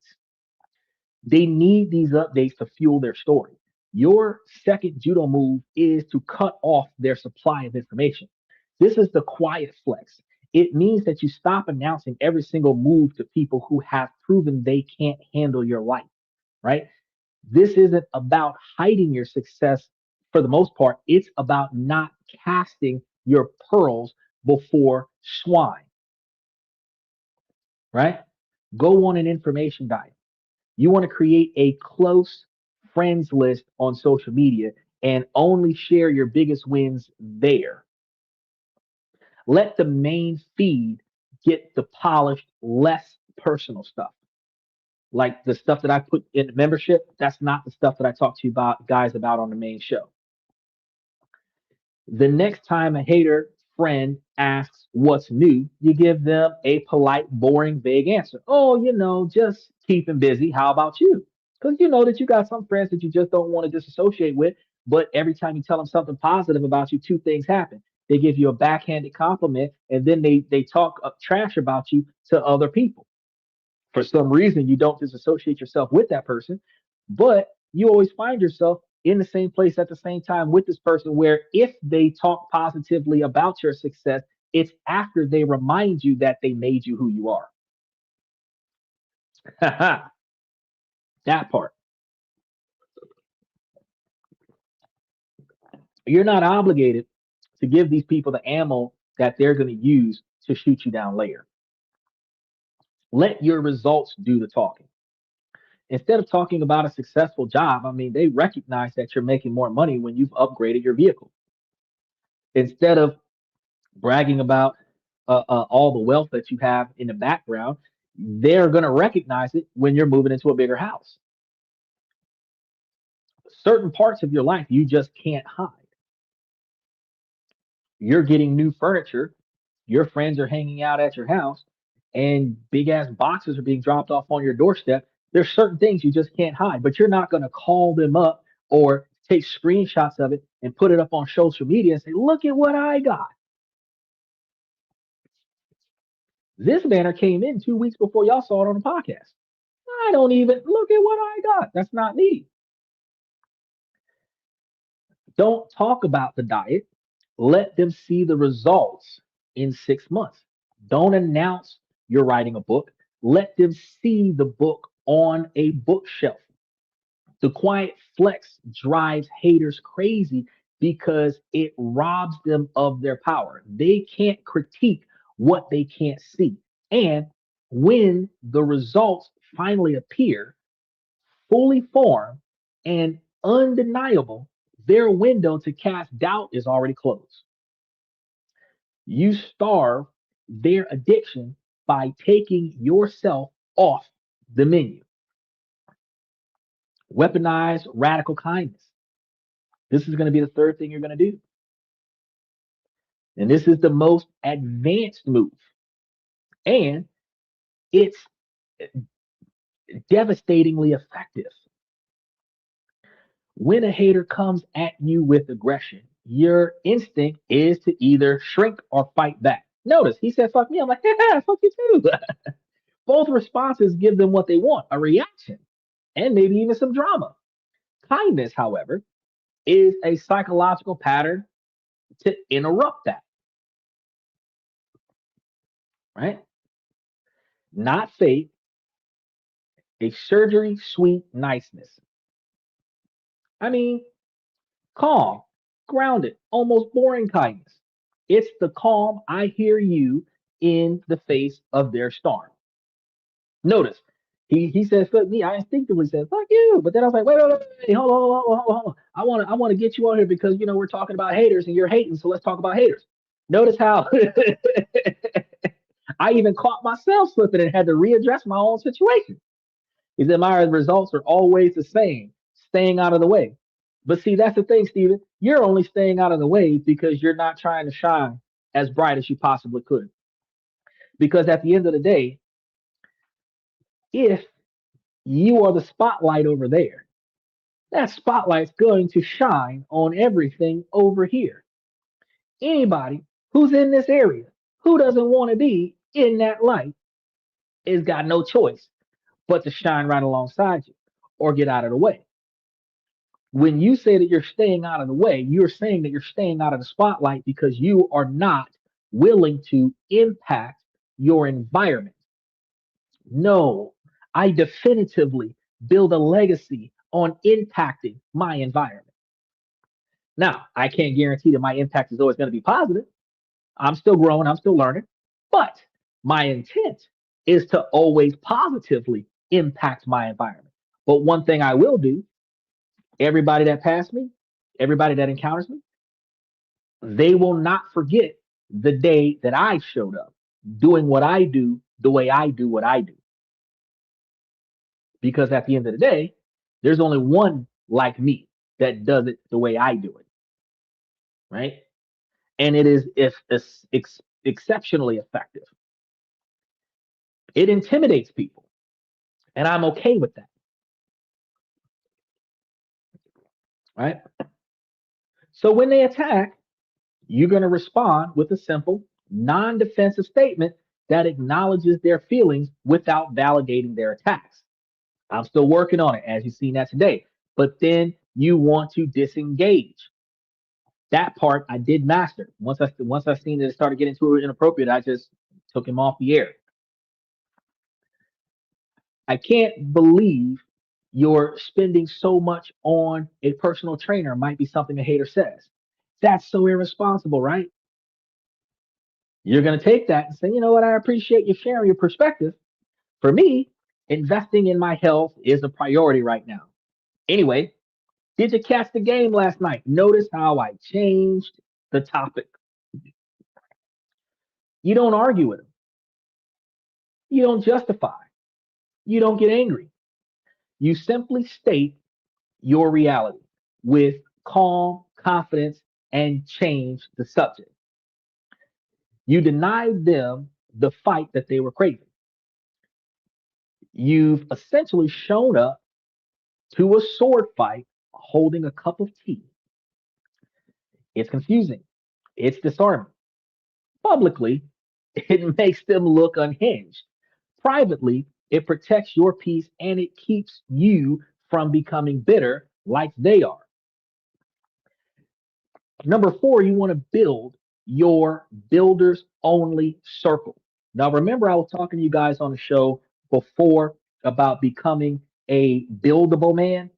They need these updates to fuel their story. Your second judo move is to cut off their supply of information. This is the quiet flex. It means that you stop announcing every single move to people who have proven they can't handle your life, right? This isn't about hiding your success for the most part. It's about not casting your pearls before swine, right? Go on an information diet. You want to create a close friends list on social media and only share your biggest wins there. Let the main feed get the polished, less personal stuff. Like the stuff that I put in membership, that's not the stuff that I talk to you about guys about on the main show. The next time a hater friend asks what's new, you give them a polite, boring, vague answer. Oh, just keeping busy. How about you? Because you know that you got some friends that you just don't want to disassociate with. But every time you tell them something positive about you, two things happen. They give you a backhanded compliment, and then they talk trash about you to other people. For some reason, you don't disassociate yourself with that person, but you always find yourself in the same place at the same time with this person where if they talk positively about your success, it's after they remind you that they made you who you are. That part. You're not obligated to give these people the ammo that they're going to use to shoot you down later. Let your results do the talking. Instead of talking about a successful job, I mean, they recognize that you're making more money when you've upgraded your vehicle. Instead of bragging about all the wealth that you have in the background, they're going to recognize it when you're moving into a bigger house. Certain parts of your life you just can't hide. You're getting new furniture, your friends are hanging out at your house, and big ass boxes are being dropped off on your doorstep. There's certain things you just can't hide, but you're not going to call them up or take screenshots of it and put it up on social media and say, look at what I got. This banner came in 2 weeks before y'all saw it on the podcast. I don't even look at what I got. That's not me. Don't talk about the diet. Let them see the results in 6 months. Don't announce you're writing a book. Let them see the book on a bookshelf. The quiet flex drives haters crazy because it robs them of their power. They can't critique what they can't see. And when the results finally appear, fully formed and undeniable, their window to cast doubt is already closed. You starve their addiction by taking yourself off the menu. Weaponize radical kindness. This is going to be the third thing you're going to do. And this is the most advanced move. And it's devastatingly effective. When a hater comes at you with aggression, your instinct is to either shrink or fight back. Notice he said, fuck me. I'm like, yeah, fuck you too. Both responses give them what they want, a reaction, and maybe even some drama. Kindness, however, is a psychological pattern to interrupt that, right? Not fake, a surgery sweet niceness. I mean, calm, grounded, almost boring kindness. It's the calm, I hear you in the face of their storm. Notice, he says, fuck me. I instinctively said, fuck you. But then I was like, wait, hold on, hold on. I want to get you on here because we're talking about haters and you're hating, so let's talk about haters. Notice how I even caught myself slipping and had to readdress my own situation. He said, my results are always the same, staying out of the way. But see, that's the thing, Steven. You're only staying out of the way because you're not trying to shine as bright as you possibly could. Because at the end of the day, if you are the spotlight over there, that spotlight's going to shine on everything over here. Anybody who's in this area who doesn't want to be in that light has got no choice but to shine right alongside you or get out of the way. When you say that you're staying out of the way, you're saying that you're staying out of the spotlight because you are not willing to impact your environment. No, I definitively build a legacy on impacting my environment. Now, I can't guarantee that my impact is always going to be positive. I'm still growing, I'm still learning, but my intent is to always positively impact my environment. But one thing I will do, everybody that passed me, Everybody that encounters me, they will not forget the day that I showed up doing what I do the way I do what I do. Because at the end of the day, there's only one like me that does it the way I do it, right? And it is exceptionally effective. It intimidates people, and I'm okay with that, right? So when they attack, you're going to respond with a simple, non defensive statement that acknowledges their feelings without validating their attacks. I'm still working on it, as you've seen that today. But then you want to disengage. That part I did master. Once I seen that it started getting too inappropriate, I just took him off the air. I can't believe you're spending so much on a personal trainer, might be something a hater says. That's so irresponsible, right? You're going to take that and say, you know what, I appreciate you sharing your perspective. For me, investing in my health is a priority right now. Anyway, did you catch the game last night? Notice how I changed the topic. You don't argue with them. You don't justify. You don't get angry. You simply state your reality with calm confidence and change the subject. You denied them the fight that they were craving. You've essentially shown up to a sword fight holding a cup of tea. It's confusing. It's disarming. Publicly, it makes them look unhinged. Privately, it protects your peace and it keeps you from becoming bitter like they are. Number four, you want to build your builders only circle. Now, remember, I was talking to you guys on the show before about becoming a buildable man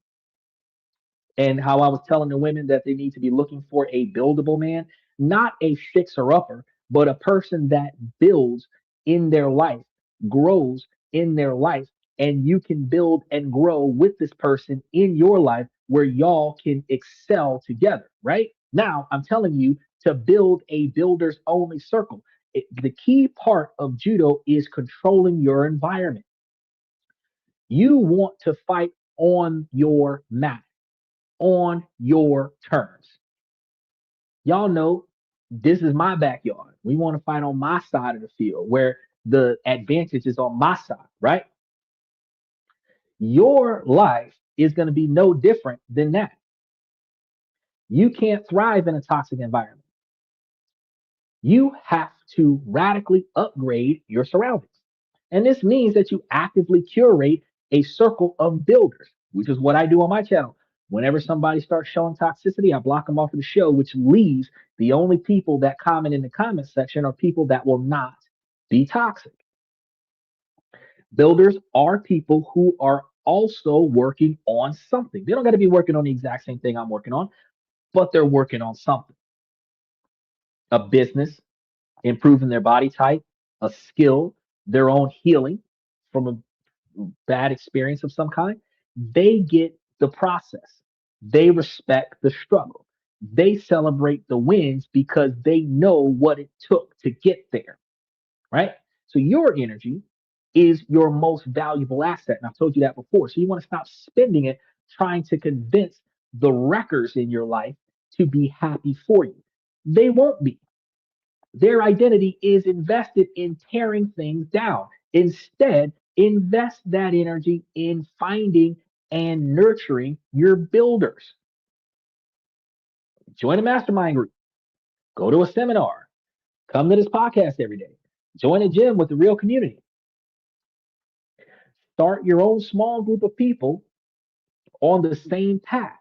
and how I was telling the women that they need to be looking for a buildable man, not a fixer upper, but a person that builds in their life, grows in their life, and you can build and grow with this person in your life where y'all can excel together, right? Now, I'm telling you to build a builders only circle. The key part of judo is controlling your environment. You want to fight on your mat, on your terms. Y'all know this is my backyard. We want to fight on my side of the field where the advantage is on my side, right? Your life is going to be no different than that. You can't thrive in a toxic environment. You have to radically upgrade your surroundings. And this means that you actively curate a circle of builders, which is what I do on my channel. Whenever somebody starts showing toxicity, I block them off of the show, which leaves the only people that comment in the comment section are people that will not be toxic. Builders are people who are also working on something. They don't got to be working on the exact same thing I'm working on, but they're working on something. A business, improving their body type, a skill, their own healing from a bad experience of some kind. They get the process. They respect the struggle. They celebrate the wins because they know what it took to get there, right? So your energy is your most valuable asset. And I've told you that before. So you want to stop spending it trying to convince the wreckers in your life to be happy for you. They won't be. Their identity is invested in tearing things down. Instead, invest that energy in finding and nurturing your builders. Join a mastermind group, go to a seminar, come to this podcast every day, join a gym with the real community. Start your own small group of people on the same path.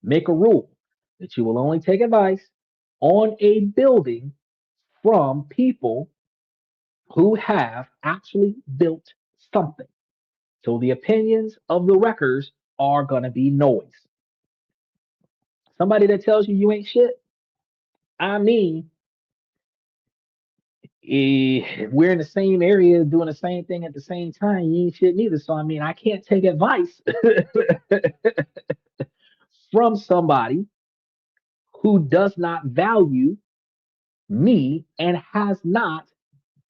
Make a rule that you will only take advice on a building from people who have actually built something. So the opinions of the wreckers are going to be noise. Somebody that tells you you ain't shit, I mean, if we're in the same area doing the same thing at the same time, you ain't shit neither. So, I mean, I can't take advice from somebody who does not value me and has not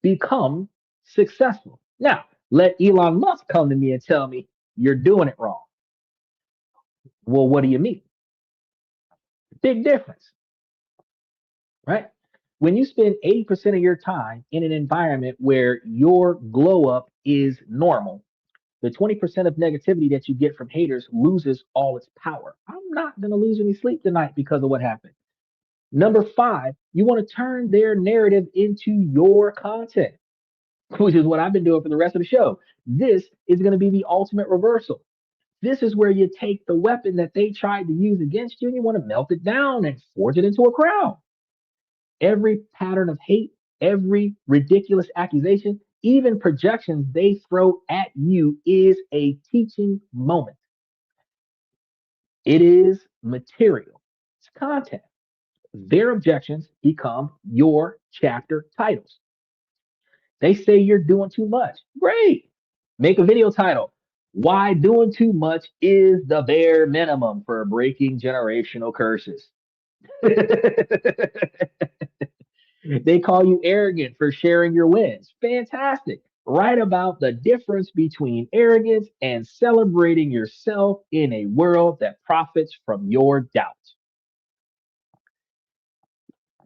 become successful. Now, let Elon Musk come to me and tell me you're doing it wrong. Well, what do you mean? Big difference, right? When you spend 80% of your time in an environment where your glow up is normal, the 20% of negativity that you get from haters loses all its power. I'm not going to lose any sleep tonight because of what happened. Number five, you want to turn their narrative into your content, which is what I've been doing for the rest of the show. This is going to be the ultimate reversal. This is where you take the weapon that they tried to use against you and you want to melt it down and forge it into a crown. Every pattern of hate, every ridiculous accusation, even projections they throw at you is a teaching moment. It is material, it's content. Their objections become your chapter titles. They say you're doing too much. Great. Make a video title. Why doing too much is the bare minimum for breaking generational curses. They call you arrogant for sharing your wins. Fantastic. Write about the difference between arrogance and celebrating yourself in a world that profits from your doubt.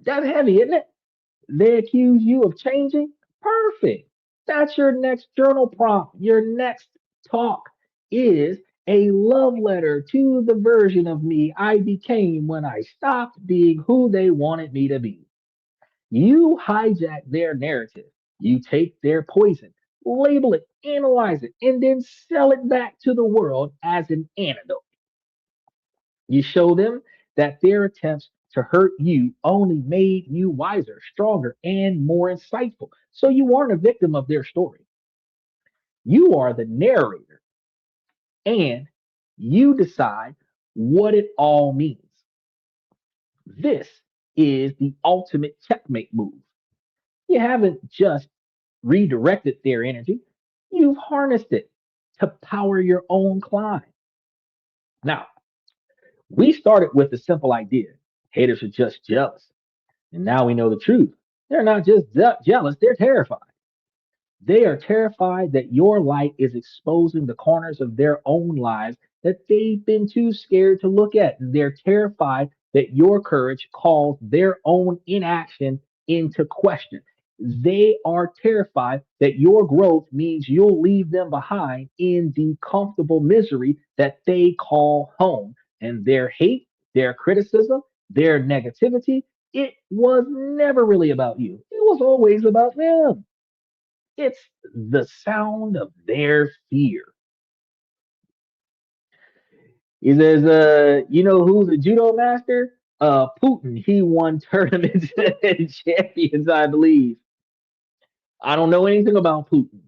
That's heavy, isn't it? They accuse you of changing. Perfect. That's your next journal prompt. Your next talk is a love letter to the version of me I became when I stopped being who they wanted me to be. You hijack their narrative. You take their poison, label it, analyze it, and then sell it back to the world as an antidote. You show them that their attempts to hurt you only made you wiser, stronger, and more insightful. So you aren't a victim of their story. You are the narrator, and you decide what it all means. This is the ultimate checkmate move. You haven't just redirected their energy, you've harnessed it to power your own climb. Now, we started with the simple idea haters are just jealous. And now we know the truth. They're not just jealous, they're terrified. They are terrified that your light is exposing the corners of their own lives that they've been too scared to look at. They're terrified that your courage calls their own inaction into question. They are terrified that your growth means you'll leave them behind in the comfortable misery that they call home. And their hate, their criticism, their negativity, it was never really about you. It was always about them. It's the sound of their fear. He says, you know who's a judo master? Putin. He won tournaments and champions, I believe. I don't know anything about Putin.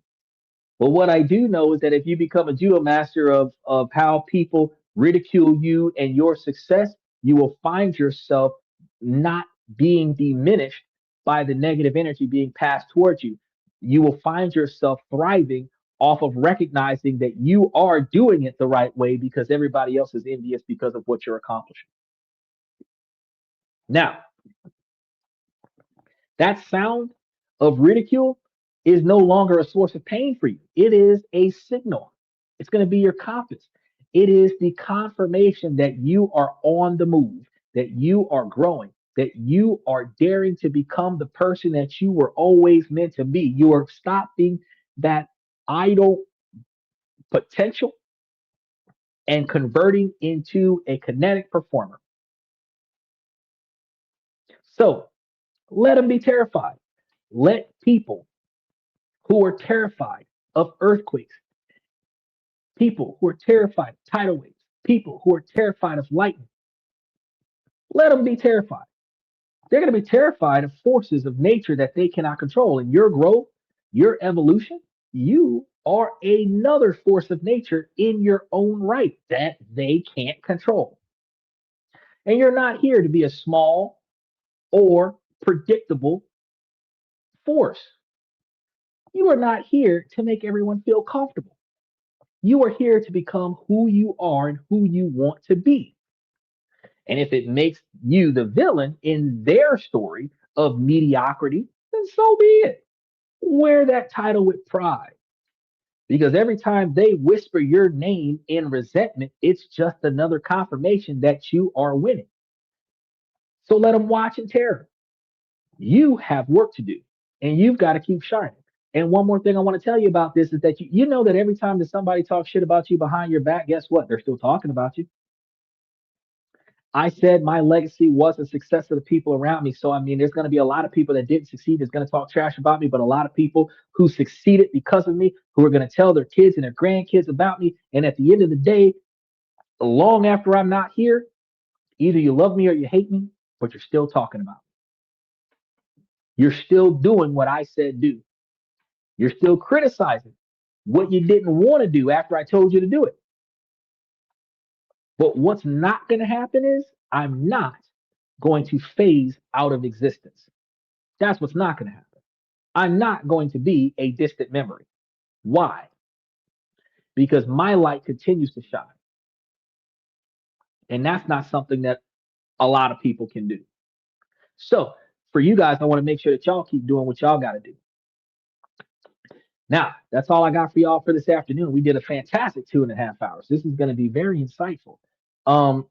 But what I do know is that if you become a judo master of how people ridicule you and your success, you will find yourself not being diminished by the negative energy being passed towards you. You will find yourself thriving off of recognizing that you are doing it the right way because everybody else is envious because of what you're accomplishing. Now, that sound of ridicule is no longer a source of pain for you. It is a signal. It's going to be your compass. It is the confirmation that you are on the move, that you are growing, that you are daring to become the person that you were always meant to be. You are stopping that idle potential and converting into a kinetic performer. So let them be terrified. Let people who are terrified of earthquakes, people who are terrified of tidal waves, people who are terrified of lightning, let them be terrified. They're going to be terrified of forces of nature that they cannot control. And your growth, your evolution, you are another force of nature in your own right that they can't control. And you're not here to be a small or predictable force. You are not here to make everyone feel comfortable. You are here to become who you are and who you want to be. And if it makes you the villain in their story of mediocrity, then so be it. Wear that title with pride. Because every time they whisper your name in resentment, it's just another confirmation that you are winning. So let them watch in terror. You have work to do and you've got to keep shining. And one more thing I want to tell you about this is that you know that every time that somebody talks shit about you behind your back, guess what? They're still talking about you. I said my legacy was a success of the people around me. So, I mean, there's going to be a lot of people that didn't succeed that's going to talk trash about me, but a lot of people who succeeded because of me, who are going to tell their kids and their grandkids about me. And at the end of the day, long after I'm not here, either you love me or you hate me, but you're still talking about me. You're still doing what I said do. You're still criticizing what you didn't want to do after I told you to do it. But what's not going to happen is I'm not going to phase out of existence. That's what's not going to happen. I'm not going to be a distant memory. Why? Because my light continues to shine. And that's not something that a lot of people can do. So for you guys, I want to make sure that y'all keep doing what y'all got to do. Now, that's all I got for y'all for this afternoon. We did a fantastic 2.5 hours. This is going to be very insightful. Um,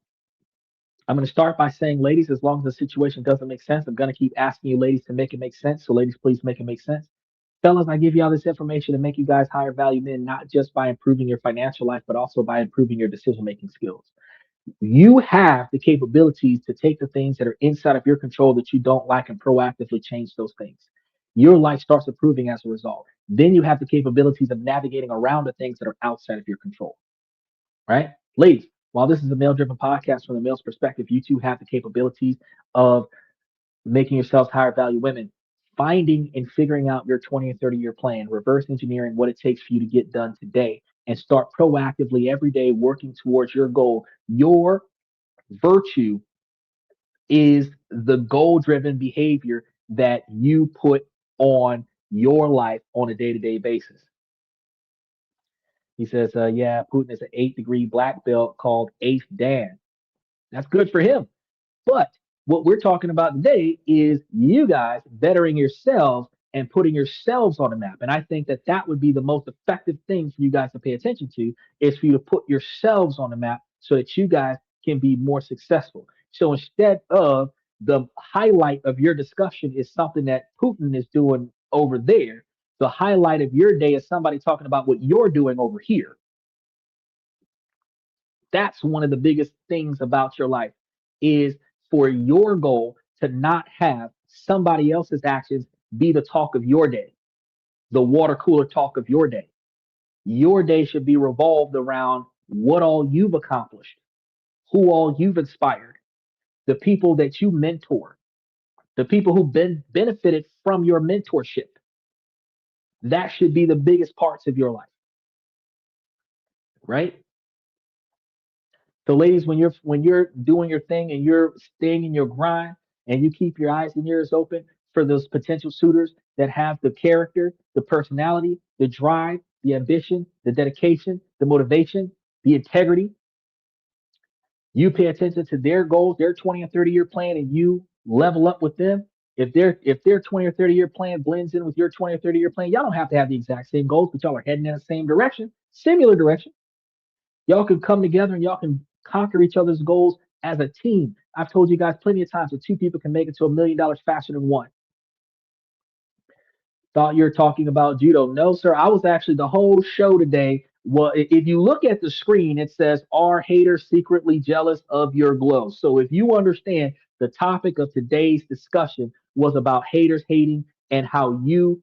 I'm going to start by saying, ladies, as long as the situation doesn't make sense, I'm going to keep asking you ladies to make it make sense. So ladies, please make it make sense. Fellas, I give you all this information to make you guys higher value men, not just by improving your financial life, but also by improving your decision making skills. You have the capabilities to take the things that are inside of your control that you don't like and proactively change those things. Your life starts improving as a result. Then you have the capabilities of navigating around the things that are outside of your control. Right? Ladies, while this is a male driven podcast from the male's perspective, you too have the capabilities of making yourselves higher value women, finding and figuring out your 20 and 30-year plan, reverse engineering what it takes for you to get done today, and start proactively every day working towards your goal. Your virtue is the goal driven behavior that you put on your life on a day to day basis. He says, yeah, Putin is an 8th degree black belt called Eighth Dan. That's good for him. But what we're talking about today is you guys bettering yourselves and putting yourselves on the map. And I think that that would be the most effective thing for you guys to pay attention to is for you to put yourselves on the map so that you guys can be more successful. So instead of the highlight of your discussion is something that Putin is doing over there, the highlight of your day is somebody talking about what you're doing over here. That's one of the biggest things about your life is for your goal to not have somebody else's actions be the talk of your day, the water cooler talk of your day. Your day should be revolved around what all you've accomplished, who all you've inspired, the people that you mentor, the people who've been benefited from your mentorship. That should be the biggest parts of your life, right? So, ladies, when you're doing your thing and you're staying in your grind and you keep your eyes and ears open for those potential suitors that have the character, the personality, the drive, the ambition, the dedication, the motivation, the integrity, you pay attention to their goals, their 20 and 30-year plan, and you level up with them. If their 20 or 30-year plan blends in with your 20 or 30-year plan, y'all don't have to have the exact same goals, but y'all are heading in the same direction, similar direction. Y'all can come together and y'all can conquer each other's goals as a team. I've told you guys plenty of times that two people can make it to $1 million faster than one. Thought you're talking about judo. No, sir. I was actually the whole show today. Well, if you look at the screen, it says, "Are haters secretly jealous of your glow?" So if you understand the topic of today's discussion was about haters hating and how you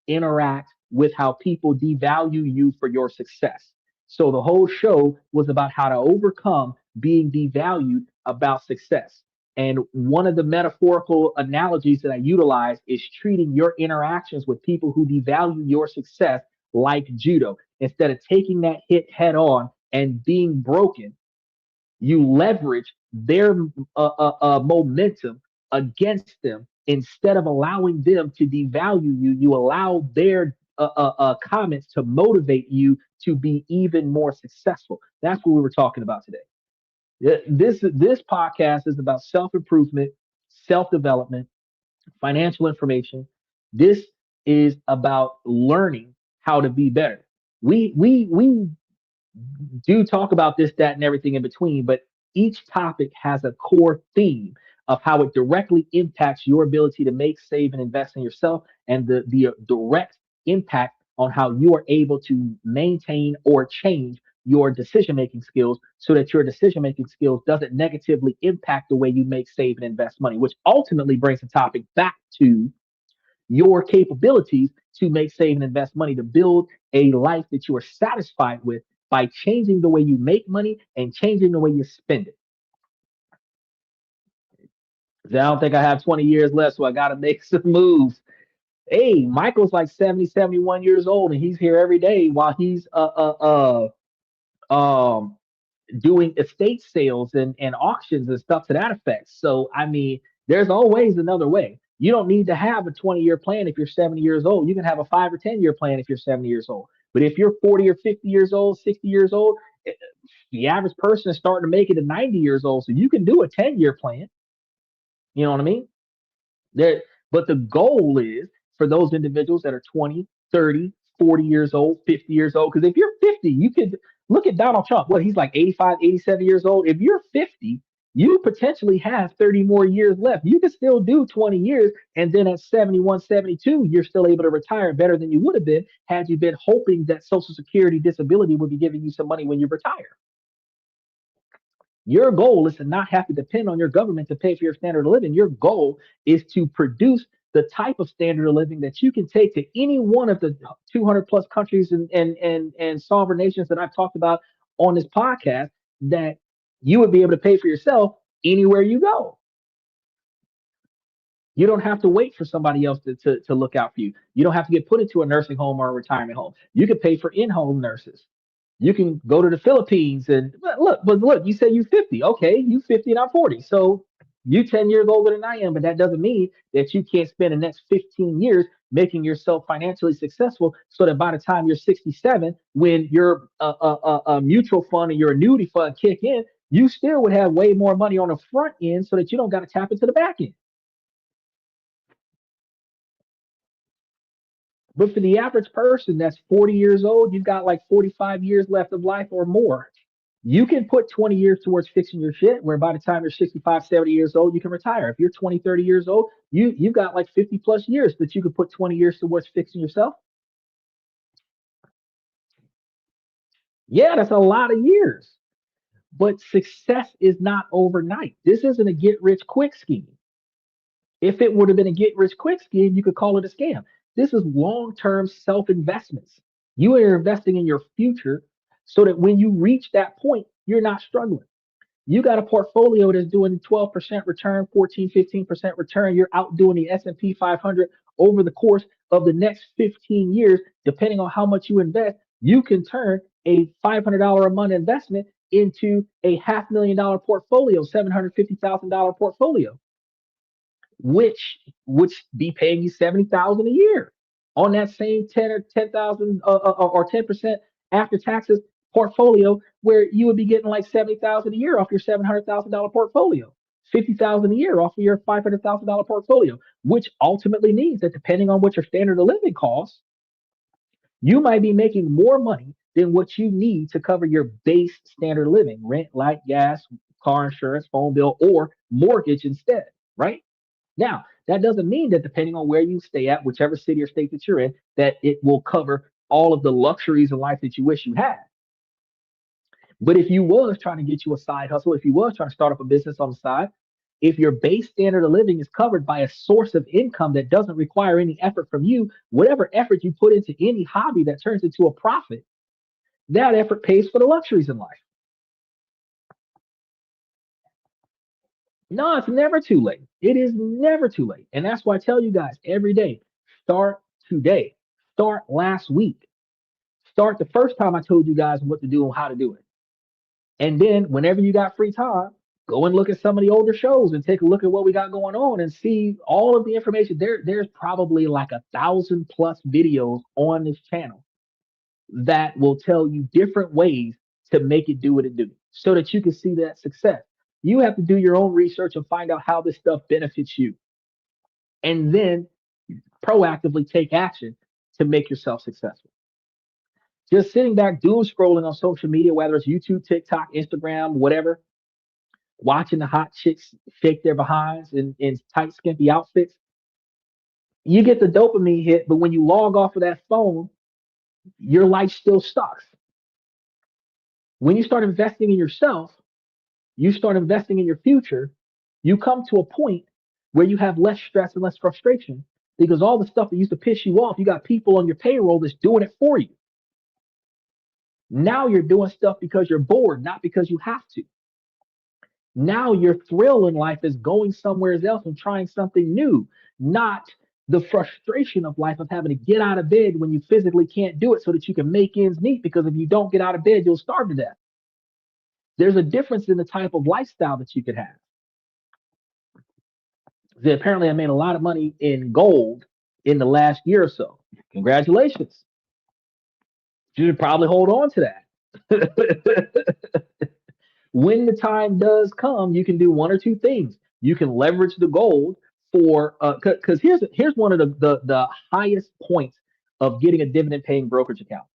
interact with how people devalue you for your success. So the whole show was about how to overcome being devalued about success. And one of the metaphorical analogies that I utilize is treating your interactions with people who devalue your success like judo. Instead of taking that hit head on and being broken, you leverage their momentum against them. Instead of allowing them to devalue you, you allow their comments to motivate you to be even more successful. That's what we were talking about today. This podcast is about self-improvement, self-development, financial information. This is about learning how to be better. We do talk about this, that, and everything in between, but each topic has a core theme of how it directly impacts your ability to make, save, and invest in yourself, and the direct impact on how you are able to maintain or change your decision making skills so that your decision making skills doesn't negatively impact the way you make, save, and invest money, which ultimately brings the topic back to your capabilities to make, save, and invest money to build a life that you are satisfied with by changing the way you make money and changing the way you spend it. I don't think I have 20 years left, so I got to make some moves. Hey, Michael's like 70, 71 years old, and he's here every day while he's doing estate sales and auctions and stuff to that effect. So, I mean, there's always another way. You don't need to have a 20-year plan if you're 70 years old. You can have a 5 or 10-year plan if you're 70 years old. But if you're 40 or 50 years old, 60 years old, the average person is starting to make it to 90 years old. So you can do a 10-year plan. You know what I mean? There, but the goal is for those individuals that are 20, 30, 40 years old, 50 years old. Because if you're 50, you could look at Donald Trump. What, he's like 85, 87 years old. If you're 50, you potentially have 30 more years left. You could still do 20 years. And then at 71, 72, you're still able to retire better than you would have been had you been hoping that Social Security disability would be giving you some money when you retire. Your goal is to not have to depend on your government to pay for your standard of living. Your goal is to produce the type of standard of living that you can take to any one of the 200 plus countries and sovereign nations that I've talked about on this podcast, that you would be able to pay for yourself anywhere you go. You don't have to wait for somebody else to look out for you. You don't have to get put into a nursing home or a retirement home. You can pay for in-home nurses. You can go to the Philippines and but look, you said you 50. Okay, you 50 and I'm 40. So you 10 years older than I am, but that doesn't mean that you can't spend the next 15 years making yourself financially successful so that by the time you're 67, when your mutual fund and your annuity fund kick in, you still would have way more money on the front end so that you don't got to tap into the back end. But for the average person that's 40 years old, you've got like 45 years left of life or more. You can put 20 years towards fixing your shit, where by the time you're 65, 70 years old, you can retire. If you're 20, 30 years old, you've got like 50 plus years that you could put 20 years towards fixing yourself. Yeah, that's a lot of years. But success is not overnight. This isn't a get rich quick scheme. If it would have been a get rich quick scheme, you could call it a scam. This is long term self investments. You are investing in your future so that when you reach that point, you're not struggling. You got a portfolio that's doing 12% return, 14, 15% return. You're outdoing the S&P 500 over the course of the next 15 years. Depending on how much you invest, you can turn a $500 a month investment into a $500,000 portfolio, $750,000 portfolio, which would be paying you 70,000 a year on that same 10 or 10,000 or 10% after taxes portfolio, where you would be getting like 70,000 a year off your $700,000 portfolio, 50,000 a year off of your $500,000 portfolio, which ultimately means that depending on what your standard of living costs, you might be making more money than what you need to cover your base standard of living, rent, light, gas, car insurance, phone bill, or mortgage instead, right? Now, that doesn't mean that depending on where you stay at, whichever city or state that you're in, that it will cover all of the luxuries in life that you wish you had. But if you was trying to get you a side hustle, if you was trying to start up a business on the side, if your base standard of living is covered by a source of income that doesn't require any effort from you, whatever effort you put into any hobby that turns into a profit, that effort pays for the luxuries in life. No, it's never too late. It is never too late. And that's why I tell you guys every day, start today. Start last week. Start the first time I told you guys what to do and how to do it. And then whenever you got free time, go and look at some of the older shows and take a look at what we got going on and see all of the information. There's probably like 1,000 plus videos on this channel that will tell you different ways to make it do what it do. so that you can see that success. You have to do your own research and find out how this stuff benefits you, and then proactively take action to make yourself successful. Just sitting back doom scrolling on social media, whether it's YouTube, TikTok, Instagram, whatever, watching the hot chicks shake their behinds in tight, skimpy outfits, you get the dopamine hit, but when you log off of that phone, your life still sucks. When you start investing in yourself, you start investing in your future, you come to a point where you have less stress and less frustration because all the stuff that used to piss you off, you got people on your payroll that's doing it for you. Now you're doing stuff because you're bored, not because you have to. Now your thrill in life is going somewhere else and trying something new, not the frustration of life of having to get out of bed when you physically can't do it so that you can make ends meet. Because if you don't get out of bed, you'll starve to death. There's a difference in the type of lifestyle that you could have. Apparently, I made a lot of money in gold in the last year or so. Congratulations. You should probably hold on to that. When the time does come, you can do one or two things. You can leverage the gold for because here's one of the highest points of getting a dividend paying brokerage account.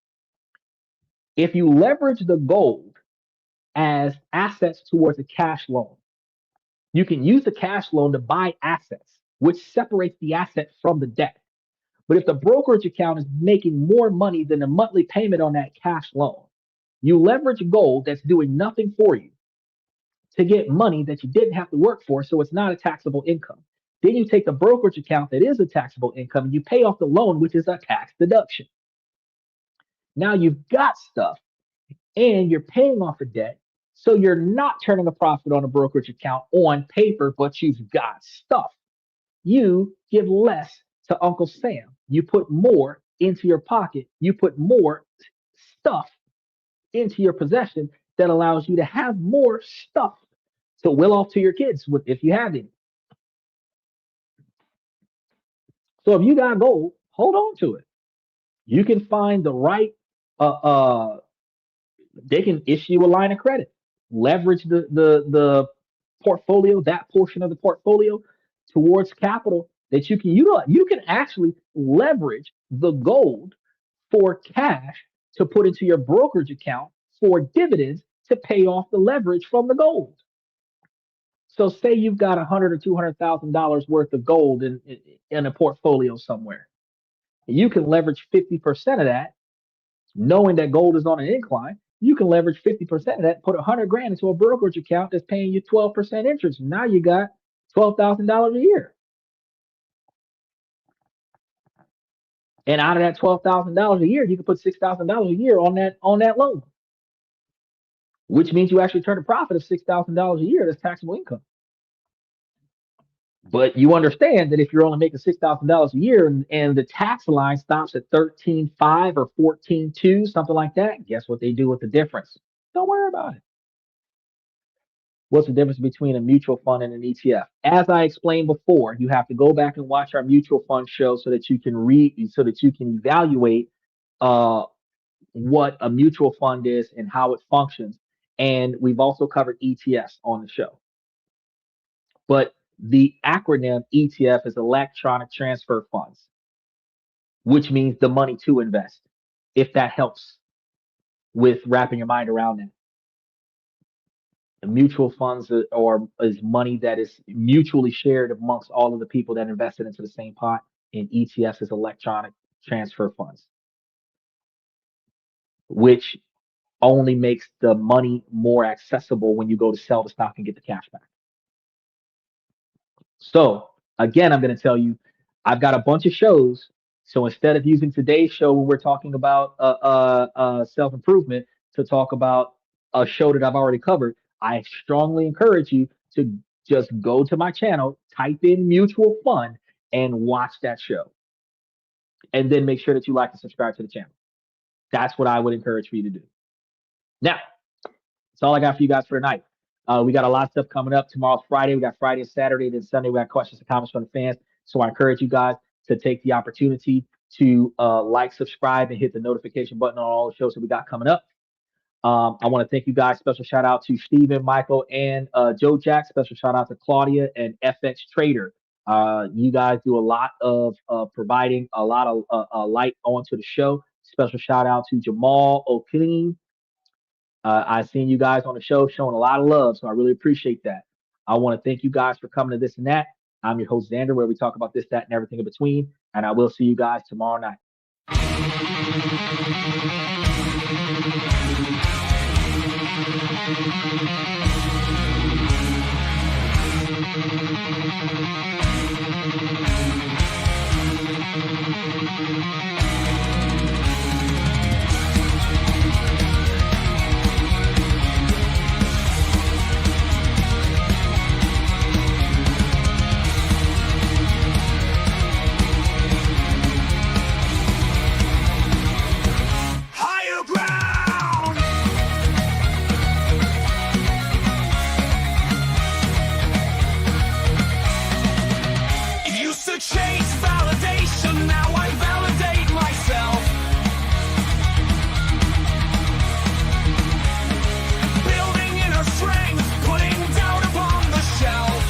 If you leverage the gold as assets towards a cash loan, you can use the cash loan to buy assets, which separates the asset from the debt. But if the brokerage account is making more money than the monthly payment on that cash loan, you leverage gold that's doing nothing for you to get money that you didn't have to work for, so it's not a taxable income. Then you take the brokerage account that is a taxable income and you pay off the loan, which is a tax deduction. Now you've got stuff and you're paying off a debt, so you're not turning a profit on a brokerage account on paper, but you've got stuff. You give less to Uncle Sam. You put more into your pocket. You put more stuff into your possession that allows you to have more stuff to will off to your kids with if you have any. So if you got gold, hold on to it. You can find the right they can issue a line of credit, leverage the portfolio, that portion of the portfolio towards capital that you can utilize. You can actually leverage the gold for cash to put into your brokerage account for dividends to pay off the leverage from the gold. So say you've got $100,000 or $200,000 worth of gold in a portfolio somewhere. You can leverage 50% of that, knowing that gold is on an incline. You can leverage 50% of that, put 100 grand into a brokerage account that's paying you 12% interest. Now you got $12,000 a year. And out of that $12,000 a year, you can put $6,000 a year on that loan, which means you actually turn a profit of $6,000 a year. That's taxable income. But you understand that if you're only making $6,000 a year and the tax line stops at 13.5 or 14.2, something like that, guess what they do with the difference? Don't worry about it. What's the difference between a mutual fund and an ETF? As I explained before, you have to go back and watch our mutual fund show so that you can evaluate what a mutual fund is and how it functions. And we've also covered ETFs on the show. But the acronym ETF is electronic transfer funds, which means the money to invest, if that helps with wrapping your mind around it. The mutual funds is money that is mutually shared amongst all of the people that invested into the same pot, and ETFs is electronic transfer funds, which only makes the money more accessible when you go to sell the stock and get the cash back. So again, I'm going to tell you, I've got a bunch of shows. So instead of using today's show when we're talking about self-improvement to talk about a show that I've already covered, I strongly encourage you to just go to my channel, type in mutual fund, and watch that show. And then make sure that you like and subscribe to the channel. That's what I would encourage for you to do. Now, that's all I got for you guys for tonight. We got a lot of stuff coming up. Tomorrow's Friday. We got Friday and Saturday. Then Sunday, we got questions and comments from the fans. So I encourage you guys to take the opportunity to like, subscribe, and hit the notification button on all the shows that we got coming up. I want to thank you guys. Special shout out to Stephen, Michael, and Joe Jack. Special shout out to Claudia and FX Trader. You guys do a lot of providing a lot of light onto the show. Special shout out to Jamal O'Keen. I've seen you guys on the show showing a lot of love, so I really appreciate that. I want to thank you guys for coming to This and That. I'm your host, Xander, where we talk about this, that, and everything in between. And I will see you guys tomorrow night. Higher ground. Used to chase validation, now I validate myself. Building inner strength, putting doubt upon the shelf.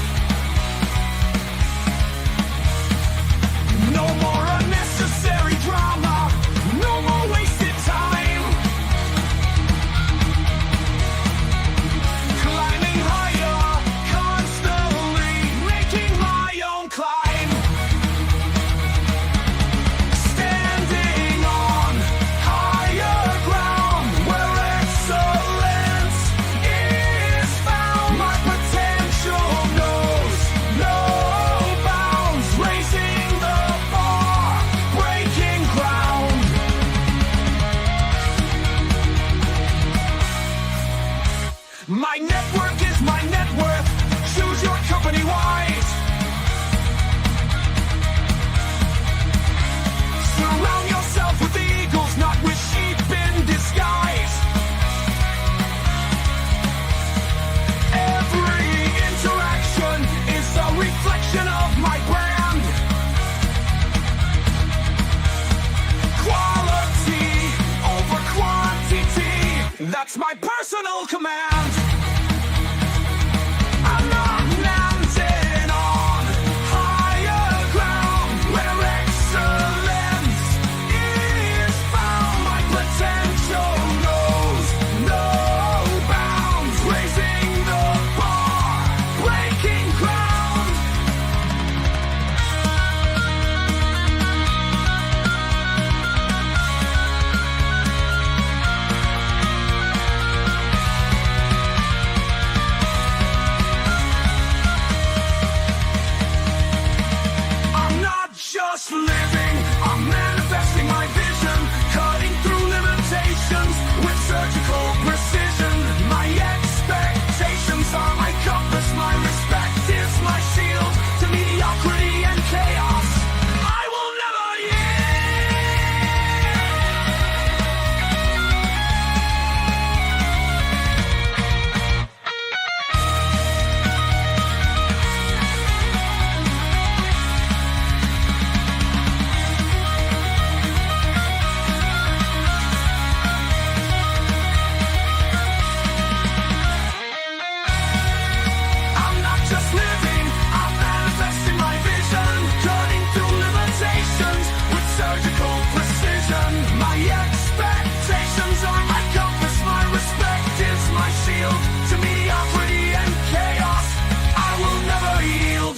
No more unnecessary drama, no more wasted time. Climbing higher, constantly making my own climb. Standing on higher ground where excellence is found. My potential knows no bounds, raising the bar, breaking ground. My network is my net worth. Choose your company wise. Surround yourself with eagles, not with sheep in disguise. Every interaction is a reflection of my brand. Quality over quantity, that's my personal command. I'm not landing on higher ground where excellence is found. My potential knows no bounds, raising the bar, breaking ground. I'm not just living, I'm manifesting my vision, cutting through limitations with surgical precision. My expectations are my compass, my respect is my shield to mediocrity and chaos. I will never I'm not just living, I'm manifesting my vision, cutting through limitations with surgical precision. My expectations are my compass, my respect is my shield to mediocrity and chaos. I will never yield.